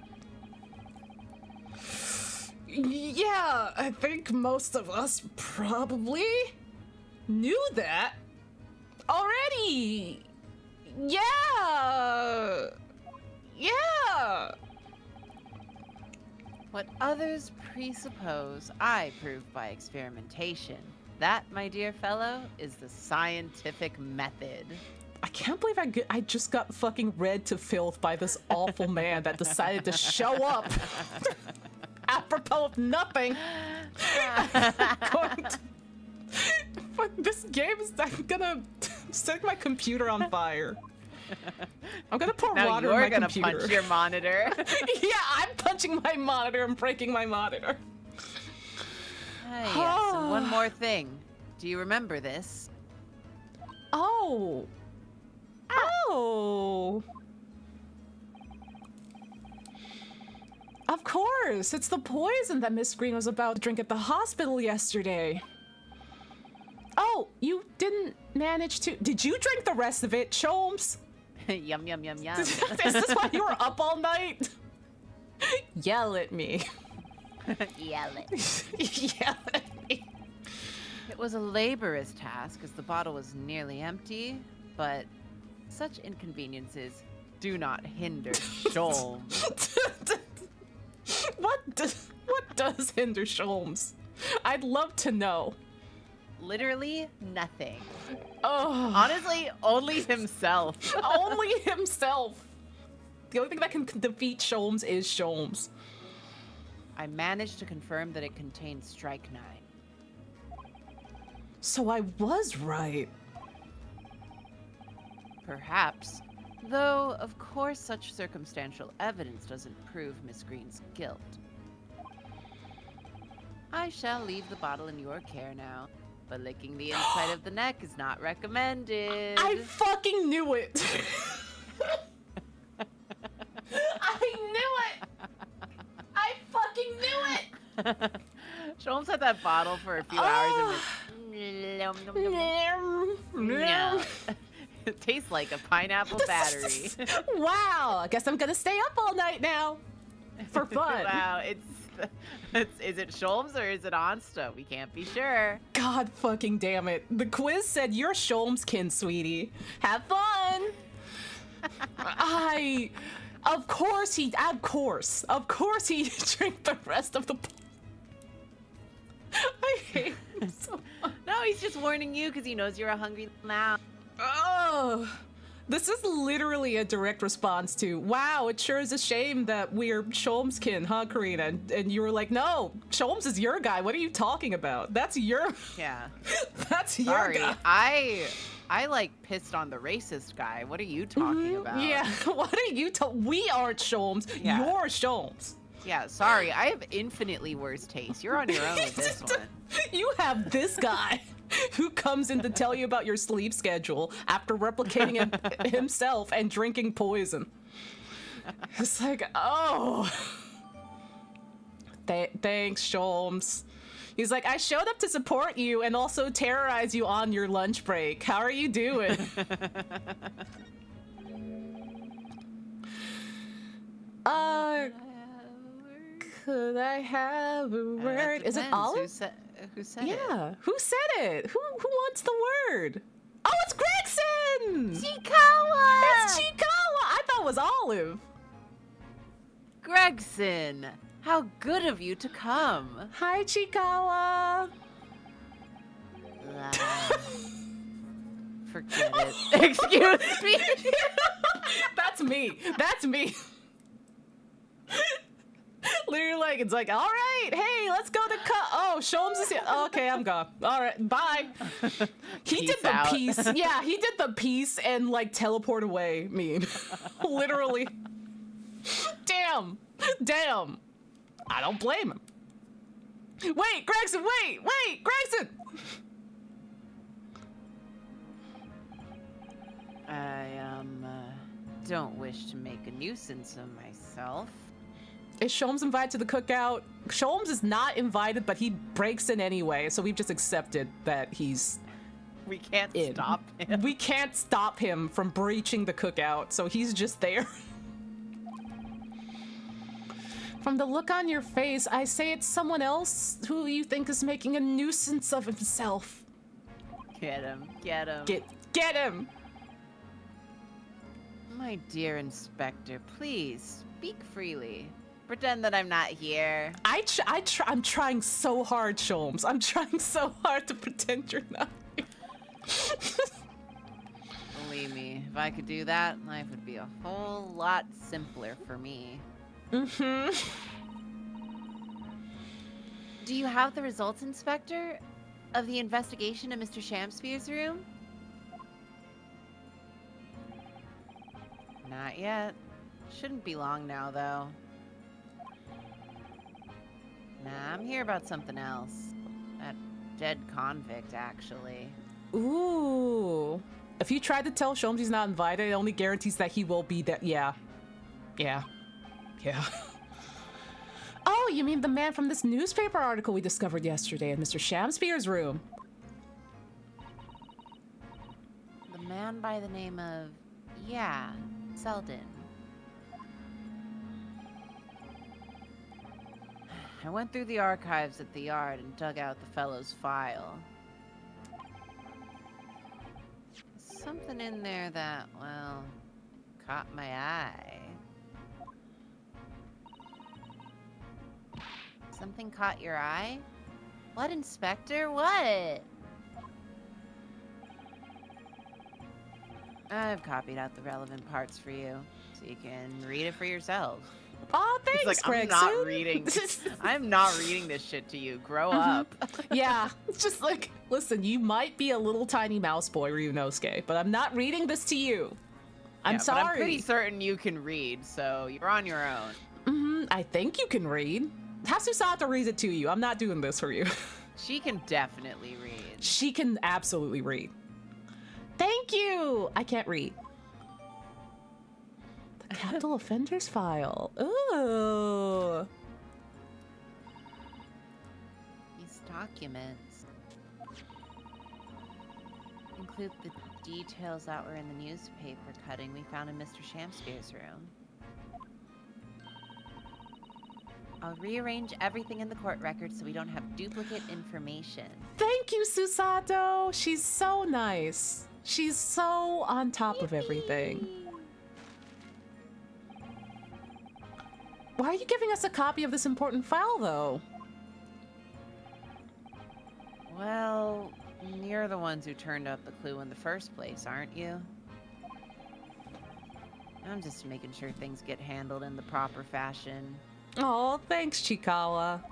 Yeah, I think most of us probably knew that already. Yeah. What others presuppose, I prove by experimentation. That, my dear fellow, is the scientific method. I can't believe I just got fucking read to filth by this awful man that decided to show up. Apropos of nothing. Fuck, this game is gonna set my computer on fire. I'm gonna pour now water in my computer. You're gonna punch your monitor. Yeah, I'm punching my monitor and breaking my monitor. Yes, and one more thing. Do you remember this? Oh. Of course, it's the poison that Miss Green was about to drink at the hospital yesterday. Oh, you didn't manage to... Did you drink the rest of it, Sholmes? Yum, yum, yum, yum. Is this why you were up all night? Yell at me. Yell at me. Yell at me. It was a laborious task as the bottle was nearly empty, but such inconveniences do not hinder Sholmes. What does hinder Sholmes? I'd love to know. Literally nothing. Oh. Honestly, only himself. Only himself. The only thing that can defeat Sholmes is Sholmes. I managed to confirm that it contained strychnine. So I was right. Perhaps. Though, of course, such circumstantial evidence doesn't prove Miss Green's guilt. I shall leave the bottle in your care now, but licking the inside of the neck is not recommended. I fucking knew it! I knew it! I fucking knew it! Sholmes had that bottle for a few hours and it tastes like a pineapple battery. Wow, I guess I'm gonna stay up all night now. For fun. Wow, is it Sholmes or is it Onsta? We can't be sure. God fucking damn it. The quiz said you're Sholmeskin, sweetie. Have fun! Of course he drank the rest of the I hate him so much. No, he's just warning you because he knows you're a hungry now. Oh, this is literally a direct response to, wow, it sure is a shame that we're Sholmeskin, huh, Karina? And you were like, no, Sholmes is your guy. What are you talking about? That's your... Yeah. That's Sorry, your guy. I like pissed on the racist guy. What are you talking about? Yeah, what are you we aren't Sholmes. Yeah. You're Sholmes. Yeah, sorry. I have infinitely worse taste. You're on your own with this one. You have this guy who comes in to tell you about your sleep schedule after replicating it himself and drinking poison. It's like, oh. Thanks, Sholmes. He's like, I showed up to support you and also terrorize you on your lunch break. How are you doing? Could I have a word? Is it Olive? Who said it? Yeah. Who said it? Who wants the word? Oh, it's Gregson! Chikawa! It's Chikawa! I thought it was Olive. Gregson, how good of you to come. Hi, Chikawa. Forget it. Excuse me. That's me. That's me. Literally, like, it's like, all right, hey, let's go to Oh, Sholmes is here. Okay, I'm gone. All right, bye. He Peace did the out. piece. Yeah, he did the piece and, like, teleport away meme. Literally. Damn. Damn. I don't blame him. Wait, Gregson, wait, Gregson! I, don't wish to make a nuisance of myself. Is Sholmes invited to the cookout? Sholmes is not invited, but he breaks in anyway, so we've just accepted that he's We can't in. stop him. We can't stop him from breaching the cookout, so he's just there. From the look on your face, I say it's someone else who you think is making a nuisance of himself. Get him. Get him. Get him! My dear Inspector, please, speak freely. Pretend that I'm not here. I'm trying so hard, Sholmes. I'm trying so hard to pretend you're not here. Believe me, if I could do that, life would be a whole lot simpler for me. Mm-hmm. Do you have the results, Inspector, of the investigation in Mr. Shakespeare's room? Not yet. Shouldn't be long now, though. Nah, I'm here about something else. That dead convict, actually. Ooh. If you tried to tell Sholmes he's not invited, it only guarantees that he will be there. Yeah. Yeah. Yeah. Oh, you mean the man from this newspaper article we discovered yesterday in Mr. Shakespeare's room? The man by the name of... Yeah, Selden. I went through the archives at the yard and dug out the fellow's file. Something in there that, well, caught my eye. Something caught your eye? What, Inspector? What? I've copied out the relevant parts for you, so you can read it for yourself. Oh, thanks, It's like, Gregson. I'm not reading this shit to you. Grow up. Yeah, it's just like, listen, you might be a little tiny mouse boy, Ryunosuke, but I'm not reading this to you. I'm sorry. But I'm pretty certain you can read, so you're on your own. I think you can read. Have Susato read it to you. I'm not doing this for you. She can definitely read. She can absolutely read. Thank you. I can't read. The capital offenders file. Ooh. These documents include the details that were in the newspaper cutting we found in Mr. Shakespeare's room. I'll rearrange everything in the court record so we don't have duplicate information. Thank you, Susato. She's so nice. She's so on top of everything. Why are you giving us a copy of this important file, though? Well, you're the ones who turned up the clue in the first place, aren't you? I'm just making sure things get handled in the proper fashion. Oh, thanks, Chikawa.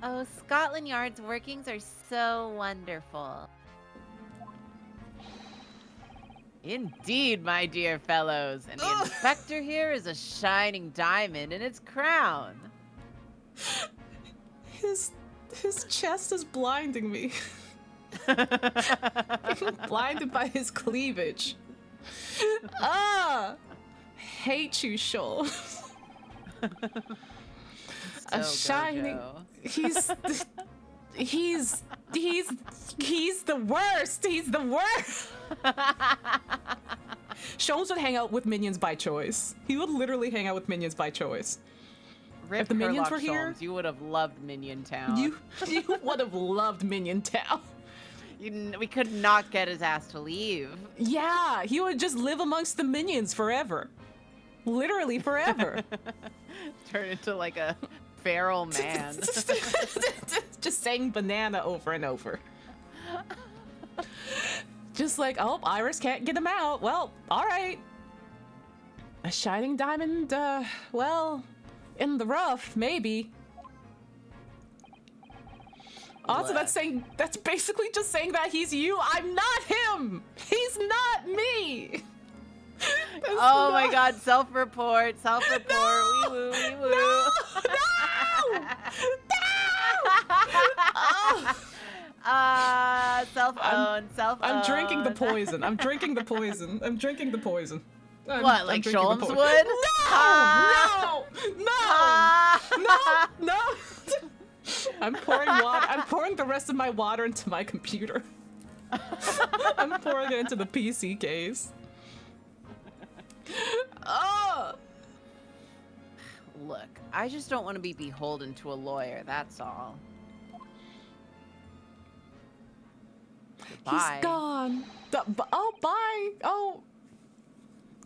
Oh, Scotland Yard's workings are so wonderful. Indeed, my dear fellows. And the inspector here is a shining diamond in its crown. His chest is blinding me. I'm blinded by his cleavage. Hate you, Shoal. A shining. Gojo. He's the worst. He's the worst. Shoals would hang out with minions by choice. He would literally hang out with minions by choice. Rip if the minions were Sherlock here, Holmes, you would have loved Minion Town. You would have loved Minion Town. We could not get his ass to leave. Yeah, he would just live amongst the minions forever. Literally forever. Turn into like a feral man. Just saying banana over and over. Just like, oh, Iris can't get him out. Well, all right. A shining diamond, well, in the rough, maybe. Also, that's basically just saying that he's you. I'm not him. He's not me. Oh my god, self-report. No! Wee woo, wee woo. No! Self-own. I'm drinking the poison. I'm drinking the poison. What, like Sholmes would? No! I'm pouring water. I'm pouring the rest of my water into my computer. I'm pouring it into the PC case. Oh! Look, I just don't want to be beholden to a lawyer, that's all. Goodbye. He's gone. Oh, bye. Oh.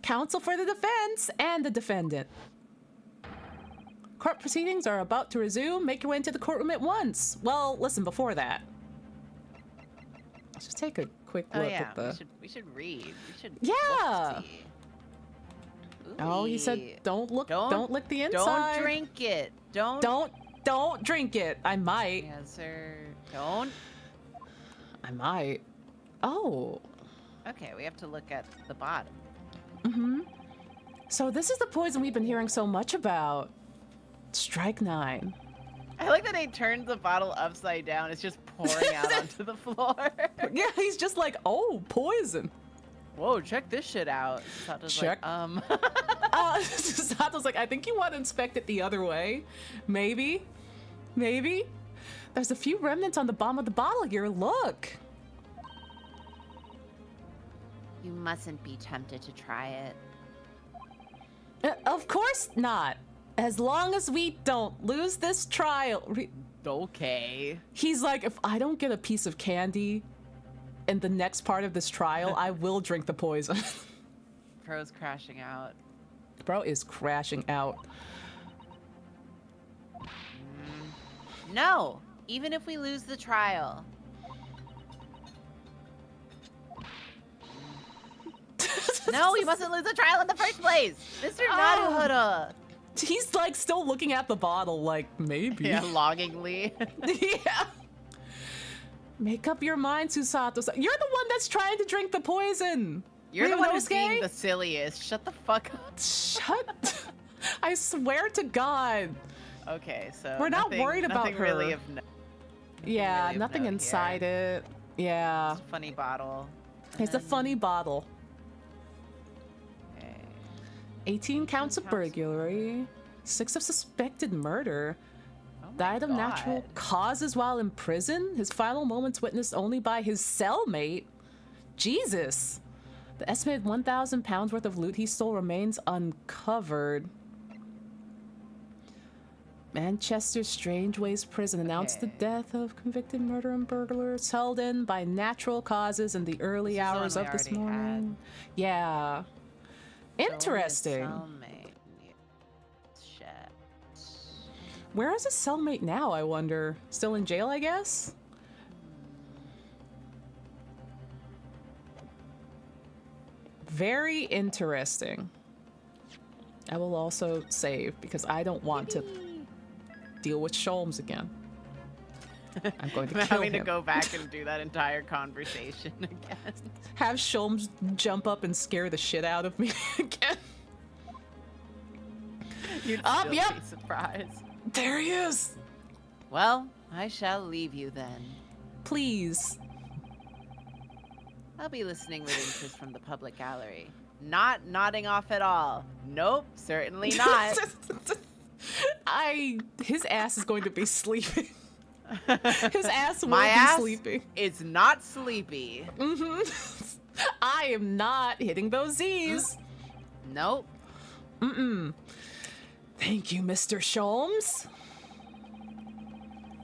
Counsel for the defense and the defendant. Court proceedings are about to resume. Make your way into the courtroom at once. Well, listen, before that. Let's just take a quick look at the... We should read. We should Yeah. see. Oh, he said don't lick the inside. Don't drink it. Don't drink it. I might. Yes, sir. Don't. I might. Oh. Okay, we have to look at the bottom. Mm-hmm. So this is the poison we've been hearing so much about. Strike 9. I like that he turned the bottle upside down. It's just pouring out onto the floor. Yeah, he's just like, oh, poison. Whoa, check this shit out. Sato's Check. like, Sato's like, I think you want to inspect it the other way. Maybe. There's a few remnants on the bottom of the bottle here. Look. You mustn't be tempted to try it. Of course not. As long as we don't lose this trial. Okay. He's like, if I don't get a piece of candy in the next part of this trial, I will drink the poison. Bro's crashing out. Bro is crashing out. No, even if we lose the trial. No, we mustn't lose the trial in the first place. Mr. Naruhodo. He's like still looking at the bottle like, maybe. Yeah, longingly. Yeah. Make up your mind, Susato. You're the one that's trying to drink the poison. You're the one who's being the silliest. Shut the fuck up. Shut. I swear to God. Okay, so we're not worried about her. Really of yeah, really nothing inside it. Yeah. It's a funny bottle. It's a funny bottle. Okay. 18 counts of burglary. 6 of suspected murder. Died of natural causes while in prison. His final moments witnessed only by his cellmate. Jesus. The estimated 1,000 pounds worth of loot he stole remains uncovered. Manchester Strangeways Prison announced the death of convicted murderer and burglars held in by natural causes in the early hours of this morning. Yeah. Interesting. Where is his cellmate now, I wonder? Still in jail, I guess? Very interesting. I will also save because I don't want to deal with Sholmes again. I'm going to kill having him. To go back and do that entire conversation again. Have Sholmes jump up and scare the shit out of me again. You'd still be surprised. There he is. Well, I shall leave you then. Please. I'll be listening with interest from the public gallery. Not nodding off at all. Nope, certainly not. His ass is going to be sleeping. His ass will My be ass sleeping. It's not sleepy. I am not hitting those Z's. Nope. Thank you, Mr. Sholmes.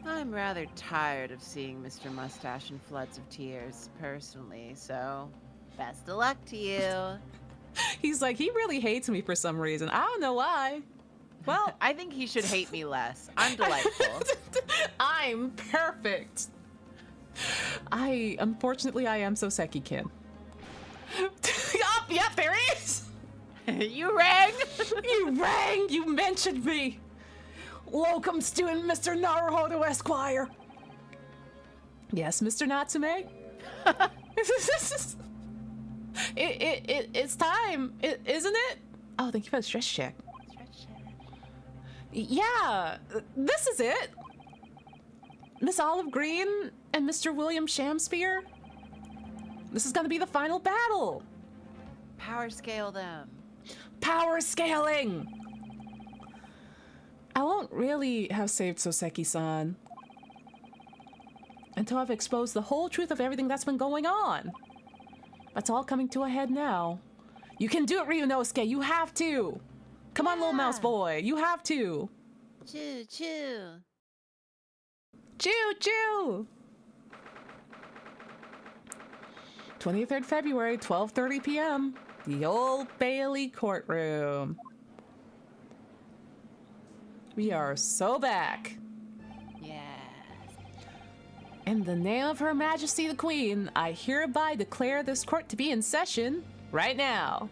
I'm rather tired of seeing Mr. Mustache in floods of tears, personally, so best of luck to you. He's like, he really hates me for some reason. I don't know why. Well, I think he should hate me less. I'm delightful. I'm perfect. Unfortunately, I am Soseki-kin. Yep, there he is. You rang! You rang! You mentioned me! Locum student Mr. Naruhodo Esquire! Yes, Mr. Natsume? It's time, isn't it? Oh, thank you for the stress check. Yeah, this is it. Miss Olive Green and Mr. William Shamspeare? This is gonna be the final battle! Power scale them. Power scaling! I won't really have saved Soseki-san until I've exposed the whole truth of everything that's been going on. That's all coming to a head now. You can do it, Ryunosuke. You have to. Come on, little mouse boy. You have to. Choo choo. Choo choo. 23rd February, 12:30 p.m. The Old Bailey courtroom. We are so back. Yes. In the name of Her Majesty the Queen, I hereby declare this court to be in session right now.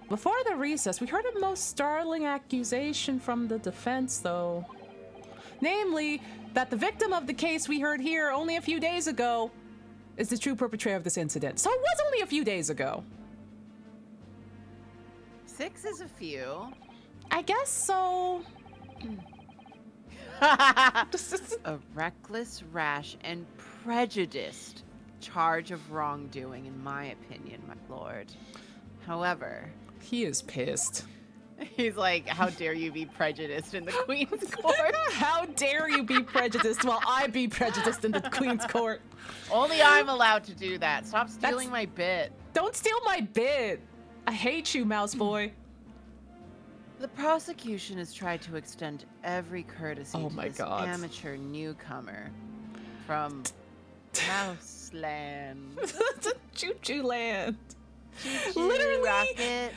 Before the recess, we heard a most startling accusation from the defense, though. Namely, that the victim of the case we heard here only a few days ago is the true perpetrator of this incident. So it was only a few days ago. 6 is a few. I guess so. A reckless, rash, and prejudiced charge of wrongdoing, in my opinion, my lord. However, he is pissed. He's like, how dare you be prejudiced in the Queen's court? How dare you be prejudiced while I be prejudiced in the Queen's court? Only I'm allowed to do that. Stop stealing my bit. Don't steal my bit. I hate you, mouse boy. The prosecution has tried to extend every courtesy to this amateur newcomer from Mouseland. Choo-choo land. Choo-choo literally, Rocket.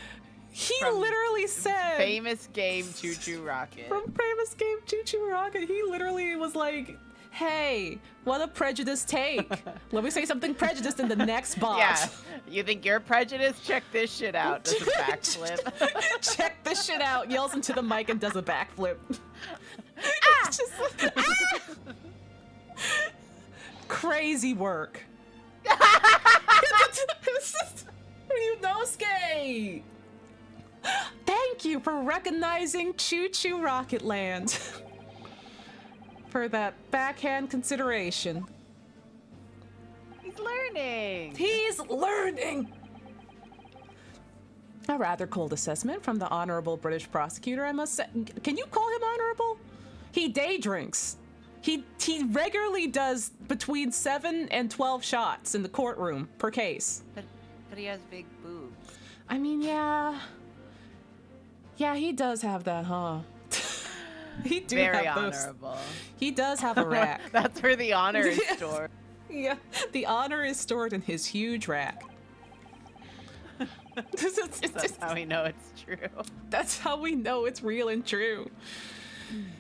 He literally said... Famous game Choo-choo Rocket. From famous game Choo-choo Rocket. He literally was like, hey, what a prejudiced take. Let me say something prejudiced in the next box. Yeah. You think you're prejudiced? Check this shit out. Does a backflip. Check this shit out. Yells into the mic and does a backflip. Just, Crazy work. Yay! Thank you for recognizing Choo Choo Rocket Land for that backhand consideration. He's learning. He's learning. A rather cold assessment from the honorable British prosecutor, I must say. Can you call him honorable? He day drinks. He regularly does between 7 and 12 shots in the courtroom per case. But he has big boobs. I mean, yeah. Yeah, he does have that, huh? He do Very have those. honorable. He does have a rack. That's where the honor is stored. Yeah, the honor is stored in his huge rack. That's how we know it's true. That's how we know it's real and true.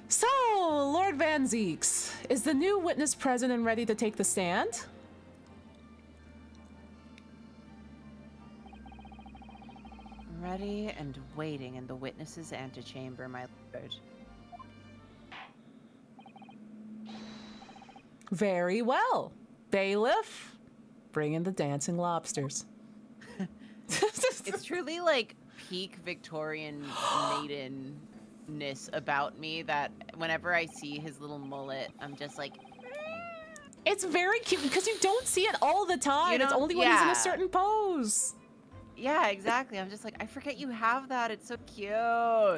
So, Lord Van Zeeks, is the new witness present and ready to take the stand? Ready and waiting in the witness's antechamber, my lord. Very well. Bailiff, bring in the dancing lobsters. It's truly like peak Victorian maidenness about me that whenever I see his little mullet, I'm just like... It's very cute because you don't see it all the time. It's only when he's in a certain pose. Yeah, exactly. I'm just like, I forget you have that. It's so cute.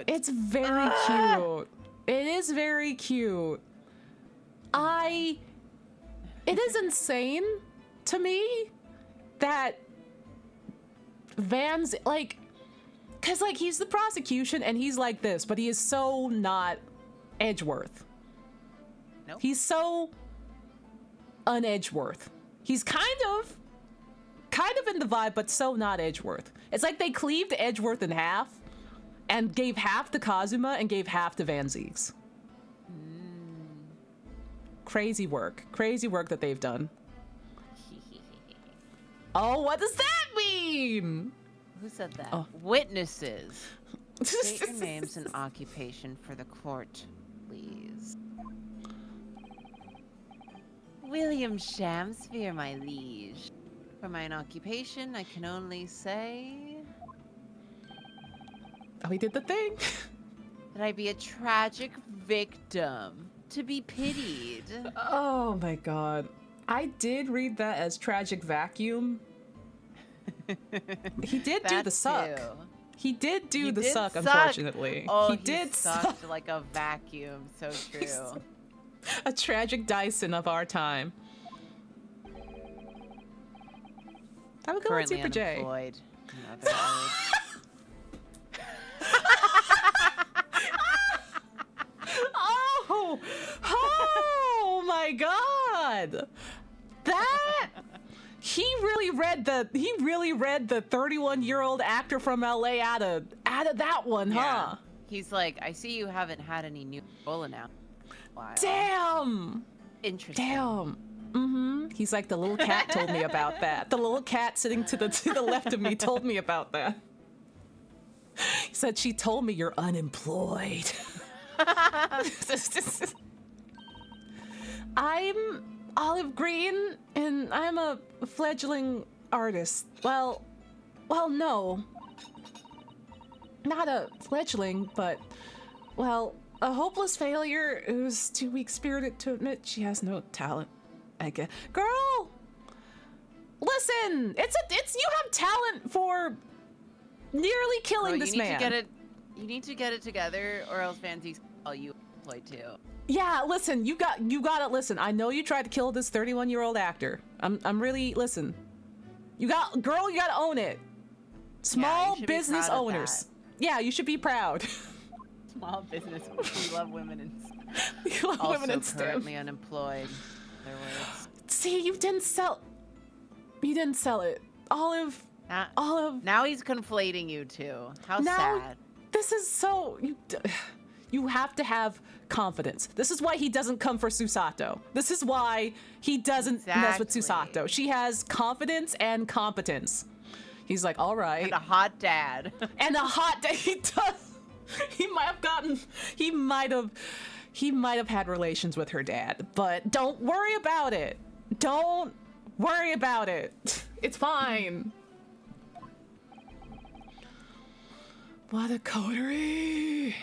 It's very cute. It is very cute. It is insane to me that Van's like, cause like he's the prosecution and he's like this, but he is so not Edgeworth. Nope. He's so un-Edgeworth. He's kind of in the vibe, but so not Edgeworth. It's like they cleaved Edgeworth in half and gave half to Kazuma and gave half to Van Zeeks. Crazy work that they've done. Oh, what does that mean? Who said that? Oh. Witnesses. State your names and occupation for the court, please. William Shamsphere, my liege. For mine occupation, I can only say... Oh, he did the thing. that I be a tragic victim, to be pitied. Oh my god. I did read that as tragic vacuum. He did do the suck. Too. He did do He the did suck, suck. unfortunately. Oh, he did sucked suck. like a vacuum. So true. A tragic Dyson of our time. Have a good one, Currently Super J. unemployed. In other words. Oh my god. That he really read the 31-year-old actor from LA out of that one, huh? He's like, I see you haven't had any new role announced. Wow. Damn. Interesting. Damn. Mm-hmm. He's like, the little cat told me about that. The little cat sitting to the left of me told me about that. He said, she told me you're unemployed. I'm Olive Green, and I'm a fledgling artist. Well, no. Not a fledgling, but, well, a hopeless failure who's too weak-spirited to admit she has no talent. I guess. Girl! Listen! You have talent for nearly killing this man. You need to get it together, or else Fancy's call you employed too. Yeah, listen, you gotta listen. I know you tried to kill this 31-year-old actor. I'm really, listen. You gotta own it. Small business owners. Yeah, you should be proud. Small business. We love women and we love women and STEM. Currently unemployed. Other words. See, you didn't sell it. Olive. Now he's conflating you two. How sad. This is so you have to have confidence. This is why he doesn't come for Susato. This is why he doesn't mess with Susato. She has confidence and competence. He's like, all right. And a hot dad. And a hot dad. He does. He might have had relations with her dad, but don't worry about it. Don't worry about it. It's fine. What a coterie!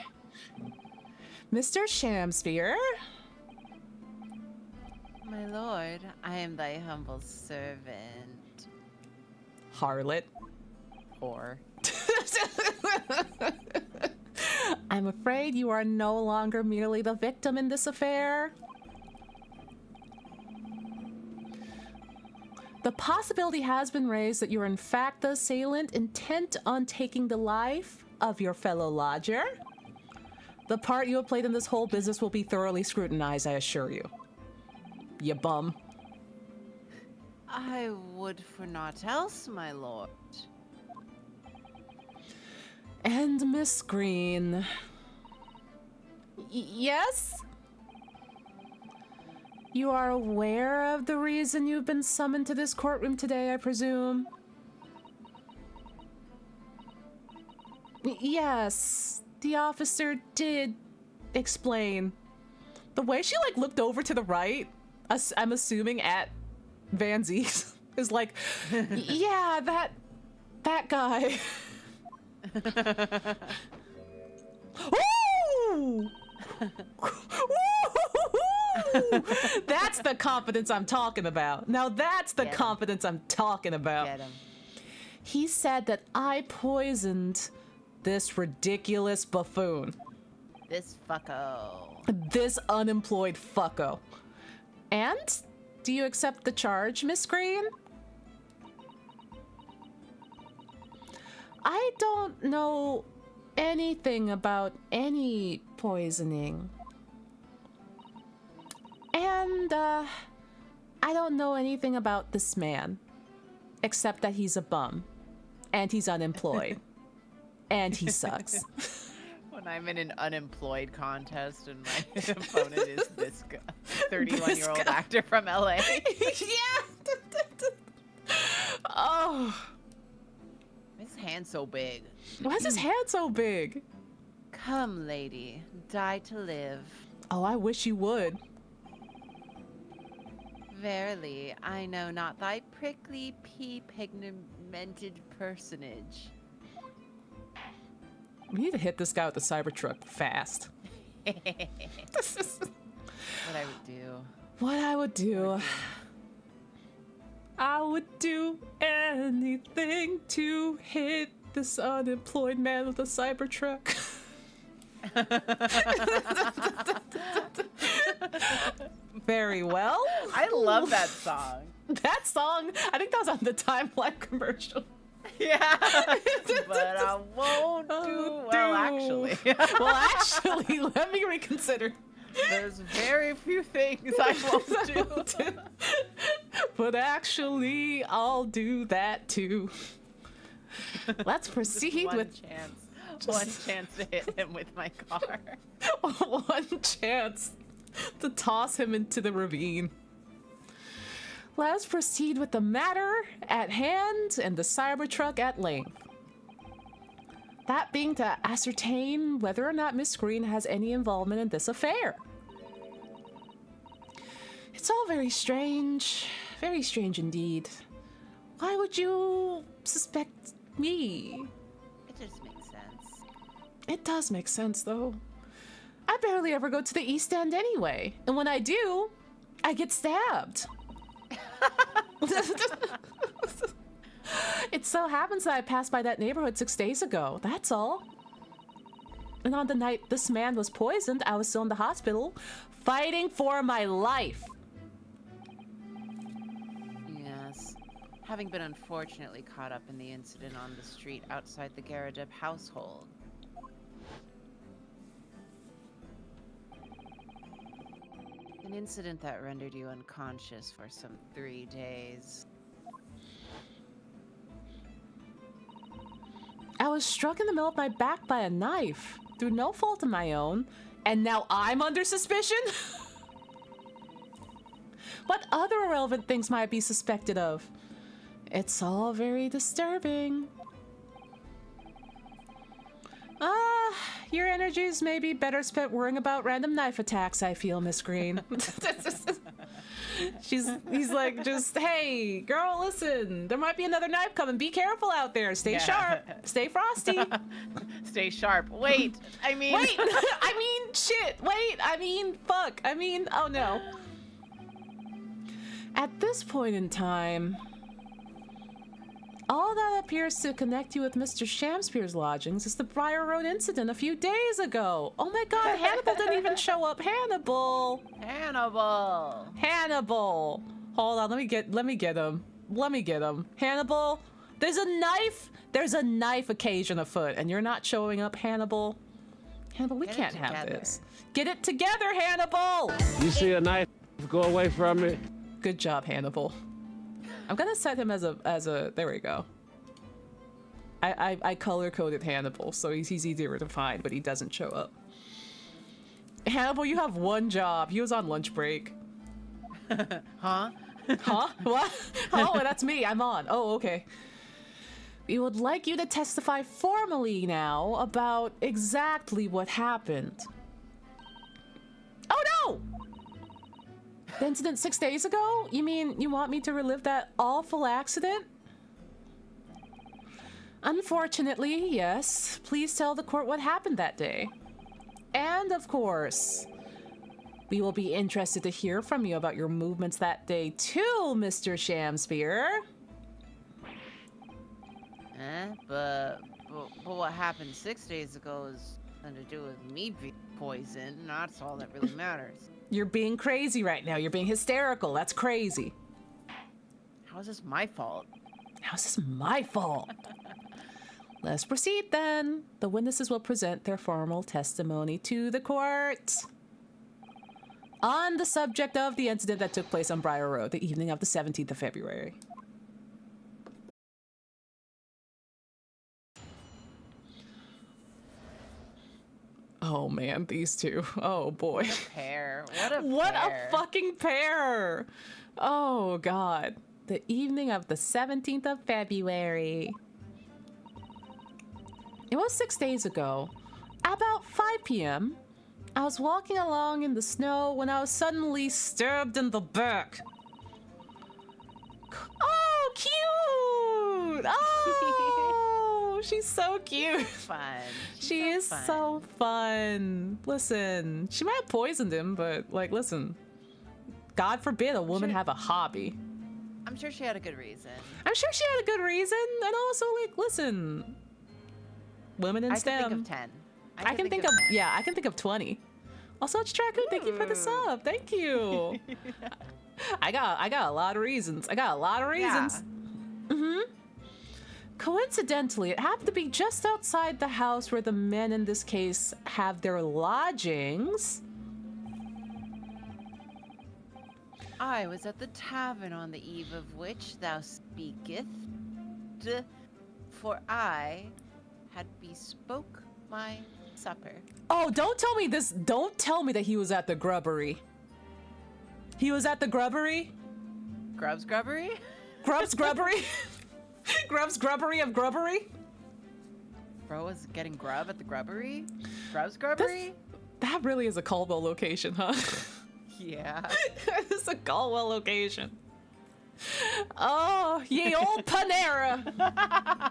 Mr. Shakespeare? My lord, I am thy humble servant. Harlot. Whore. I'm afraid you are no longer merely the victim in this affair. The possibility has been raised that you're in fact the assailant intent on taking the life of your fellow lodger. The part you have played in this whole business will be thoroughly scrutinized, I assure you. You bum. I would for naught else, my lord. And Miss Green. Yes? You are aware of the reason you've been summoned to this courtroom today, I presume? Yes, the officer did explain. The way she, like, looked over to the right, I'm assuming at Van Zeeks, is like, yeah, that guy. Ooh! That's the confidence I'm talking about. Now that's the confidence I'm talking about. Get him. He said that I poisoned this ridiculous buffoon. This fucko. This unemployed fucko. And do you accept the charge, Miss Green? I don't know anything about any poisoning. And, I don't know anything about this man. Except that he's a bum. And he's unemployed. And he sucks. When I'm in an unemployed contest and my opponent is this guy, 31-year-old actor from LA. Yeah! Oh. His hand's so big. Why is his hand so big? Come, lady, die to live. Oh, I wish you would. Verily, I know not thy prickly pea-pigmented personage. We need to hit this guy with the Cybertruck fast. What I would do. What I would do. I would do anything to hit this unemployed man with a Cybertruck. Very well. I love that song. That song, I think that was on the Time Life commercial. Yeah. But I won't do well, actually. Well, actually, let me reconsider. There's very few things I won't do. But actually, I'll do that too. Let's proceed One chance to hit him with my car. One chance to toss him into the ravine. Let's proceed with the matter at hand and the Cybertruck at length. That being to ascertain whether or not Miss Green has any involvement in this affair. It's all very strange indeed. Why would you suspect me? It just makes sense. It does make sense, though. I barely ever go to the East End anyway, and when I do, I get stabbed. It so happens that I passed by that neighborhood 6 days ago, that's all. And on the night this man was poisoned, I was still in the hospital, fighting for my life. Yes. Having been unfortunately caught up in the incident on the street outside the Garadeb household. An incident that rendered you unconscious for some 3 days. I was struck in the middle of my back by a knife, through no fault of my own, and now I'm under suspicion? What other irrelevant things might I be suspected of? It's all very disturbing. Your energies may be better spent worrying about random knife attacks, I feel, Miss Green. He's like, just, hey, girl, listen, there might be another knife coming. Be careful out there. Stay sharp. Stay frosty. stay sharp. Wait, I mean... Wait! I mean, shit! Wait! I mean, fuck! I mean, oh no. At this point in time, all that appears to connect you with Mr. Shakespeare's lodgings is the Briar Road incident a few days ago. Oh my god, Hannibal didn't even show up. Hannibal! Hannibal! Hold on, let me get him. Let me get him. Hannibal, there's a knife occasion afoot, and you're not showing up, Hannibal. Hannibal, we can't have this. Get it together, Hannibal! You see a knife, go away from me. Good job, Hannibal. I'm gonna set him as a there we go. I color-coded Hannibal, so he's easier to find, but he doesn't show up. Hannibal, you have one job. He was on lunch break. Huh? Huh? What? Oh, that's me. I'm on. Oh, okay. We would like you to testify formally now about exactly what happened. Oh no! The incident 6 days ago? You mean you want me to relive that awful accident? Unfortunately, yes. Please tell the court what happened that day. And of course, we will be interested to hear from you about your movements that day too, Mr. Shakespeare. But what happened 6 days ago is nothing to do with me being poisoned. That's all that really matters. You're being crazy right now. You're being hysterical. That's crazy. How is this my fault? How is this my fault? Let's proceed then. The witnesses will present their formal testimony to the court on the subject of the incident that took place on Briar Road the evening of the 17th of February. Oh man, these two. Oh boy. What a pair. What a fucking pair. Oh god. The evening of the 17th of February. It was 6 days ago. About 5 p.m. I was walking along in the snow when I was suddenly stabbed in the back. Oh, cute! Oh, she's so cute. Fun. She is so fun. Listen, she might have poisoned him, but like, listen. God forbid a woman have a hobby. I'm sure she had a good reason. I'm sure she had a good reason, and also like, listen. Women in STEM. I can think of 10. I can think of 10. yeah, I can think of 20. Also, Straku, thank you for the sub. Thank you. I got a lot of reasons. Yeah. Coincidentally, it happened to be just outside the house where the men in this case have their lodgings. I was at the tavern on the eve of which thou speakest, for I had bespoke my supper. Oh, don't tell me this. Don't tell me that he was at the grubbery. He was at the grubbery? Grub's Grubbery? Grub's grubbery? Grub's grubbery of grubbery? Bro was getting grub at the grubbery? Grub's Grubbery? That really is a Caldwell location, huh? Yeah. It's a Caldwell location. Oh, ye old Panera!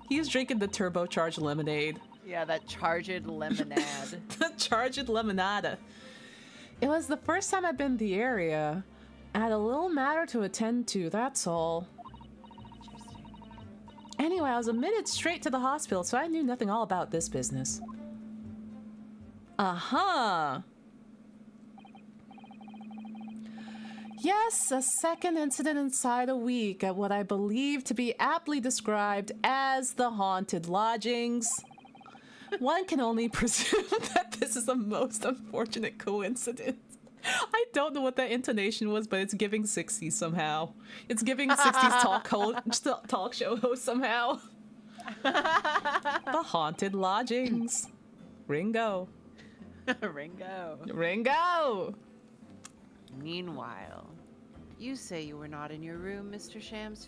He's drinking the turbocharged lemonade. Yeah, that charged lemonade. The charged lemonade. It was the first time I'd been in the area. I had a little matter to attend to, that's all. Interesting. Anyway, I was admitted straight to the hospital, so I knew nothing all about this business. Uh-huh. Yes, a second incident inside a week at what I believe to be aptly described as the haunted lodgings. One can only presume that this is a most unfortunate coincidence. I don't know what that intonation was, but it's giving 60s somehow. It's giving 60s talk show host somehow. The haunted lodgings. Ringo. Ringo. Ringo! Meanwhile, you say you were not in your room, Mr. Shams.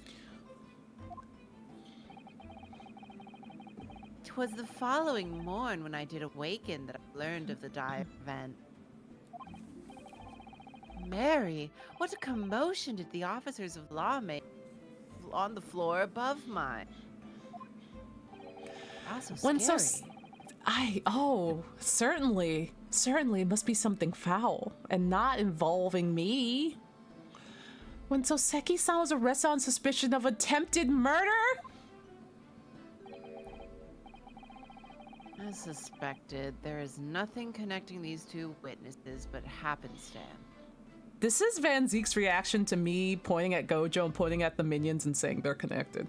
'Twas the following morn when I did awaken that I learned of the dire event. Mary, what a commotion did the officers of law make on the floor above mine. Wow, so When scary. Certainly. Certainly it must be something foul and not involving me. When Soseki-san was arrested on suspicion of attempted murder? As suspected, there is nothing connecting these two witnesses but happenstance. This is Van Zeek's reaction to me pointing at Gojo and pointing at the minions and saying they're connected.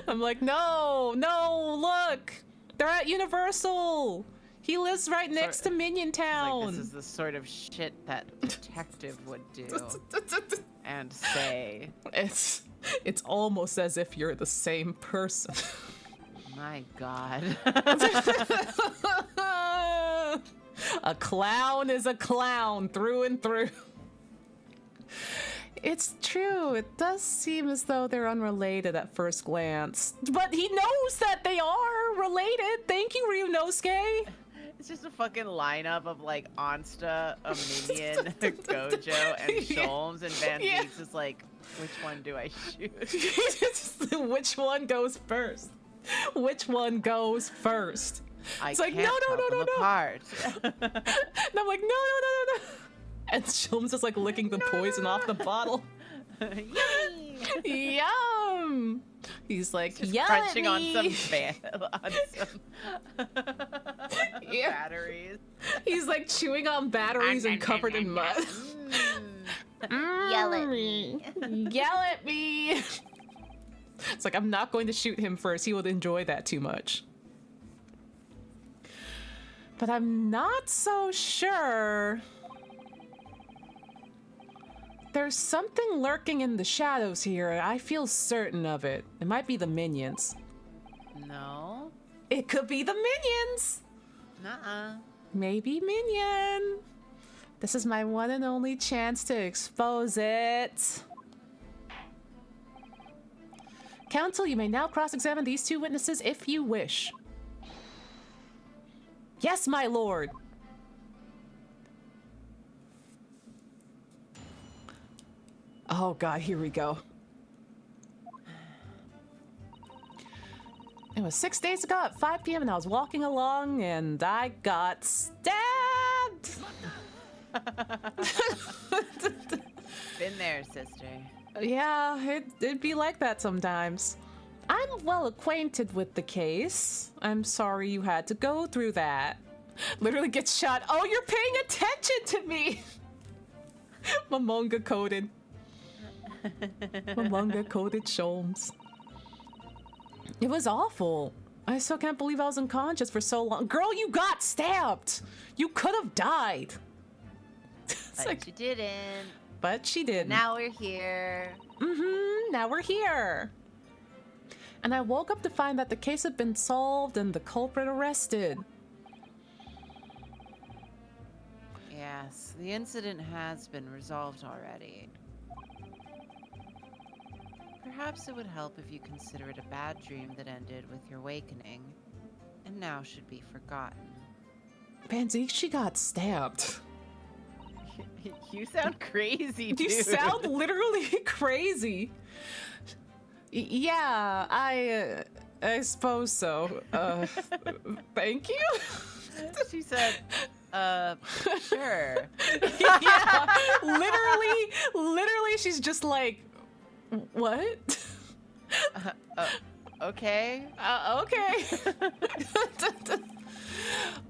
I'm like, no, look, they're at Universal. He lives right next to Minion Town. Like, this is the sort of shit that a detective would do and say. It's almost as if you're the same person. My God. A clown is a clown through and through. It's true. It does seem as though they're unrelated at first glance. But he knows that they are related. Thank you, Ryunosuke. It's just a fucking lineup of like Onsta, a minion, Gojo, and Sholmes, and Van Zeek's is like, which one do I shoot? Which one goes first? Which one goes first? It's like, no. Apart. And I'm like, no. And Sholmes is like licking the poison off the bottle. Yum! He's like, just yum crunching at on me. some batteries. He's like chewing on batteries and covered in mud. Yell at me. Yell at me. It's like, I'm not going to shoot him first. He would enjoy that too much. But I'm not so sure. There's something lurking in the shadows here, and I feel certain of it. It might be the minions. No. It could be the minions! Nuh-uh. Maybe Minion. This is my one and only chance to expose it. Counsel, you may now cross-examine these two witnesses if you wish. Yes, my lord! Oh god, here we go. It was 6 days ago at 5 p.m. and I was walking along and I got stabbed! Been there, sister. Yeah, it'd be like that sometimes. I'm well acquainted with the case. I'm sorry you had to go through that. Literally gets shot. Oh, you're paying attention to me! Momonga coded. Momonga coded Sholmes. It was awful. I still can't believe I was unconscious for so long. Girl, you got stabbed! You could have died. But like, you didn't. But she didn't. Now we're here. Now we're here. And I woke up to find that the case had been solved and the culprit arrested. Yes, the incident has been resolved already. Perhaps it would help if you consider it a bad dream that ended with your awakening, and now should be forgotten. Van Zeek, she got stabbed. You sound crazy, dude. You sound literally crazy. Yeah, I suppose so. Thank you? She said, sure. Yeah, literally, she's just like, what? Okay. Okay.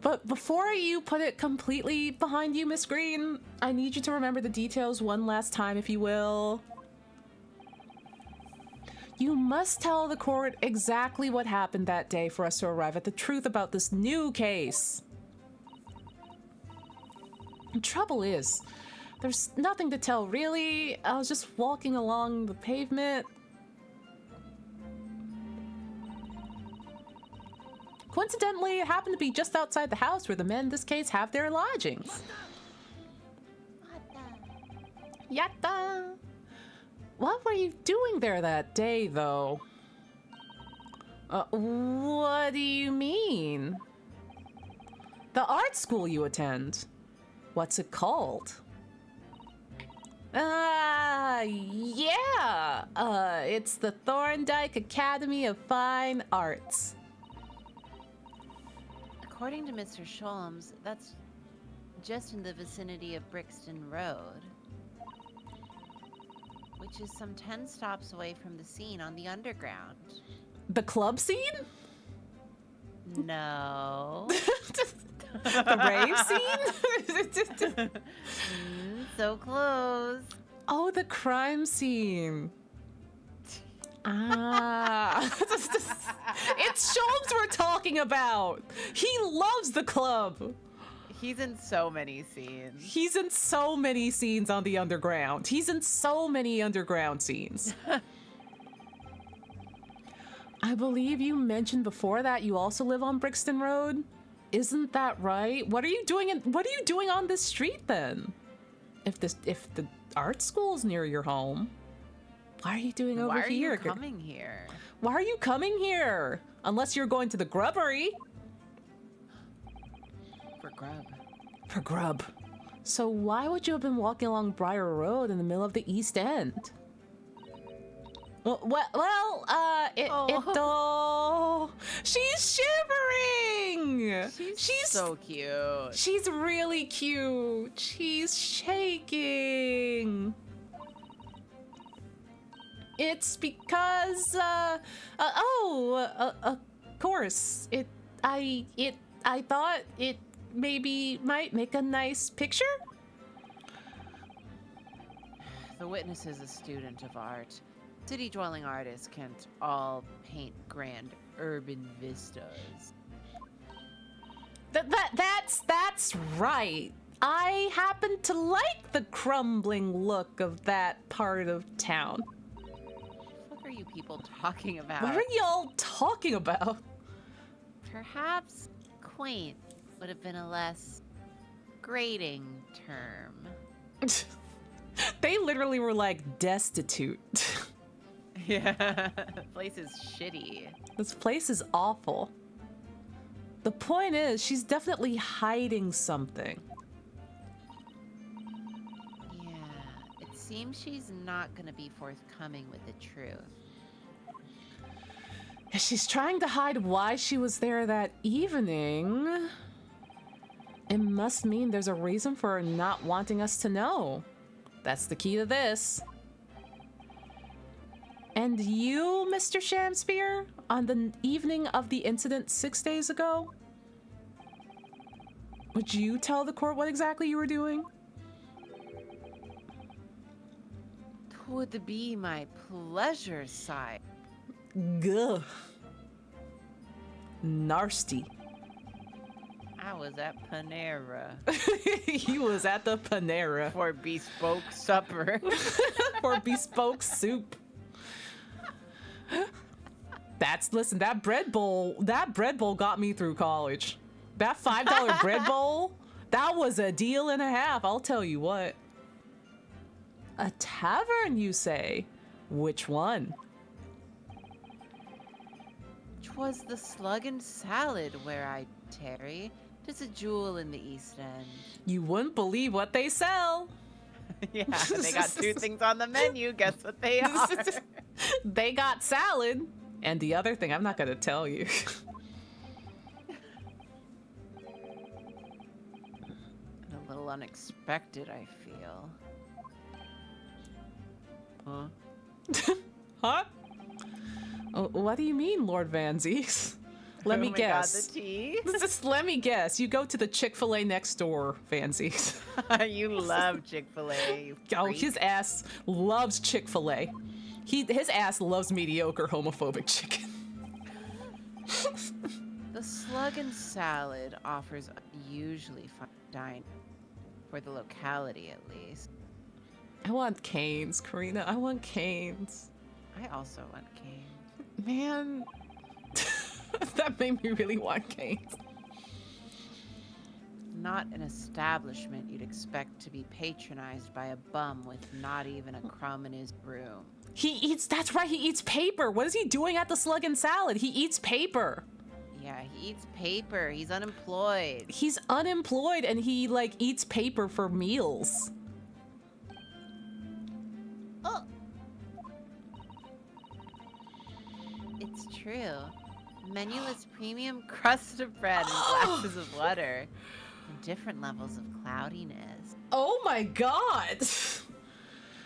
But before you put it completely behind you, Miss Green, I need you to remember the details one last time, if you will. You must tell the court exactly what happened that day for us to arrive at the truth about this new case. The trouble is, there's nothing to tell, really. I was just walking along the pavement. Coincidentally, it happened to be just outside the house where the men in this case have their lodgings. Yatta! What were you doing there that day, though? What do you mean? The art school you attend. What's it called? Yeah. It's the Thorndike Academy of Fine Arts. According to Mr. Sholmes, that's just in the vicinity of Brixton Road, which is some 10 stops away from the scene on the Underground. The club scene? No. The rave scene? So close. Oh, the crime scene. Ah. It's Sholmes we're talking about. He loves the club. He's in so many scenes. He's in so many scenes on the Underground. He's in so many Underground scenes. I believe you mentioned before that you also live on Brixton Road. Isn't that right? What are you doing on this street then? If the art school's near your home, why are you doing over here? Why are you coming here? Why are you coming here? Unless you're going to the grubbery. For grub. For grub. So why would you have been walking along Briar Road in the middle of the East End? She's shivering! She's so cute. She's really cute. She's shaking. It's because, of course. I thought it maybe might make a nice picture? The witness is a student of art. City-dwelling artists can't all paint grand urban vistas. That's right. I happen to like the crumbling look of that part of town. What are you people talking about? What are y'all talking about? Perhaps quaint would have been a less grating term. They literally were like destitute. Yeah, the place is shitty. This place is awful. The point is, she's definitely hiding something. Yeah, it seems she's not gonna be forthcoming with the truth. If she's trying to hide why she was there that evening, it must mean there's a reason for her not wanting us to know. That's the key to this. And you, Mr. Shakespeare, on the evening of the incident 6 days ago, would you tell the court what exactly you were doing? Twould be my pleasure, sire. Gah. Nasty. I was at Panera. He was at the Panera. For bespoke supper. For bespoke soup. Listen, that bread bowl got me through college. That $5 bread bowl, that was a deal and a half, I'll tell you what. A tavern, you say? Which one? 'Twas the Slug and Salad where I tarry. 'Tis a jewel in the East End. You wouldn't believe what they sell. Yeah, they got two things on the menu. Guess what they are? They got salad. And the other thing, I'm not going to tell you. A little unexpected, I feel. Huh? Huh? Oh, what do you mean, Lord Vanzies? Let me guess. God, the tea? Just let me guess. You go to the Chick-fil-A next door, Vanzies. You love Chick-fil-A. Oh, his ass loves Chick-fil-A. His ass loves mediocre homophobic chicken. The Slug and Salad offers unusually fine dining, for the locality at least. I want canes, Karina. I want canes. I also want canes. Man, that made me really want canes. Not an establishment you'd expect to be patronized by a bum with not even a crumb in his room. That's right, he eats paper. What is he doing at the Slug and Salad? He eats paper. Yeah, he eats paper. He's unemployed. He's unemployed and he, like, eats paper for meals. It's true. Menu lists premium crust of bread and glasses of water. And different levels of cloudiness. Oh my god!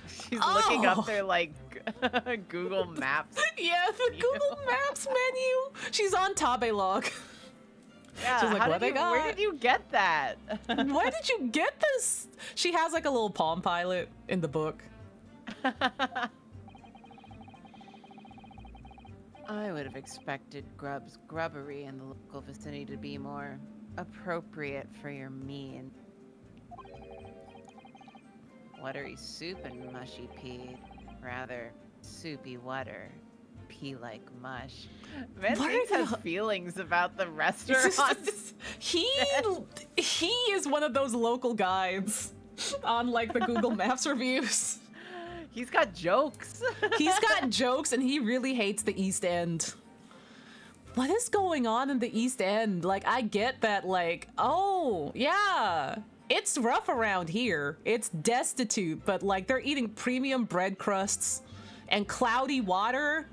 She's looking up their, like, Google Maps. Yeah, the Google Maps menu. She's on Tabelog. Yeah, she's like, where did you get that? Where did you get this? She has like a little Palm Pilot in the book. I would have expected Grub's grubbery in the local vicinity to be more appropriate for your mean. Watery soup and mushy pea. Rather, soupy water. Pea like mush. Van Zinks has feelings about the restaurant. He is one of those local guides on like the Google Maps reviews. He's got jokes. He's got jokes and he really hates the East End. What is going on in the East End? Like, I get that, like, oh, yeah, it's rough around here. It's destitute, but like they're eating premium bread crusts and cloudy water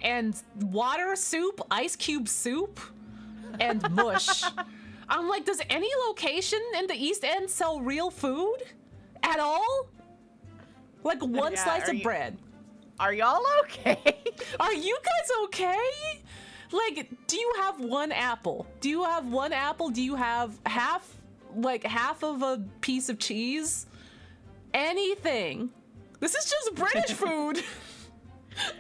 and water soup, ice cube soup, and mush. I'm like, does any location in the East End sell real food at all? Like one slice of bread. Are y'all okay? Are you guys okay? Like, do you have one apple? Do you have one apple? Do you have half of a piece of cheese? Anything. This is just British food.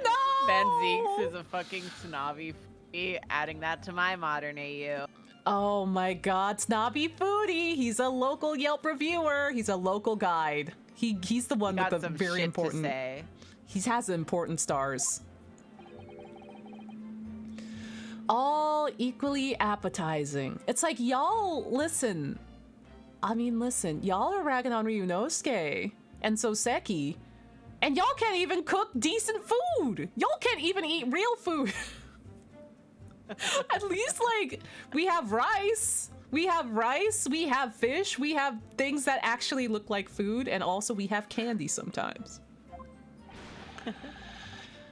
No! Van Zinks is a fucking snobby foodie, adding that to my modern AU. Oh my god, snobby foodie. He's a local Yelp reviewer. He's a local guide. He's the one with the very important. To say. He has important stars. All equally appetizing. It's like, y'all, listen. I mean, listen. Y'all are ragging on Ryunosuke and Soseki, and y'all can't even cook decent food. Y'all can't even eat real food. At least, like, we have rice. We have rice, we have fish, we have things that actually look like food, and also we have candy sometimes.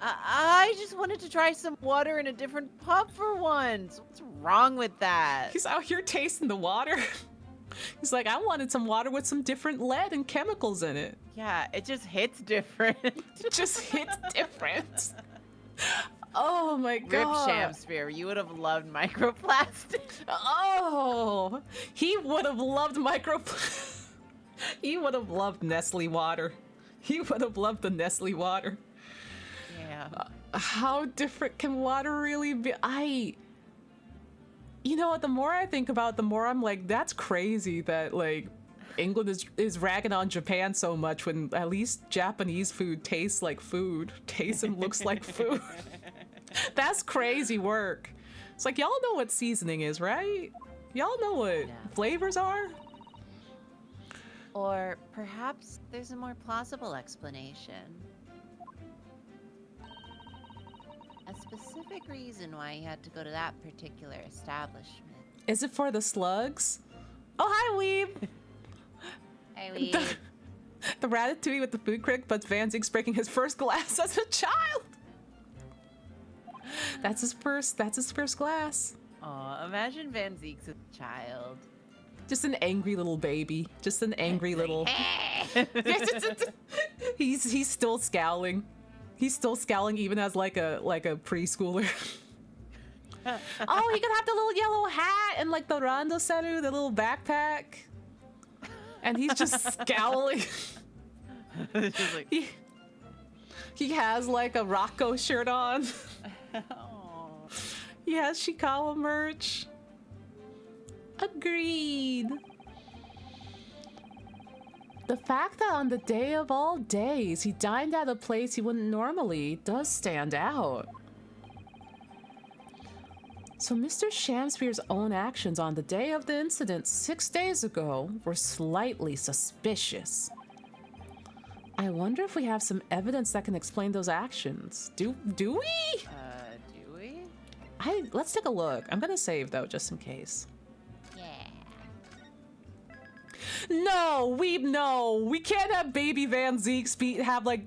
I just wanted to try some water in a different pub for once. What's wrong with that? He's out here tasting the water. He's like, I wanted some water with some different lead and chemicals in it. Yeah, it just hits different. It just hits different. Oh my god. Rip Shakespeare, you would have loved microplastic. Oh, he would have loved he would have loved Nestle water. He would have loved the Nestle water. Yeah. How different can water really be? You know what, the more I think about it, the more I'm like, that's crazy that like England is ragging on Japan so much when at least Japanese food tastes like food, tastes and looks like food. That's crazy work. It's like, y'all know what seasoning is, right? Y'all know what flavors are? Or perhaps there's a more plausible explanation. A specific reason why he had to go to that particular establishment. Is it for the slugs? Oh, hi, Weeb! Hey, Weeb. The ratatouille with the food critic, but Van Zinks breaking his first glass as a child! That's his first glass. Aw, imagine Van Zinks as a child. Just an angry little baby. Just an angry little... He's still scowling. He's still scowling even as like a preschooler. Oh, he could have the little yellow hat and like the Rando Seru, the little backpack. And he's just scowling. Just like... He has like a Rocco shirt on. Oh. He has Shikawa merch. Agreed. The fact that on the day of all days, he dined at a place he wouldn't normally does stand out. So Mr. Shakespeare's own actions on the day of the incident 6 days ago were slightly suspicious. I wonder if we have some evidence that can explain those actions. Do we? Do we? Let's take a look. I'm gonna save though, just in case. Yeah. No, we can't have baby Van Zinks have like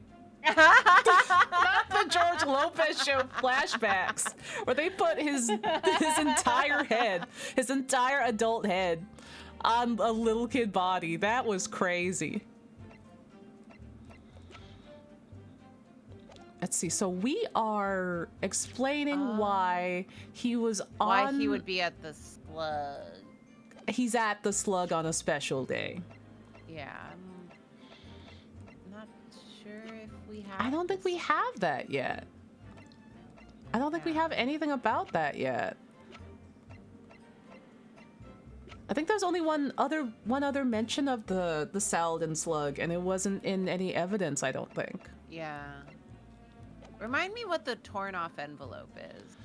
Not the George Lopez show flashbacks, where they put his entire head, his entire adult head, on a little kid body. That was crazy. Let's see. So we are explaining why he was on. Why he would be at the slug. He's at the slug on a special day. Yeah, I'm not sure if we have. I don't think we have that yet. I don't think we have anything about that yet. I think there's only one other mention of the Saladin slug, and it wasn't in any evidence, I don't think. Yeah. Remind me what the torn off envelope is.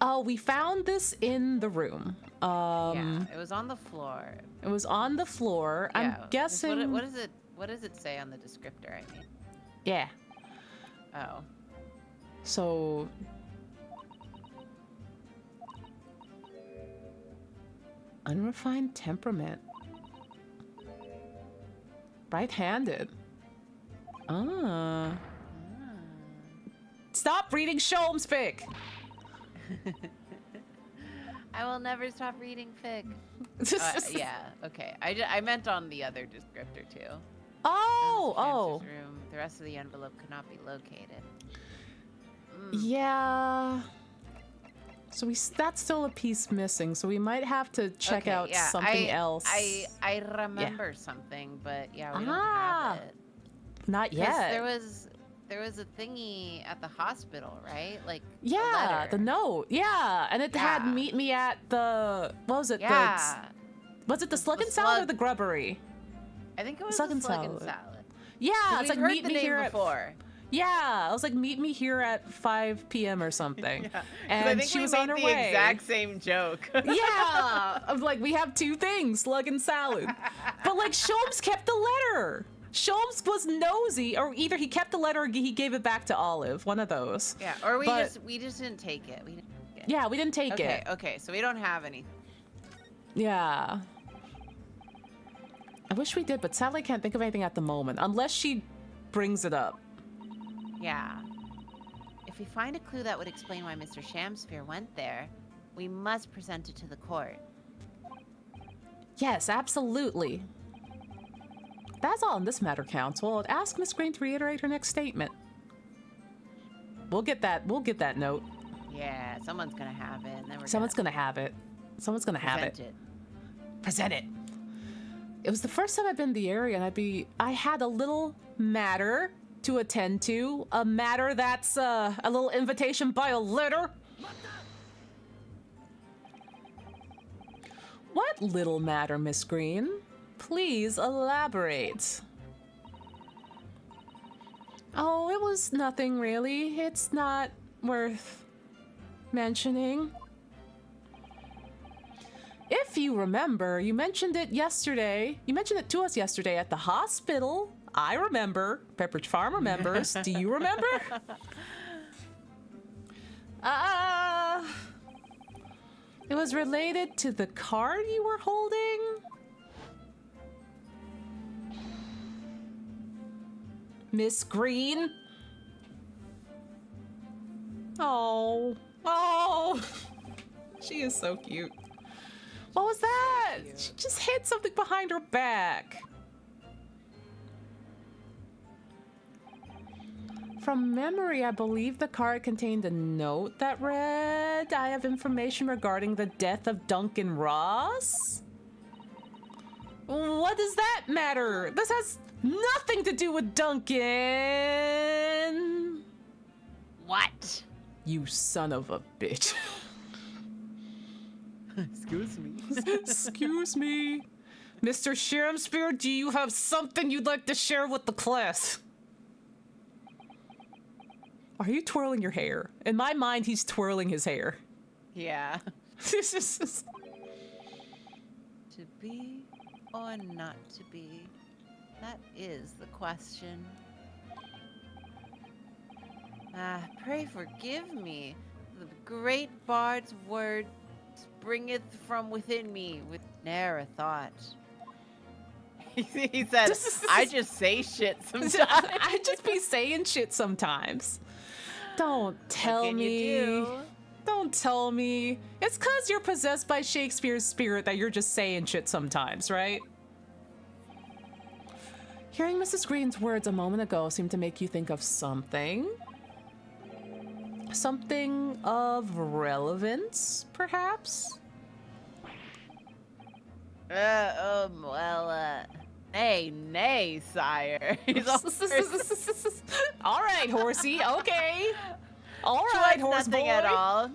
Oh, we found this in the room. Yeah, it was on the floor. It was on the floor. Yeah. I'm guessing. What does it say on the descriptor? I mean. Yeah. Oh. So. Unrefined temperament. Right-handed. Ah. Stop reading Sholmes fic. I will never stop reading fic. Yeah, okay. I meant on the other descriptor too. Oh. Room. The rest of the envelope could not be located. Yeah. So that's still a piece missing. So we might have to check out something else. I remember something, but yeah, we don't have it. Not yet. There was a thingy at the hospital, right? Like the note. Yeah, and it had meet me at the what was it? Yeah. Was it the Slug and Salad or the Grubbery? I think it was the Slug and Salad. Yeah, it's like heard meet the me name here before. Yeah, I was like, meet me here at 5 p.m. or something. Yeah. And I think she we was made on her the way. exact same joke. Yeah, of like we have two things, slug and salad. But like Sholmes kept the letter. Sholmes was nosy, or either he kept the letter or he gave it back to Olive. One of those. Yeah, or we just didn't take it. Yeah, we didn't take it. Okay, so we don't have anything. Yeah. I wish we did, but sadly I can't think of anything at the moment, unless she brings it up. Yeah. If we find a clue that would explain why Mr. Shakespeare went there, we must present it to the court. Yes, absolutely. That's all in this matter, counsel. I'd ask Miss Green to reiterate her next statement. We'll get that note. Yeah, someone's gonna have it, and then Someone's gonna have it. Someone's gonna have it. Present it. It was the first time I've been in the area, and I had a little matter to attend to. A matter that's a little invitation by a letter. What little matter, Miss Green? Please elaborate. Oh, it was nothing really. It's not worth mentioning. If you remember, you mentioned it yesterday. You mentioned it to us yesterday at the hospital. I remember. Pepperidge Farm remembers. Do you remember? It was related to the card you were holding? Miss Green? Oh. She is so cute. What was that? She just hit something behind her back. From memory, I believe the card contained a note that read, I have information regarding the death of Duncan Ross? What does that matter? This has nothing to do with Duncan. What? You son of a bitch. Excuse me. Excuse me. Mr. Shakespeare, do you have something you'd like to share with the class? Are you twirling your hair? In my mind, he's twirling his hair. Yeah. To be or not to be? That is the question. Pray forgive me. The great bard's word springeth from within me with ne'er a thought. He said, I just say shit sometimes. I just be saying shit sometimes. Don't tell me. Don't tell me. It's because you're possessed by Shakespeare's spirit that you're just saying shit sometimes, right? Hearing Mrs. Green's words a moment ago seemed to make you think of something. Something of relevance, perhaps? Nay, sire. All right, horsey, okay. All right, horse nothing boy. at all.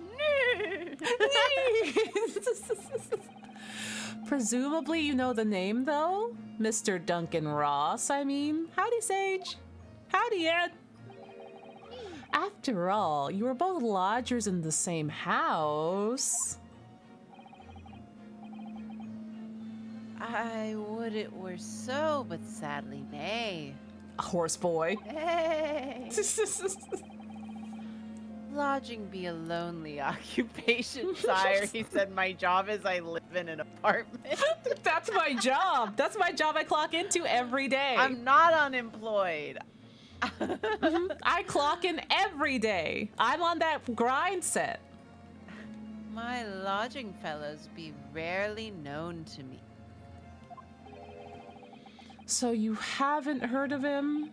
Presumably you know the name, though? Mr. Duncan Ross, I mean. Howdy, Sage. Howdy, Ed. After all, you were both lodgers in the same house. I would it were so, but sadly nay. Horse boy. Hey. Lodging be a lonely occupation, sire. He said, my job is I live in an apartment. That's my job. That's my job I clock into every day. I'm not unemployed. I clock in every day. I'm on that grind set. My lodging fellows be rarely known to me. So you haven't heard of him?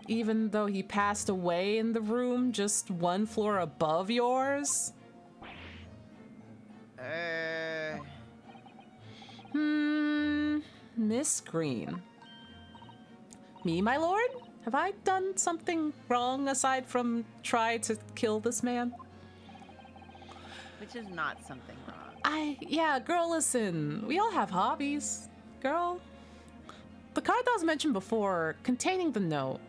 Even though he passed away in the room just one floor above yours? Miss Green. Me, my lord? Have I done something wrong aside from try to kill this man? Which is not something wrong. Yeah, girl, listen. We all have hobbies. Girl. The card that was mentioned before, containing the note.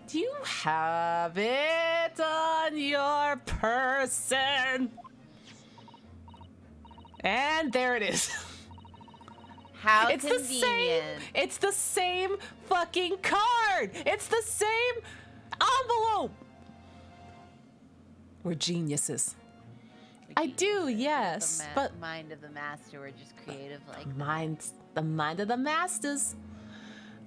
Do you have it on your person? And there it is. How it's convenient. It's the same fucking card. It's the same envelope. We're geniuses. I do, yes, but mind of the master. We're just creative, like the mind of the masters.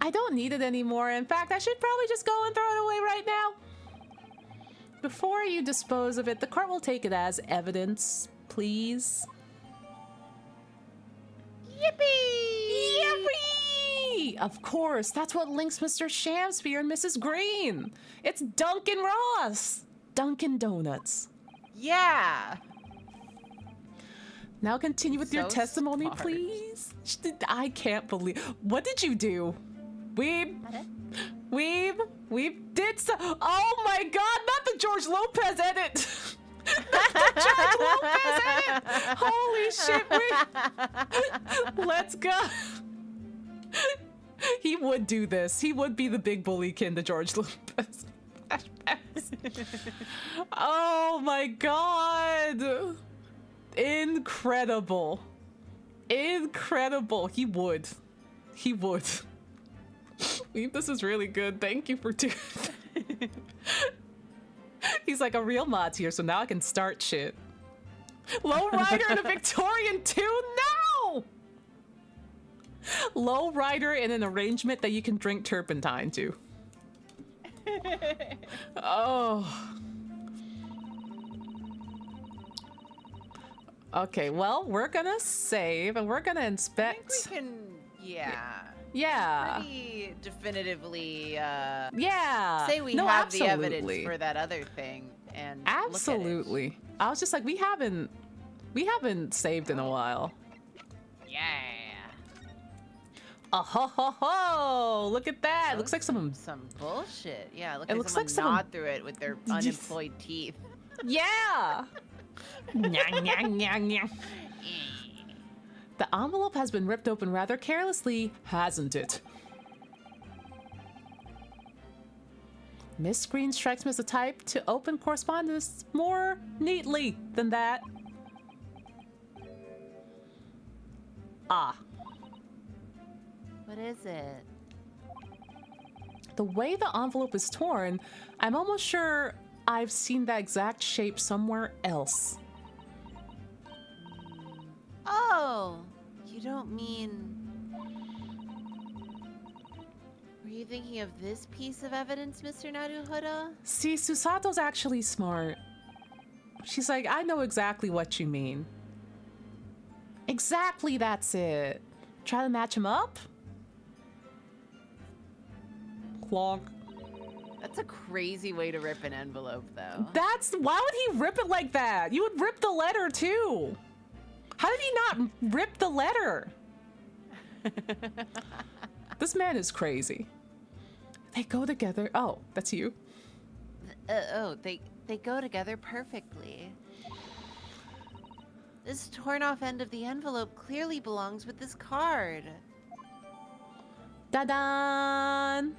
I don't need it anymore. In fact, I should probably just go and throw it away right now. Before you dispose of it, the court will take it as evidence, please. Yippee! Yippee! Of course, that's what links Mr. Shakespeare and Mrs. Green. It's Duncan Ross. Dunkin' Donuts. Yeah. Now continue with your testimony, smart. please. I can't believe. What did you do? Weeb did so. Oh my God! Not the George Lopez edit. Not the George Lopez edit. Holy shit! Let's go. He would do this. He would be the big bullykinn to George Lopez. Oh my God! Incredible. Incredible. He would. He would. This is really good. Thank you for doing that. He's like, a real mod's here, so now I can start shit. Low rider in a Victorian too? No! Low rider in an arrangement that you can drink turpentine to. Oh. Okay, well, we're gonna save and we're gonna inspect. I think we can, Yeah. pretty definitively say we have the evidence for that other thing and absolutely. Look at it. I was just like, we haven't saved in a while. Yeah. Oh ho ho ho! Look at that. Looks like some bullshit. Yeah, it looks like someone someone gnawed through it with their unemployed teeth. Yeah. Nyang, nyang, nyang, nyang. The envelope has been ripped open rather carelessly, hasn't it? Miss Green strikes me as the type to open correspondence more neatly than that. Ah. What is it? The way the envelope is torn, I'm almost sure I've seen that exact shape somewhere else. Oh, you don't mean... you thinking of this piece of evidence, Mr. Naruhodo? See, Susato's actually smart. She's like, I know exactly what you mean. Exactly, that's it. Try to match him up? Clonk. That's a crazy way to rip an envelope, though. Why would he rip it like that? You would rip the letter, too. How did he not rip the letter? This man is crazy. They go together. Oh, that's you. They go together perfectly. This torn off end of the envelope clearly belongs with this card. Da-dan!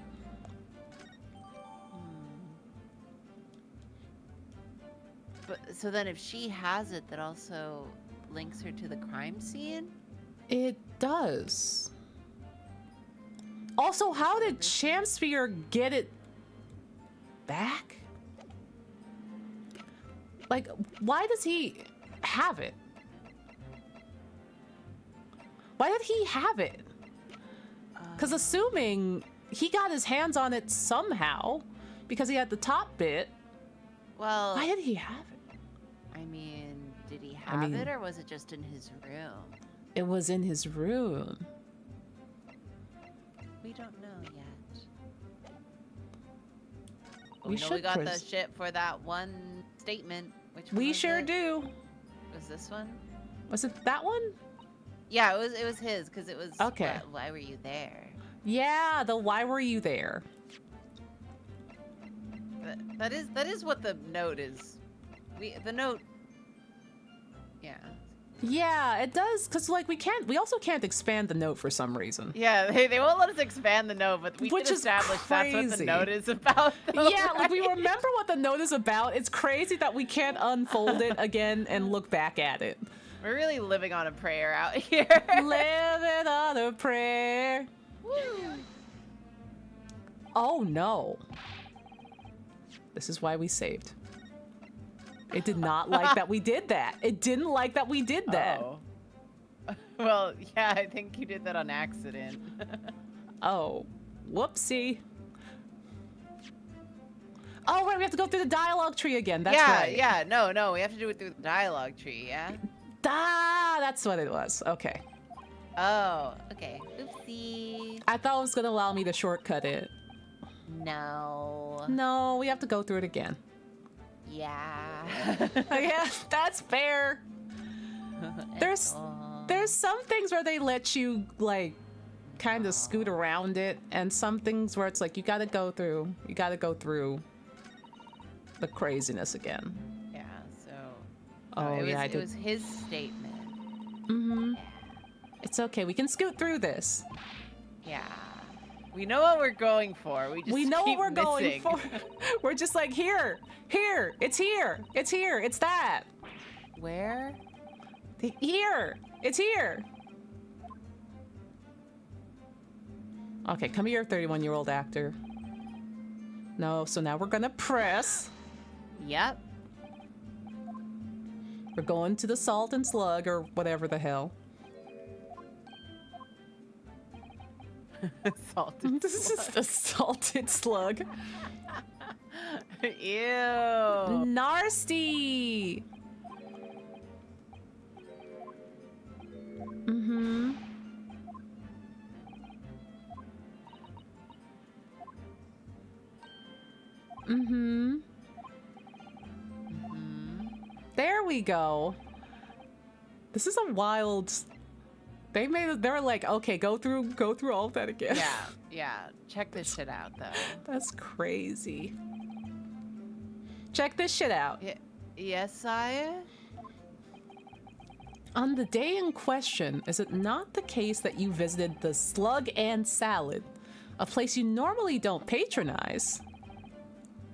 But so then if she has it, that also links her to the crime scene? It does. Also, how did Shakespeare get it back? Like, why does he have it? Why did he have it? Because assuming he got his hands on it somehow, because he had the top bit. Well, why did he have it? I mean, did he have it, or was it just in his room? It was in his room. We don't know yet. We know we got the shit for that one statement. Which one we was sure it? do. Was this one? Was it that one? Yeah, it was his, because it was. Okay. Why were you there? Yeah, the why were you there? That is what the note is. The note. Yeah. Yeah, it does, because like we also can't expand the note for some reason. Yeah, they won't let us expand the note, but we Which can is establish that's what the crazy. note is about. Though, Yeah, like we right? remember what the note is about. It's crazy that we can't unfold it again and look back at it. We're really living on a prayer out here. Living on a prayer. Oh no. This is why we saved. It did not like that we did that. It didn't like that we did that. Oh. Well, yeah, I think you did that on accident. Oh, whoopsie. Oh, right, we have to go through the dialogue tree again. That's right. Yeah, no, we have to do it through the dialogue tree, yeah? That's what it was. Okay. Oh, okay. Oopsie. I thought it was going to allow me to shortcut it. No. No, we have to go through it again. Yeah. Yeah, that's fair. There's some things where they let you like kind of scoot around it, and some things where it's like you gotta go through the craziness again. Yeah, so it was his statement. Mm-hmm. It's okay, we can scoot through this. Yeah. We know what we're going for. We know keep what we're missing. going for. We're just like here, it's here, it's that. Where? Here, it's here. Okay, come here, 31-year-old actor. No, so now we're gonna press. Yep. We're going to the salt and slug or whatever the hell. Salted This is the salted slug. Ew. Nasty. Mm-hmm. Mm-hmm. There we go. This is a wild. They're like, okay, go through all of that again. Yeah. Check this shit out, though. That's crazy. Check this shit out. Yes, sire? On the day in question, is it not the case that you visited the Slug and Salad, a place you normally don't patronize,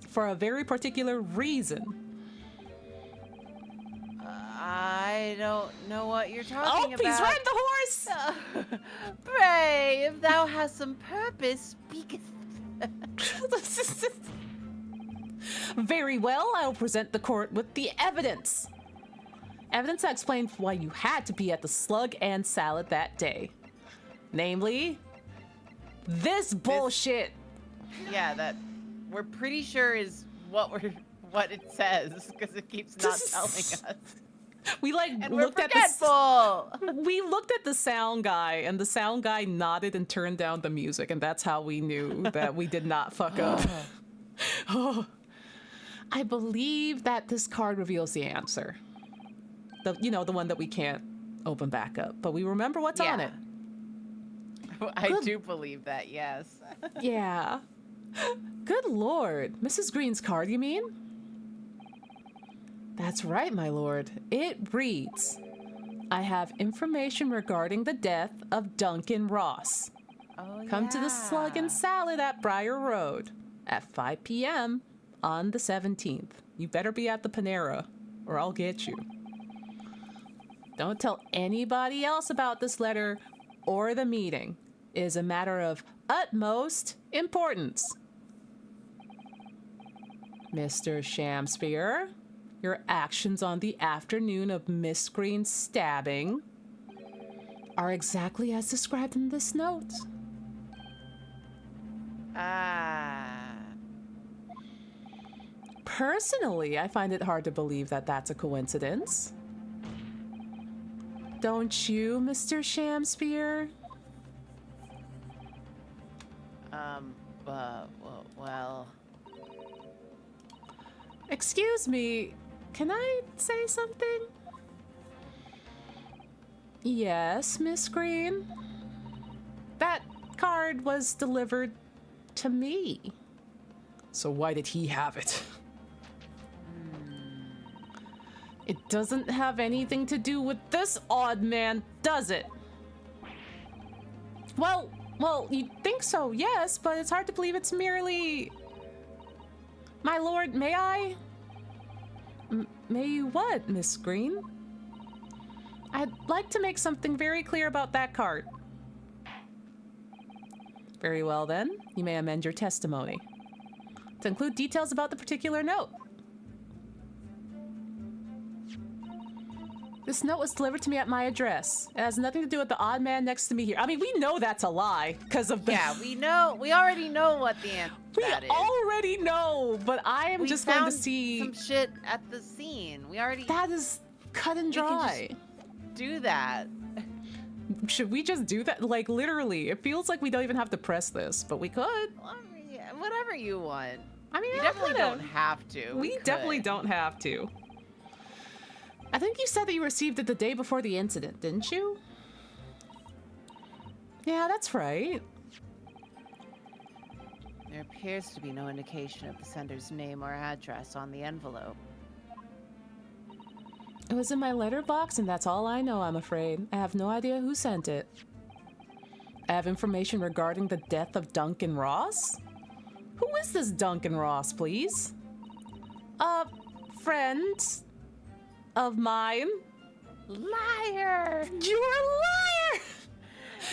for a very particular reason? I don't know what you're talking about. Oh, he's riding the horse! Pray, if thou hast some purpose, speaketh. Very well, I'll present the court with the evidence. Evidence that explains why you had to be at the Slug and Salad that day. Namely, this bullshit. Yeah, that we're pretty sure is what it says because it keeps not telling us. We and looked we're forgetful. We looked at the sound guy, and the sound guy nodded and turned down the music, and that's how we knew that we did not fuck up. Oh, I believe that this card reveals the answer. The one that we can't open back up, but we remember what's on it. I do believe that, yes. Yeah. Good Lord. Mrs. Green's card, you mean? That's right, my lord. It reads, I have information regarding the death of Duncan Ross. Oh, Come to the Slug and Salad at Briar Road at 5 p.m. on the 17th. You better be at the Panera, or I'll get you. Don't tell anybody else about this letter or the meeting. It is a matter of utmost importance. Mr. Shakespeare, your actions on the afternoon of Miss Green's stabbing are exactly as described in this note. Personally, I find it hard to believe that that's a coincidence. Don't you, Mr. Shakespeare? Well... Excuse me, can I say something? Yes, Miss Green. That card was delivered to me. So why did he have it? It doesn't have anything to do with this odd man, does it? Well, you'd think so, yes, but it's hard to believe it's merely... My lord, may I? May you what, Miss Green? I'd like to make something very clear about that card. Very well, then. You may amend your testimony to include details about the particular note. This note was delivered to me at my address. It has nothing to do with the odd man next to me here. I mean, we know that's a lie because of the... Yeah, we know. We already know what the answer that is. We already know, but I am just going to see... some shit at the scene. We already... That is cut and dry. We can just do that. Should we just do that? Like, literally, it feels like we don't even have to press this, but we could. Well, yeah, whatever you want. I mean, you definitely don't have to. We definitely don't have to. I think you said that you received it the day before the incident, didn't you? Yeah, that's right. There appears to be no indication of the sender's name or address on the envelope. It was in my letterbox, and that's all I know, I'm afraid. I have no idea who sent it. I have information regarding the death of Duncan Ross? Who is this Duncan Ross, please? A friend of mine. Liar! You're a liar!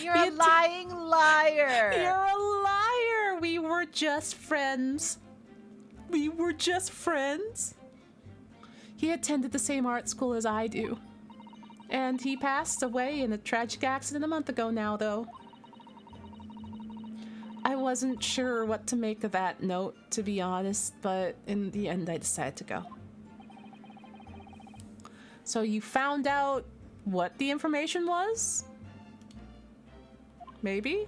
You're a lying liar! You're a liar! We were just friends. We were just friends. He attended the same art school as I do. And he passed away in a tragic accident a month ago now, though. I wasn't sure what to make of that note, to be honest, but in the end I decided to go. So you found out what the information was? Maybe?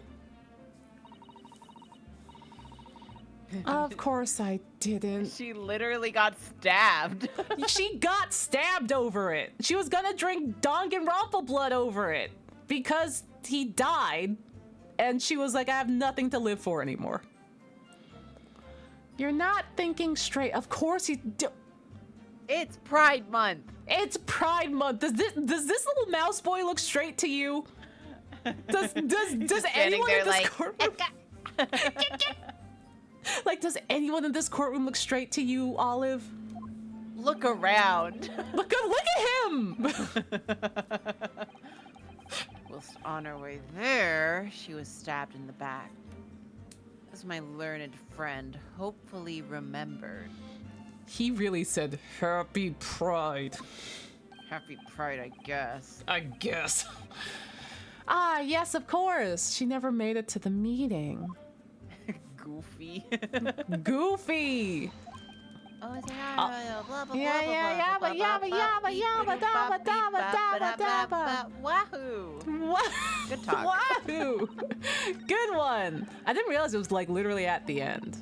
Of course I didn't. She literally got stabbed. She got stabbed over it. She was gonna drink Danganronpa blood over it because he died, and she was like, I have nothing to live for anymore. You're not thinking straight. Of course he It's Pride Month. It's Pride Month. Does this little mouse boy look straight to you? Does anyone in this courtroom? Like, does anyone in this courtroom look straight to you, Olive? Look around. Look at him! Whilst on her way there, she was stabbed in the back. As my learned friend hopefully remembered. He really said, Happy Pride. Happy Pride, I guess. I guess. Ah, yes, of course. She never made it to the meeting. Goofy. Goofy. Oh, it's blah blah blah. Yeah, yabba, yabba, yabba, yabba, dabba, dabba, dabba, dabba. Wahoo! Good talk. Wahoo! Good one. I didn't realize it was like literally at the end.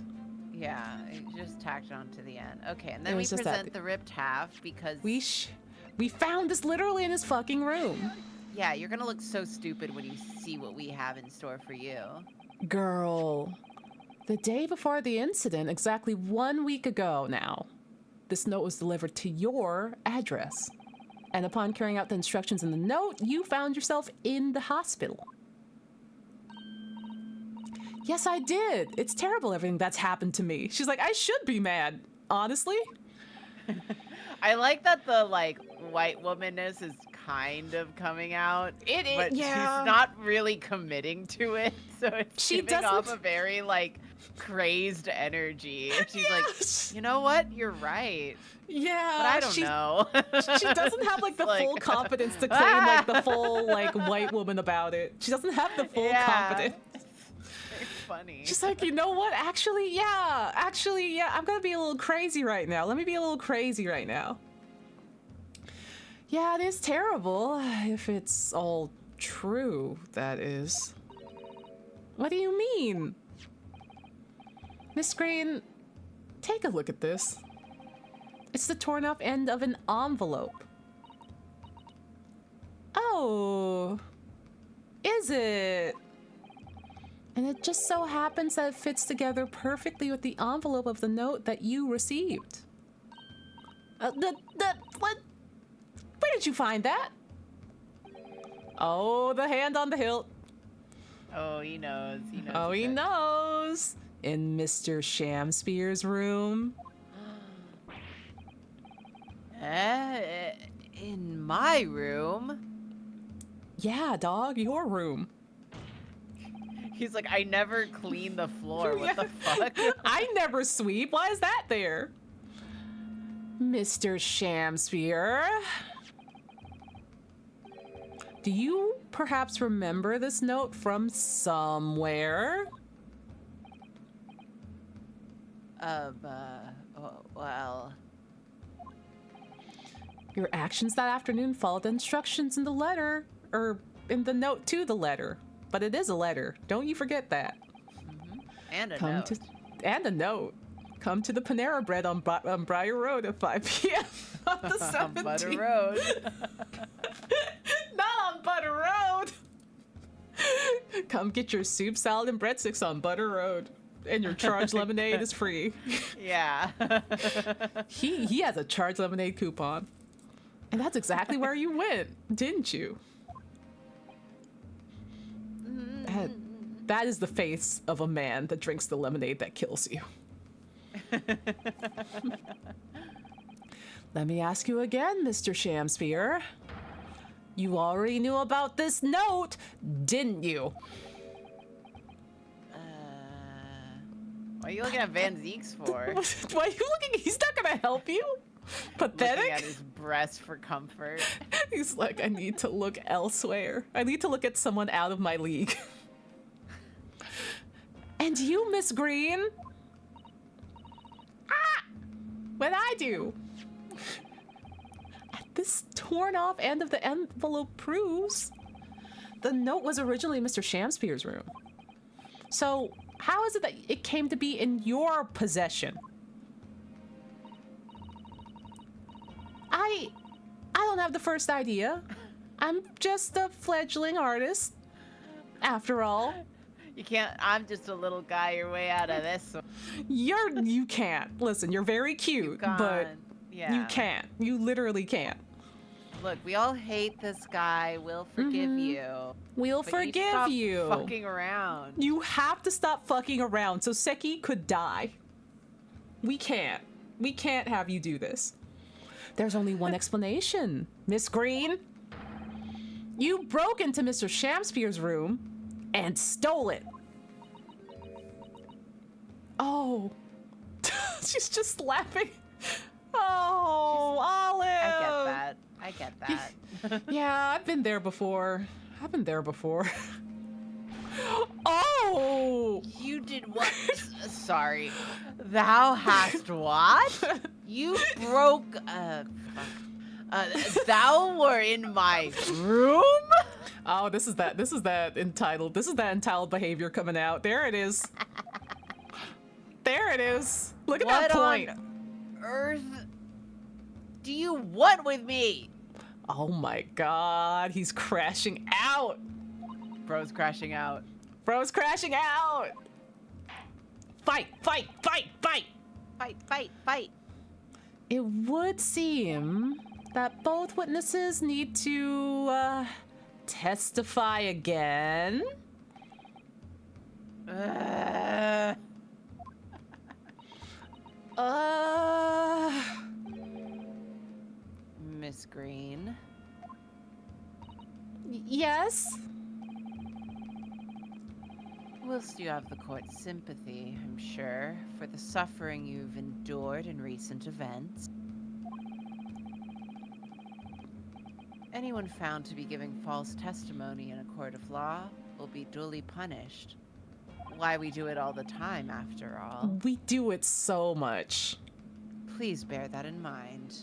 Yeah, it just tacked on to the end. Okay, and then It we was just present the ripped half because we found this literally in his fucking room. yeah, you're gonna look so stupid when you see what we have in store for you. Girl, the day before the incident, exactly 1 week ago now, this note was delivered to your address. And upon carrying out the instructions in the note, you found yourself in the hospital. Yes, I did. It's terrible everything that's happened to me. She's like, I should be mad, honestly. I like that the like white womanness is kind of coming out. But yeah. she's not really committing to it, so it's giving off a very like crazed energy. She's like, you know what? You're right. Yeah, but I don't know. She doesn't have like the full confidence to claim like the full like white woman about it. She doesn't have the full confidence. Funny. She's like, you know what? Actually, yeah, I'm gonna be a little crazy right now. Let me be a little crazy right now. Yeah, it is terrible. If it's all true, that is. What do you mean? Miss Green, take a look at this. It's the torn off end of an envelope. Oh, is it? And it just so happens that it fits together perfectly with the envelope of the note that you received. What? Where did you find that? Oh, the hand on the hilt. Oh, he knows. He knows. Oh, he knows. In Mr. Shakespeare's room. In my room? Yeah, dog, your room. He's like, I never clean the floor. What the fuck? I never sweep. Why is that there? Mr. Shakespeare. Do you perhaps remember this note from somewhere? Well... Your actions that afternoon followed the instructions in the letter, or in the note to the letter. But it is a letter. Don't you forget that. Mm-hmm. And a note. And a note. Come to the Panera Bread on Briar Road at 5 p.m. on the 17th. On Butter Road. Not on Butter Road. Come get your soup, salad, and breadsticks on Butter Road. And your charged lemonade is free. Yeah. He has a charged lemonade coupon. And that's exactly where you went, didn't you? That is the face of a man that drinks the lemonade that kills you. Let me ask you again, Mr. Shakespeare. You already knew about this note, didn't you? What are you looking at Van Zeeks for? Why are you looking? He's not gonna help you. Pathetic. Looking at his breast for comfort. He's like, I need to look elsewhere. I need to look at someone out of my league. And you, Miss Green? What I do? This torn off end of the envelope proves the note was originally Mr. Shakespeare's room. So how is it that it came to be in your possession? I don't have the first idea. I'm just a fledgling artist, after all. You can't. I'm just a little guy. You're way out of this. You can't. Listen, you're very cute, but yeah. You can't. You literally can't. Look, we all hate this guy. We'll forgive you. We'll forgive you. Stop fucking around. You have to stop fucking around so Seki could die. We can't. We can't have you do this. There's only one explanation, Miss Green. You broke into Mr. Shakespeare's room and stole it. Oh. She's just laughing. Oh, Olive. I get that. Yeah, I've been there before. Oh! You did what? Sorry. Thou hast what? You broke, thou were in my room? Oh, this is that entitled behavior coming out. There it is. There it is. Look at that point. What on earth do you want with me? Oh my god, he's crashing out. Bro's crashing out. Bro's crashing out. Fight, fight, fight, fight. Fight, fight, fight. It would seem that both witnesses need to testify again. Miss Green. Yes? Whilst you have the court's sympathy, I'm sure, for the suffering you've endured in recent events, anyone found to be giving false testimony in a court of law will be duly punished. Why we do it all the time, after all. We do it so much. Please bear that in mind.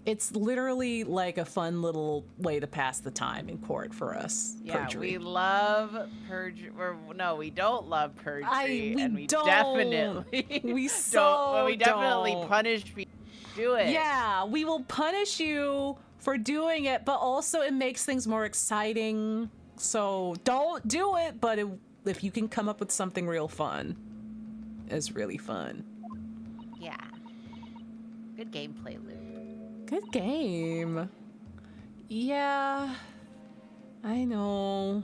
It's literally like a fun little way to pass the time in court for us. Yeah, perjury. we love perjury. No, we don't love perjury, we don't. Definitely We definitely don't. punish people who do it. Yeah, we will punish you for doing it, but also it makes things more exciting. So don't do it, but if you can come up with something real fun, it's really fun. Yeah. Good gameplay loop. Good game. Yeah, I know.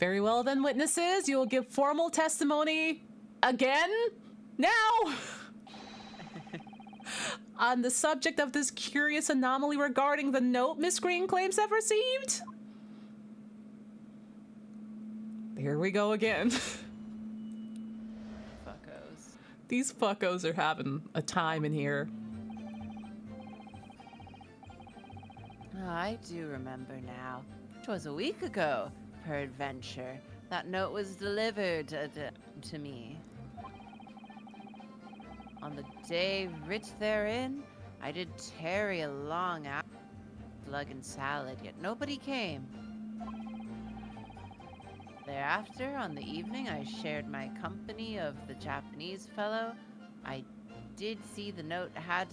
Very well then, witnesses. You will give formal testimony again now on the subject of this curious anomaly regarding the note Miss Green claims to have received. Here we go again. Fuckos. These fuckos are having a time in here. Oh, I do remember now. 'Twas a week ago, peradventure, that note was delivered to me. On the day writ therein, I did tarry a long hour, slug and salad, yet nobody came. Thereafter, on the evening I shared my company of the Japanese fellow, I did see the note had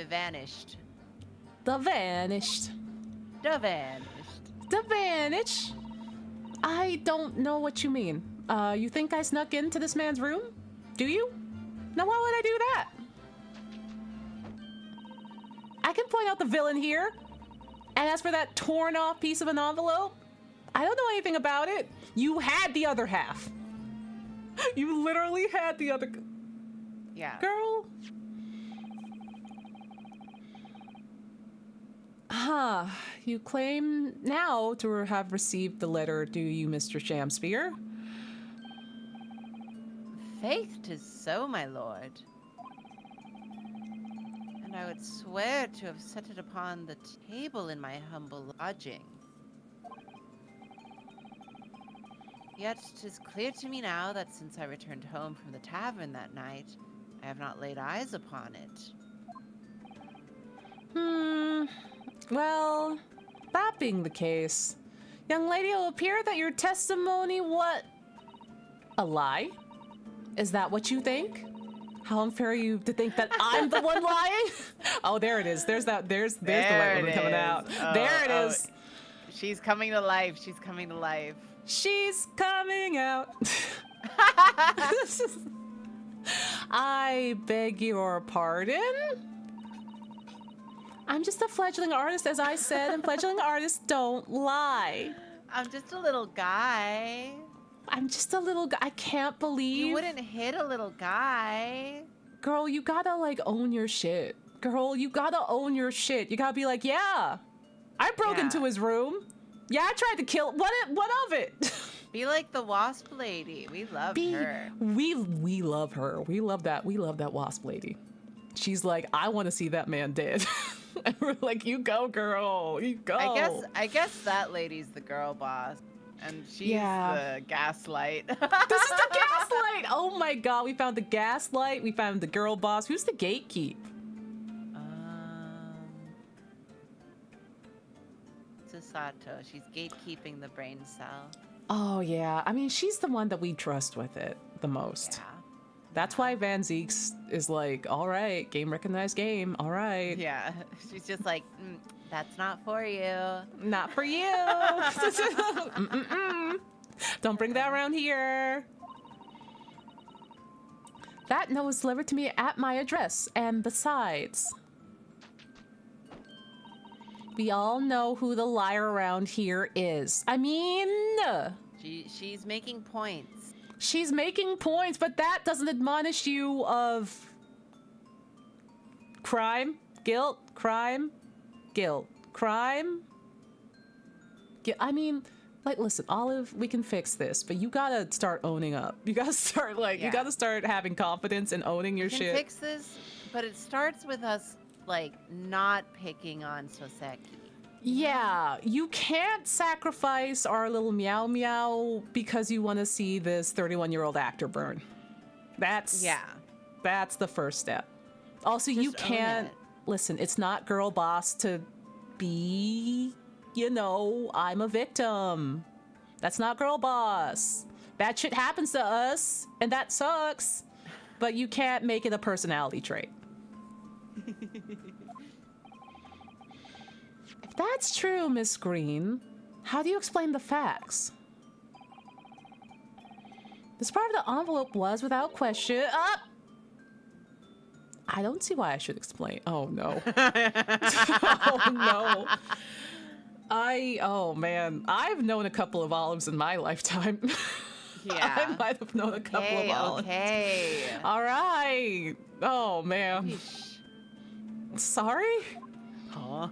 vanished. The vanished. The vanished. The vanish? I don't know what you mean. You think I snuck into this man's room? Do you? Now why would I do that? I can point out the villain here. And as for that torn off piece of an envelope, I don't know anything about it. You had the other half. You literally had the other... Yeah. Girl. You claim now to have received the letter, do you, Mr. Shakespeare? Faith 'tis so, my lord. And I would swear to have set it upon the table in my humble lodging. Yet 'tis clear to me now that since I returned home from the tavern that night, I have not laid eyes upon it. Well, that being the case, young lady, it will appear that your testimony, what? A lie? Is that what you think? How unfair are you to think that I'm the one lying? Oh, there it is. There's the white woman coming out. There it is. She's coming to life. She's coming to life. She's coming out. I beg your pardon? I'm just a fledgling artist, as I said, and fledgling artists don't lie. I'm just a little guy. I'm just a little guy. I can't believe... You wouldn't hit a little guy. Girl, you gotta, like, own your shit. Girl, you gotta own your shit. You gotta be like, yeah, I broke into his room. Yeah, I tried to kill... What of it? Be like the wasp lady. We love her. We love her. We love that wasp lady. She's like, I want to see that man dead. And we're like, you go, girl. You go. I guess that lady's the girl boss. and she's the gaslight. This is the gaslight! Oh my god, we found the gaslight, we found the girl boss. Who's the gatekeep? Sato. She's gatekeeping the brain cell. Oh yeah, I mean, she's the one that we trust with it the most. Yeah. That's why Van Zeeks is like, all right, game recognized game, all right. Yeah, she's just like, that's not for you. Not for you. Don't bring that around here. That note was delivered to me at my address, and besides, we all know who the liar around here is. I mean, she's making points. She's making points, but that doesn't admonish you of crime, guilt, crime, guilt, crime. I mean, like, listen, Olive, we can fix this, but you gotta start owning up. You gotta start, you gotta start having confidence and owning your shit. We can fix this, but it starts with us, not picking on Soseki. Yeah, you can't sacrifice our little meow meow because you want to see this 31-year-old actor burn. That's the first step. Also, just you can't listen. It's not girl boss to be, I'm a victim. That's not girl boss. Bad shit happens to us, and that sucks. But you can't make it a personality trait. If that's true, Miss Green, how do you explain the facts? This part of the envelope was, without question, up. I don't see why I should explain. Oh no. Oh no. Oh man, I've known a couple of Olives in my lifetime. Yeah. I might have known a couple of Olives. Okay. All right. Oh man. Sorry? Huh?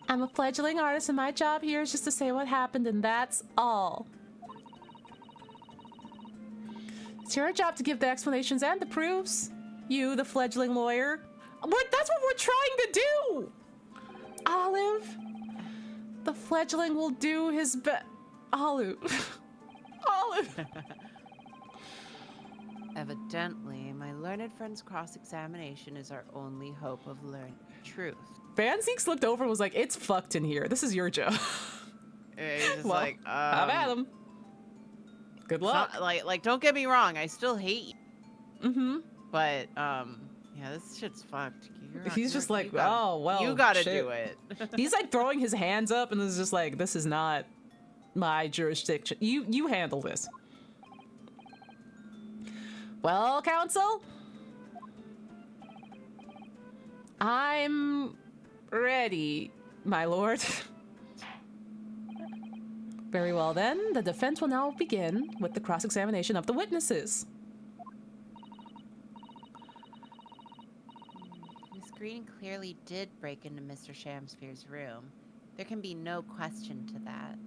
I'm a fledgling artist and my job here is just to say what happened and that's all. It's your job to give the explanations and the proofs. You, the fledgling lawyer. What? That's what we're trying to do! Olive. The fledgling will do his best. Olive. Olive. Evidently, my learned friend's cross-examination is our only hope of learning truth. Van Zeeks looked over and was like, it's fucked in here. This is your job. He's just have at him. Good luck. Not, don't get me wrong, I still hate you. Mm-hmm. But, yeah, this shit's fucked. He's just like, oh, well, you gotta shit. do it. He's like throwing his hands up and is just like, this is not my jurisdiction. You handle this. Well, counsel, I'm ready, my lord. Very well then, the defense will now begin with the cross-examination of the witnesses. Miss Green clearly did break into Mr. Shamspeare's room. There can be no question to that.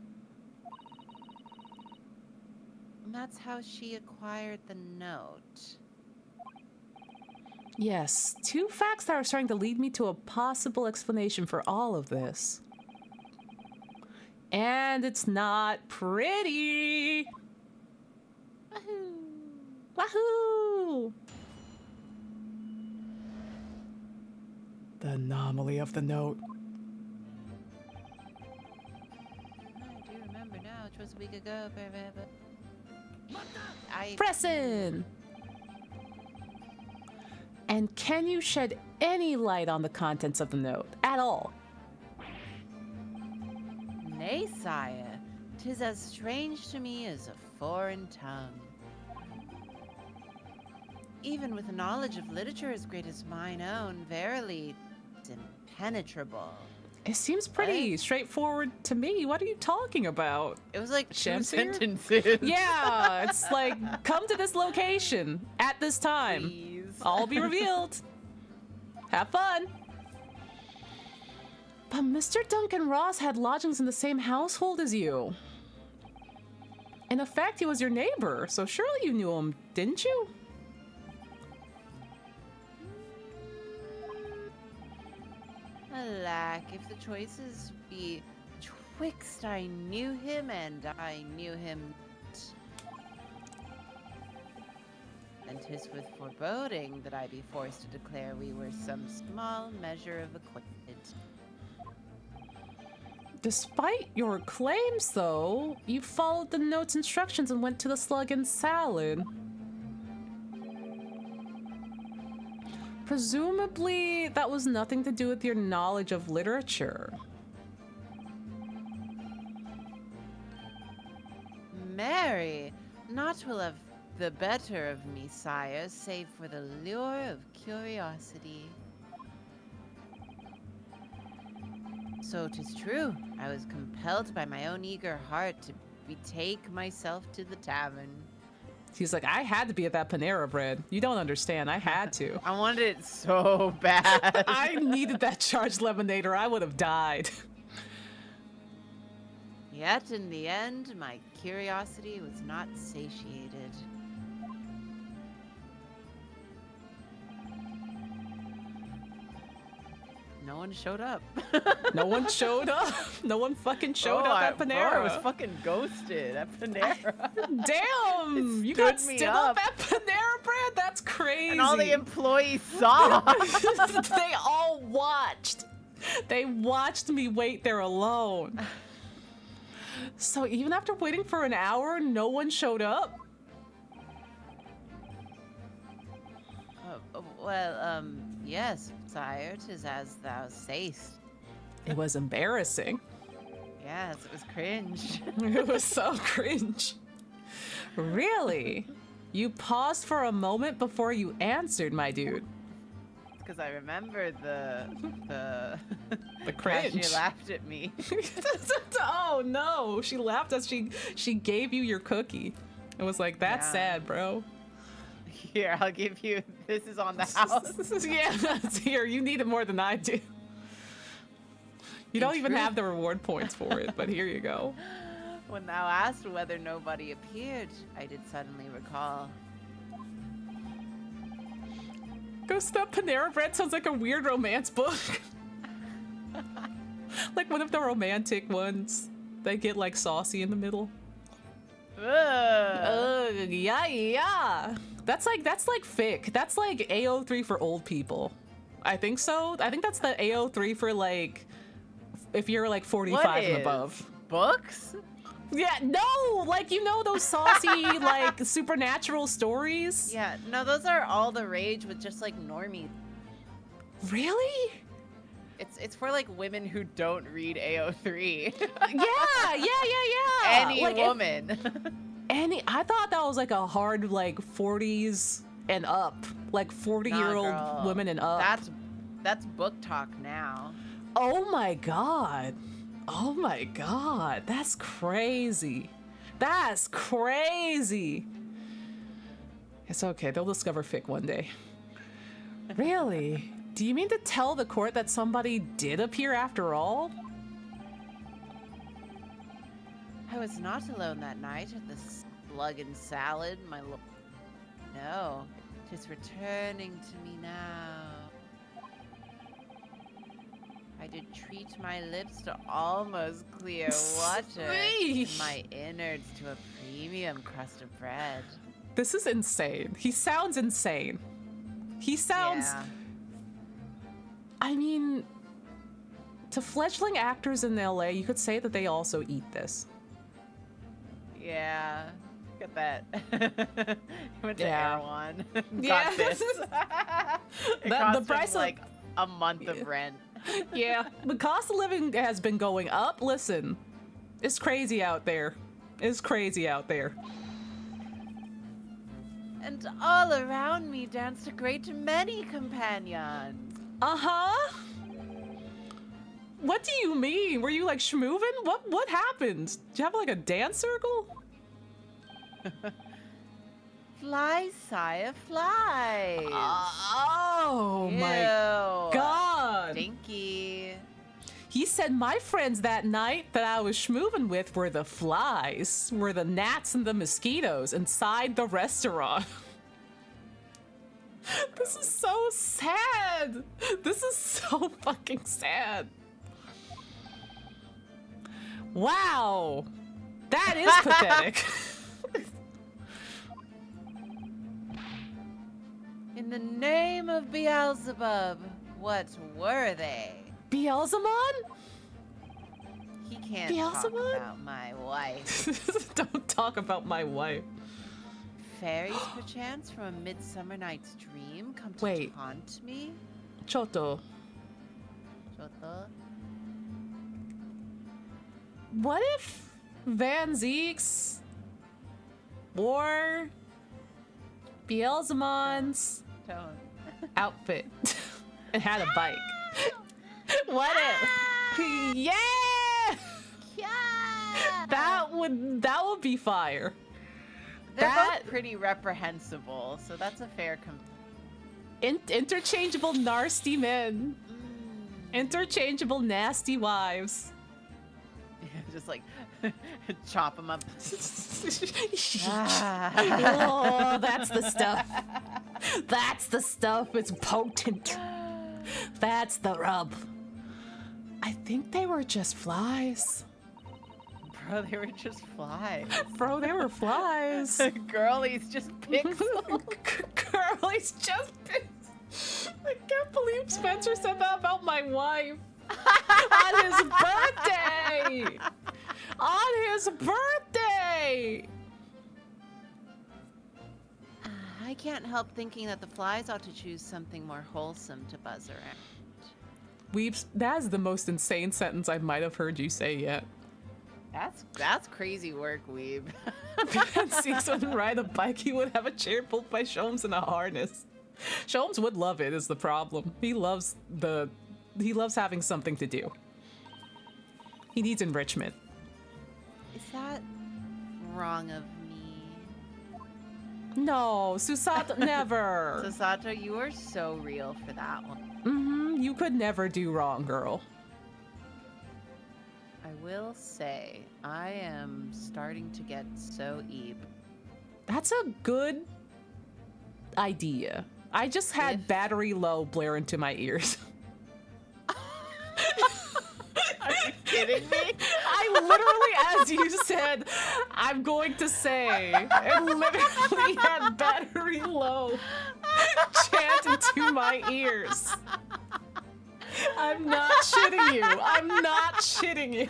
And that's how she acquired the note. Yes, two facts that are starting to lead me to a possible explanation for all of this. And it's not pretty. Wahoo! Wahoo! The anomaly of the note. I do remember now. It was a week ago. Pressin! And can you shed any light on the contents of the note at all? Nay, sire. 'Tis as strange to me as a foreign tongue. Even with a knowledge of literature as great as mine own, verily, it's impenetrable. It seems pretty straightforward to me. What are you talking about? It was like 2 Shamspeare? sentences. Yeah, it's like, come to this location at this time. Please. All will be revealed. Have fun. But Mr. Duncan Ross had lodgings in the same household as you. In effect, he was your neighbor, so surely you knew him, didn't you? Alack, if the choices be Betwixt I knew him and I knew him not. And 'tis with foreboding that I be forced to declare we were some small measure of acquainted. Despite your claims, though, you followed the note's instructions and went to the slug and salad. Presumably, that was nothing to do with your knowledge of literature. Mary, naught will have the better of me, sire, save for the lure of curiosity. So 'tis true, I was compelled by my own eager heart to betake myself to the tavern. He's like, I had to be at that Panera Bread. You don't understand. I had to. I wanted it so bad. I needed that charged lemonade or I would have died. Yet in the end, my curiosity was not satiated. No one showed up. No one showed up. No one fucking showed up at Panera. I was fucking ghosted at Panera. Damn! You got stood up at Panera Bread? That's crazy. And all the employees saw. They all watched. They watched me wait there alone. So even after waiting for an hour, no one showed up? Yes, sire, 'tis as thou sayst. It was embarrassing. Yes, it was cringe. It was so cringe. Really? You paused for a moment before you answered, my dude. Because I remember the cringe. She laughed at me. Oh no, she laughed as she gave you your cookie. It was like, that's sad, bro. Here, I'll give you, this is on the house. Yeah, that's here. You need it more than I do. You don't even have the reward points for it, but here you go. When thou asked whether nobody appeared, I did suddenly recall. Ghost Up Panera Bread sounds like a weird romance book. Like one of the romantic ones. They get like saucy in the middle. Yeah. That's like fic. That's like AO3 for old people. I think so. I think that's the AO3 for like if you're like 45 and above. Books? Yeah, no, like you know those saucy like supernatural stories? Yeah, no, those are all the rage with just like normies. Really? It's for like women who don't read AO3. Yeah. Any like woman. I thought that was like a hard like 40s and up, like 40-year-old women and up. That's book talk now. Oh my god. That's crazy. It's okay. They'll discover fic one day. Really? Do you mean to tell the court that somebody did appear after all? I was not alone that night at the slug and salad, my lord. No, 'tis returning to me now. I did treat my lips to almost clear water, and my innards to a premium crust of bread. This is insane. He sounds insane. He sounds... Yeah. I mean, to fledgling actors in LA, you could say that they also eat this. Yeah. Look at that. Went to Erewhon. Yeah. Got this. The price him, like a month of rent. Yeah. The cost of living has been going up. Listen, it's crazy out there. And all around me danced a great many companions. Uh-huh. What do you mean? Were you like schmoovin'? What happened? Did you have like a dance circle? Flies, sire, flies. Oh my god. Stinky. He said my friends that night that I was schmoovin' with were the flies, were the gnats and the mosquitoes inside the restaurant. This is so sad. This is so fucking sad. Wow. That is pathetic. In the name of Beelzebub, what were they? Beelzemon? He can't talk about my wife. Don't talk about my wife. Fairies, perchance, from a midsummer night's dream come to haunt me? Choto. Choto? What if Van Zeek's wore Beelzemon's outfit and had a bike? What if? Yeah! That would be fire. They're both pretty reprehensible, so that's a fair interchangeable nasty men. Interchangeable nasty wives. Just like chop them up. Oh, that's the stuff. That's the stuff. It's potent. That's the rub. I think they were just flies. Bro, they were just flies. Bro, they were flies. Girlie's just pixels. Girlie's just pixels. I can't believe Spencer said that about my wife. On his birthday! On his birthday! I can't help thinking that the flies ought to choose something more wholesome to buzz around. Weeps, that's the most insane sentence I might have heard you say yet. That's crazy work, Weeb. Van Zeeks wouldn't ride a bike, he would have a chair pulled by Sholmes in a harness. Sholmes would love it, is the problem. He loves having something to do. He needs enrichment. Is that wrong of me? No, Susato, never. Susato, you are so real for that one. Mm-hmm, you could never do wrong, girl. I will say, I am starting to get so eep. That's a good idea. I just had battery low blare into my ears. Are you kidding me? I literally, as you said, I'm going to say, I literally had battery low chant into my ears. I'm not shitting you. I'm not shitting you.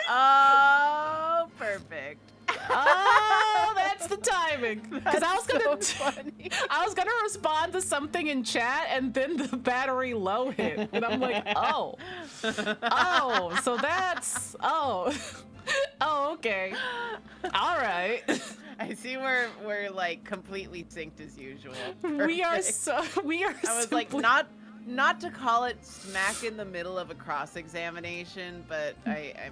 Oh, perfect. Oh, that's the timing. Because I was gonna respond to something in chat, and then the battery low hit, and I'm like, oh, so that's okay, all right. I see we're like completely synced as usual. We are. I was like, not to call it smack in the middle of a cross examination, but I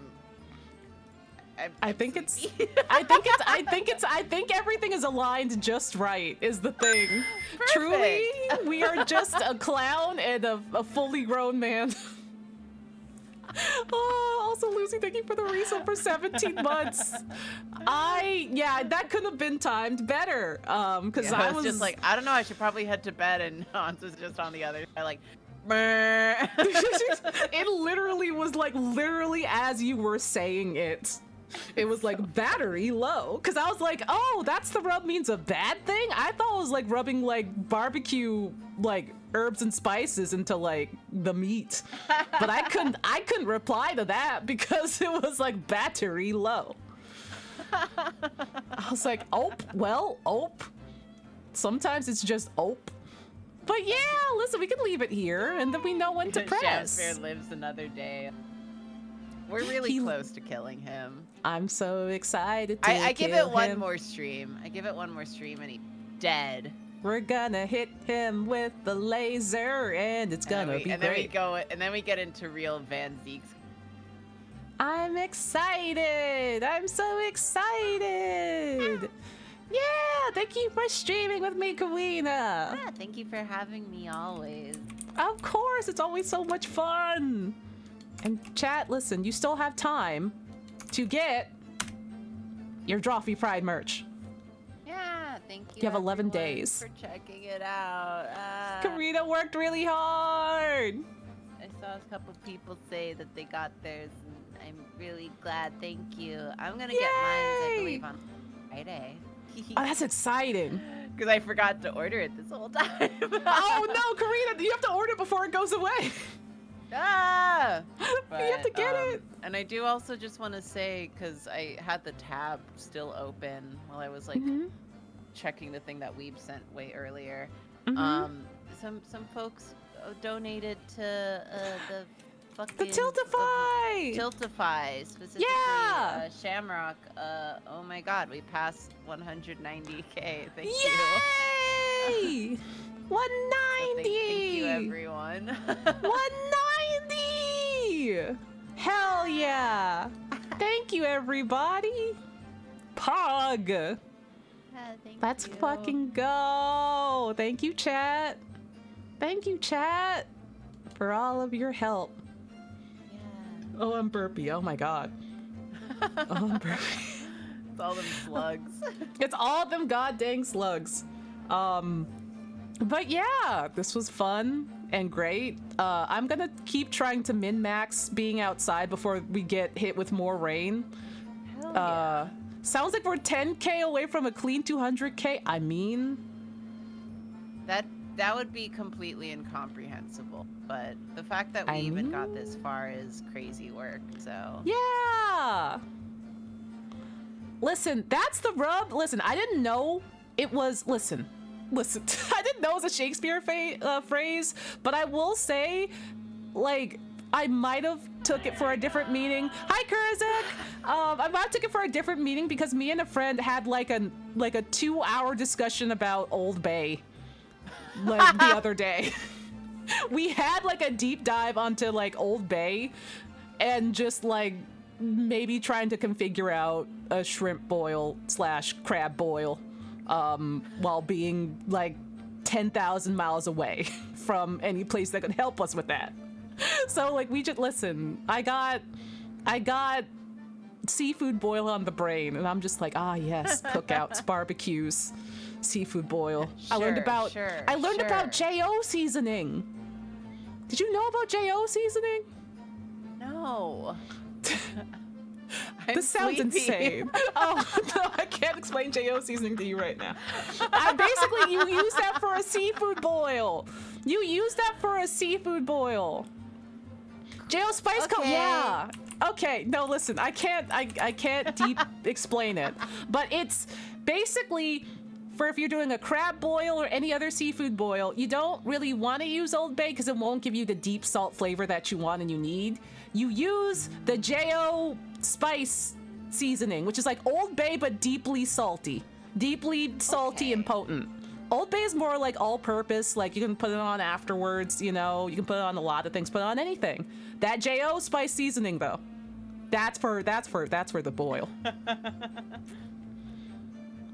think everything is aligned just right, is the thing. Perfect. Truly, we are just a clown and a fully grown man. Oh, also Lucy, thank you for the resale for 17 months. That could have been timed better. Because I was just like, I don't know, I should probably head to bed, and Hans was just on the other side, like, it literally was like as you were saying it. It was like battery low. Cause I was like, oh, that's the rub means a bad thing? I thought it was like rubbing like barbecue like herbs and spices into like the meat. But I couldn't reply to that because it was like battery low. I was like, ope. Sometimes it's just ope. But yeah, listen, we can leave it here and then we know when to press. Shakespeare lives another day. We're really close to killing him. I'm so excited to I give it kill one him. more stream. I give it one more stream and he's dead. We're gonna hit him with the laser and it's gonna be great. And then we get into real Van Zeeks. I'm excited. I'm so excited. Yeah, thank you for streaming with me, Kawina. Yeah, thank you for having me always. Of course, it's always so much fun. And chat, listen, you still have time to get your Drawfee Pride merch. Yeah, thank you. You have 11 days. For checking it out. Karina worked really hard. I saw a couple people say that they got theirs, and I'm really glad. Thank you. I'm gonna get mine, I believe, on Friday. Oh, that's exciting. Because I forgot to order it this whole time. Oh no, Karina, you have to order it before it goes away. Ah! You have to get it. And I do also just want to say, because I had the tab still open while I was like checking the thing that Weeb sent way earlier. Some folks donated to the fucking Tiltify! Tiltify, specifically Shamrock. Oh my god, we passed 190K. Thank you. Yay! 190! Thank you, everyone. 190! Hell yeah! Thank you, everybody. Pog. Let's fucking go. Thank you, chat. Thank you, chat, for all of your help. Yeah. Oh, I'm burpy. Oh my god. Oh, I'm burpy. It's all them slugs. It's all them goddamn slugs. But yeah, this was fun and great. I'm gonna keep trying to min-max being outside before we get hit with more rain. Hell yeah. Sounds like we're 10K away from a clean 200K. I mean, that would be completely incomprehensible. But the fact that we even got this far is crazy work. So yeah. Listen, that's the rub. Listen, I didn't know it was. Listen. I didn't know it was a Shakespeare phrase, but I will say, like, I might have took it for a different meaning. Hi, Kurzak! I might have took it for a different meaning because me and a friend had like a 2-hour discussion about Old Bay, like the other day. We had like a deep dive onto like Old Bay, and just like maybe trying to configure out a shrimp boil / crab boil. While being like 10,000 miles away from any place that could help us with that. So like we just listen. I got seafood boil on the brain, and I'm just like, ah yes, cookouts, barbecues, seafood boil. I learned about JO seasoning. Did you know about JO seasoning? no. This sounds insane. Oh, no, I can't explain JO seasoning to you right now. Basically, you use that for a seafood boil. JO Spice Co. Yeah. Okay, no, listen, I can't deep explain it. But it's basically for if you're doing a crab boil or any other seafood boil, you don't really want to use Old Bay because it won't give you the deep salt flavor that you want and you need. You use the JO Spice seasoning, which is like Old Bay but deeply salty and potent. Old Bay is more like all-purpose, like you can put it on afterwards, you know, you can put it on a lot of things, put it on anything. That JO Spice seasoning though, that's for the boil.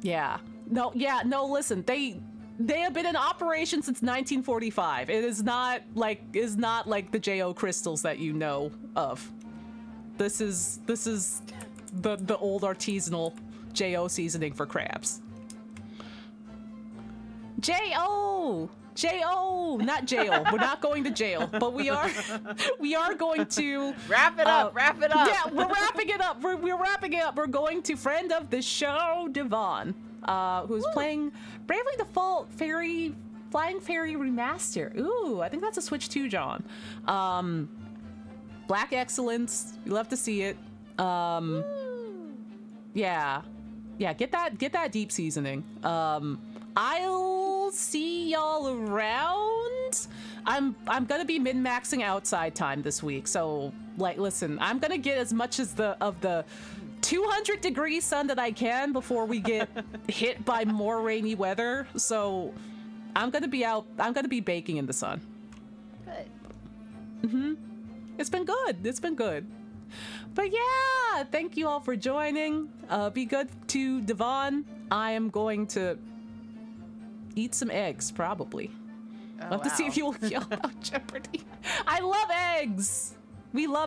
Yeah. No, listen, they have been in operation since 1945. It is not like the JO crystals that you know of. This is the old artisanal JO seasoning for crabs. JO, not jail. We're not going to jail, but we are going to Wrap it up. Yeah, we're wrapping it up. We're wrapping it up. We're going to friend of the show, Devon, who's playing Bravely Default Flying Fairy Remaster. Ooh, I think that's a Switch 2, John. Black Excellence. We love to see it. Yeah, get that deep seasoning. I'll see y'all around. I'm gonna be min-maxing outside time this week, so like, listen, I'm gonna get as much as of the 200-degree sun that I can before we get hit by more rainy weather. So I'm gonna be out. I'm gonna be baking in the sun. Good. It's been good. But yeah, thank you all for joining. Be good to Devon. I am going to eat some eggs, probably. I'll have to see if you'll yell about Jeopardy. I love eggs. We love